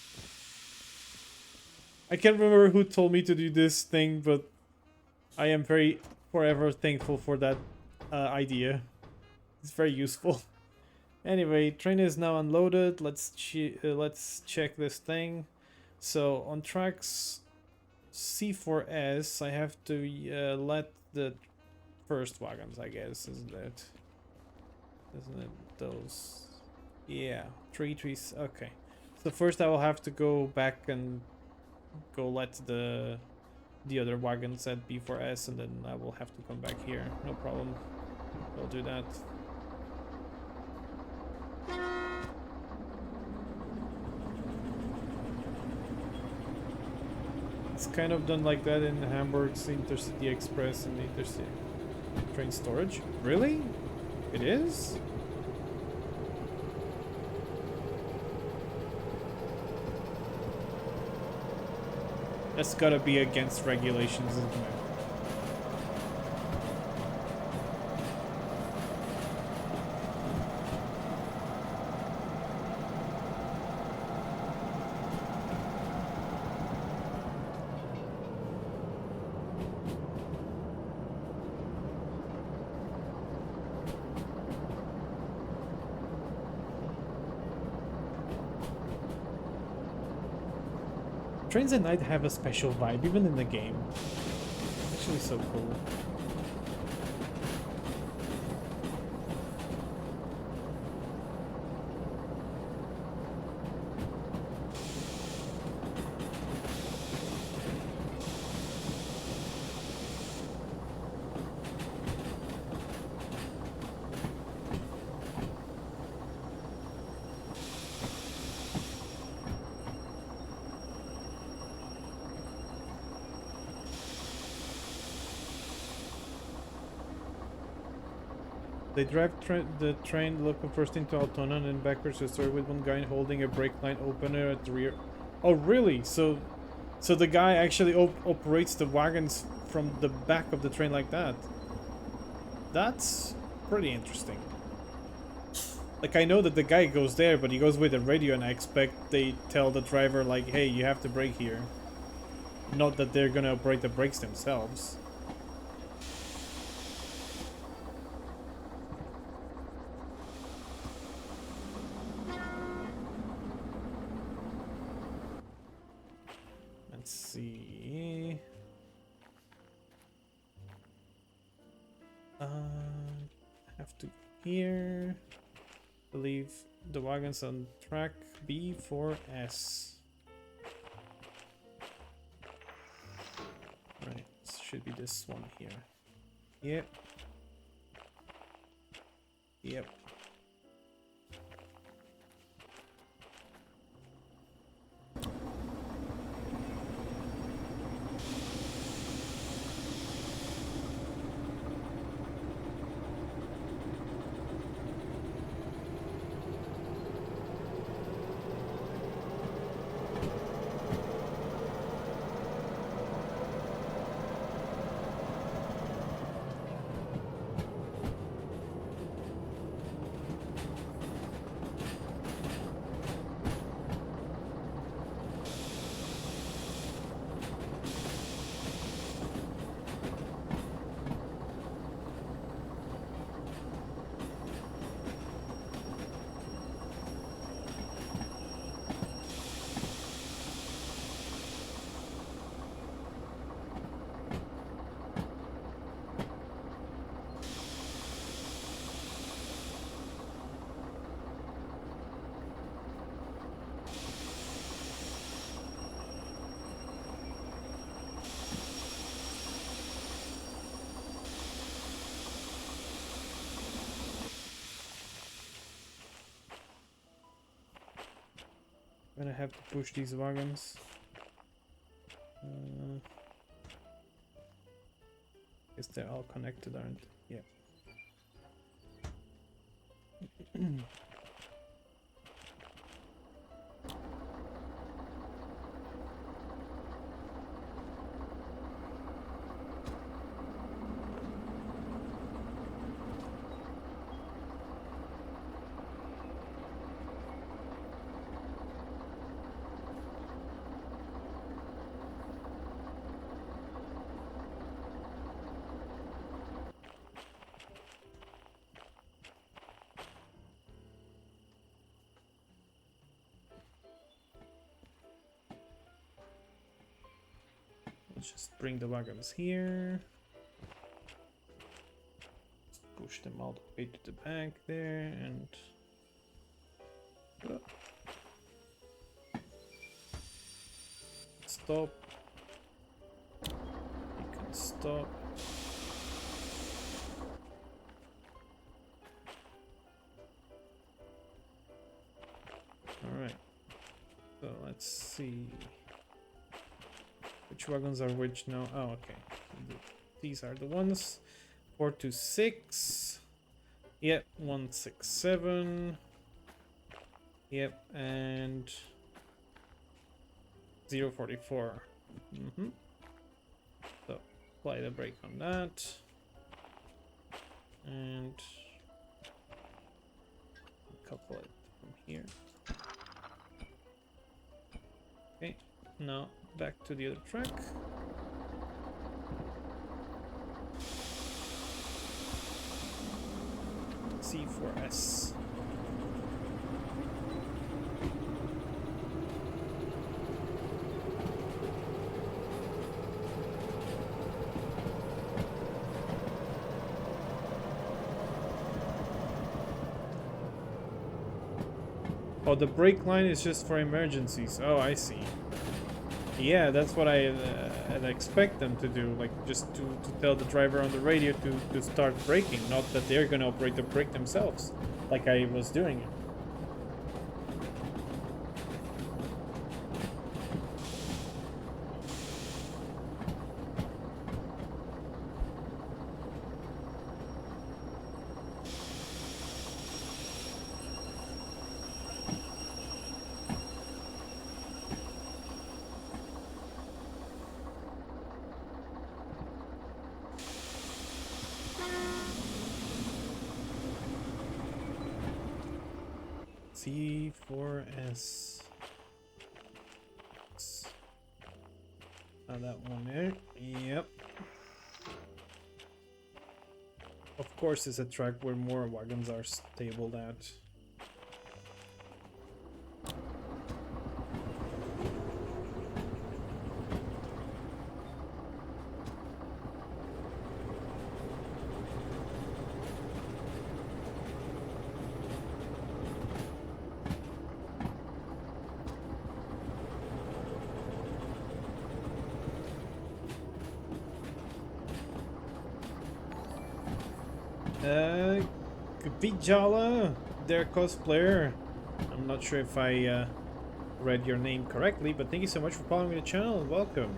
[SPEAKER 1] I can't remember who told me to do this thing, but I am very forever thankful for that idea. It's very useful. Anyway, train is now unloaded. Let's check this thing. So on tracks C4S, I have to let the first wagons, I guess, isn't it? Isn't it those? Yeah, three trees. Okay. So first I will have to go back and go let the other wagons at B4S, and then I will have to come back here. No problem. I'll do that. It's kind of done like that in Hamburg's Intercity Express and the Intercity train storage. Really? It is? That's gotta be against regulations, isn't it? Trains at night have a special vibe, even in the game. It's actually so cool. They drive the train local first into Altona and then backwards to the store with one guy holding a brake line opener at the rear. Oh, really? So the guy actually operates the wagons from the back of the train like that. That's pretty interesting. Like, I know that the guy goes there, but he goes with a radio, and I expect they tell the driver, like, hey, you have to brake here. Not that they're gonna operate the brakes themselves. Let's see. Have to go here. Believe the wagons on track B4S. Right, should be this one here. Yep. Yep. I'm gonna have to push these wagons. Guess they're all connected, aren't they? Yeah. Let's just bring the wagons here. Push them all the way to the back there and... Stop. You can stop. Alright. So let's see. Which wagons are which now? Oh, okay. These are the ones. 426. Yep, 167. Yep, and 044. So apply the brake on that. And couple it from here. Okay, now back to the other track. C4S. Oh, the brake line is just for emergencies. Oh, I see. Yeah, that's what I'd expect them to do, like just to tell the driver on the radio to start braking, not that they're gonna operate the brake themselves, like I was doing it. C4S. That one there. Yep. Of course, it's a track where more wagons are stabled at. Vijala, their cosplayer. I'm not sure if I read your name correctly, but thank you so much for following the channel. Welcome.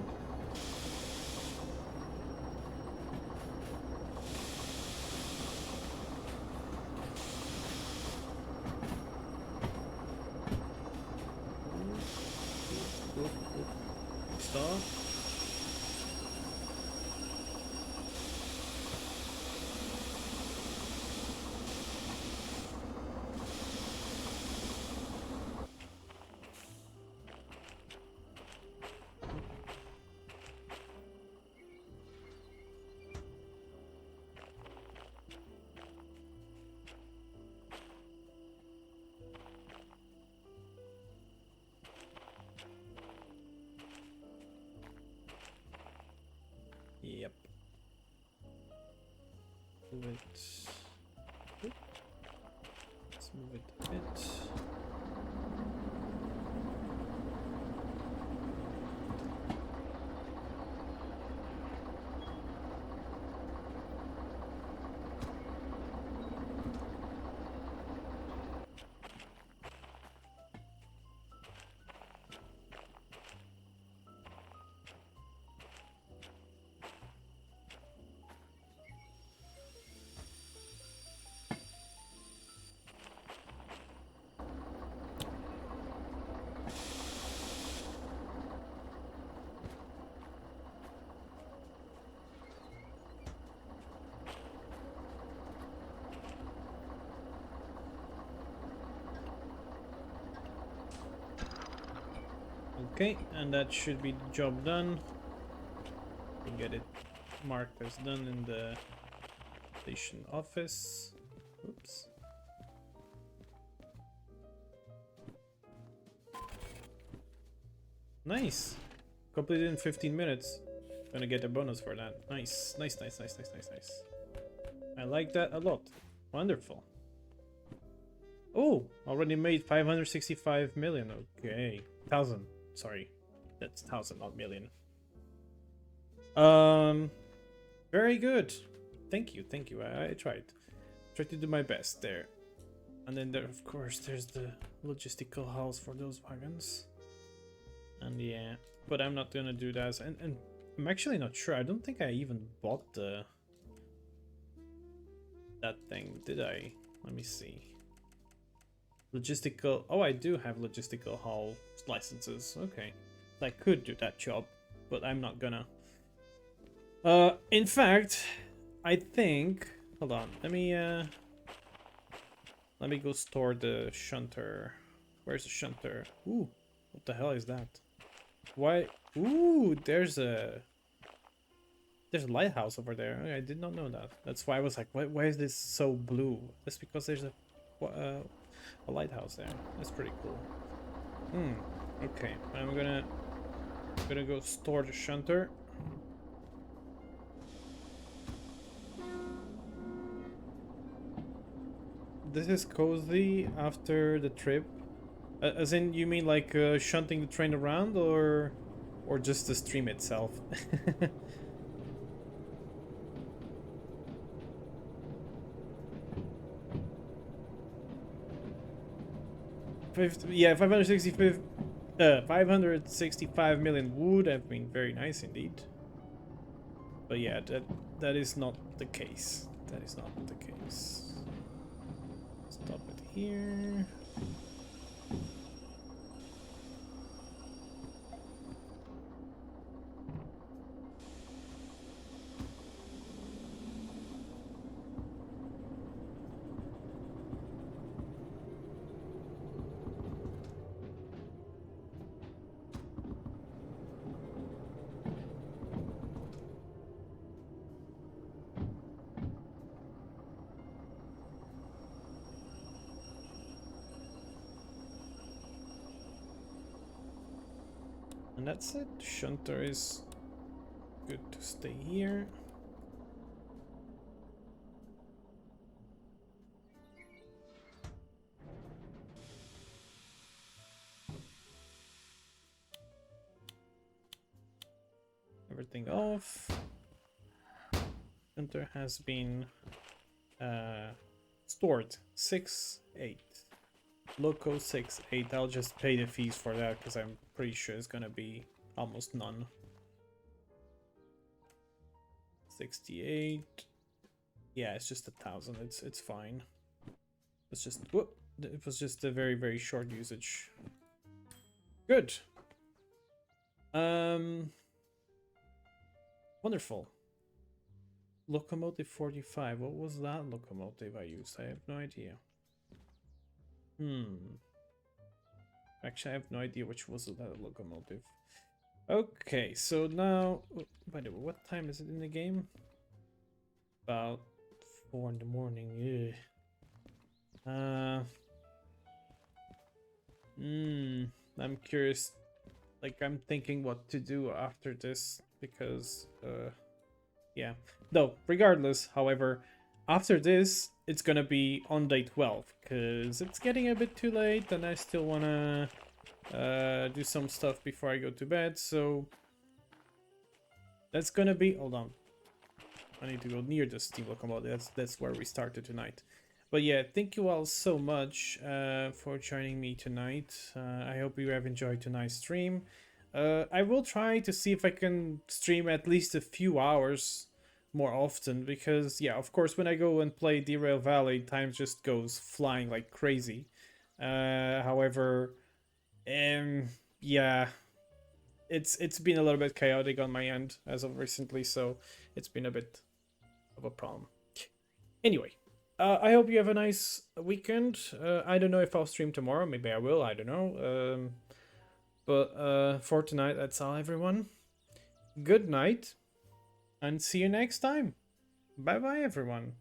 [SPEAKER 1] Stop. Yep. Move it. Let's move it a bit. Okay, and that should be the job done. We get it marked as done in the station office. Oops. Nice. Completed in 15 minutes. Gonna get a bonus for that. Nice. Nice, nice, nice, nice, nice, nice. I like that a lot. Wonderful. Oh, already made 565 million. Okay. 1,000. Sorry. That's 1,000, not million. Very good. Thank you, thank you. I tried. Tried to do my best there. And then there, of course, there's the logistical house for those wagons. And yeah, but I'm not gonna do that. And I'm actually not sure. I don't think I even bought the that thing, did I? Let me see. Logistical. Oh, I do have logistical haul licenses. Okay, I could do that job, but I'm not gonna. In fact, I think. Hold on. Let me go store the shunter. Where's the shunter? Ooh, what the hell is that? Why? Ooh, there's a lighthouse over there. I did not know that. That's why I was like, why is this so blue? That's because there's a lighthouse there. That's pretty cool. Okay, I'm gonna go store the shunter. This is cozy after the trip. As in, you mean like shunting the train around, or just the stream itself? Yeah, 565 million would have been very nice indeed. But yeah, that is not the case. That is not the case. Stop it here. And that's it. Shunter is good to stay here. Everything off. Shunter has been stored 6-8. Loco 6-8. I'll just pay the fees for that because I'm pretty sure it's gonna be almost none. 68. Yeah, it's just 1,000. It's fine. It's just whoop. It was just a very short usage. Good. Wonderful. Locomotive 45. What was that locomotive I used? I have no idea. Actually, I have no idea which was that locomotive. Okay, so now... By the way, what time is it in the game? About 4 in the morning. Yeah. I'm curious. Like, I'm thinking what to do after this because... yeah. No, regardless, however, after this, it's gonna be on day 12, because it's getting a bit too late, and I still wanna do some stuff before I go to bed, so that's gonna be... Hold on. I need to go near the steam locomotive. That's where we started tonight. But yeah, thank you all so much for joining me tonight. I hope you have enjoyed tonight's stream. I will try to see if I can stream at least a few hours more often, because yeah, of course, when I go and play Derail Valley, time just goes flying like crazy. However, yeah, it's been a little bit chaotic on my end as of recently, so it's been a bit of a problem. Anyway, I hope you have a nice weekend. I don't know if I'll stream tomorrow. Maybe I will. I don't know. But for tonight, that's all, everyone. Good night, and see you next time. Bye bye, everyone.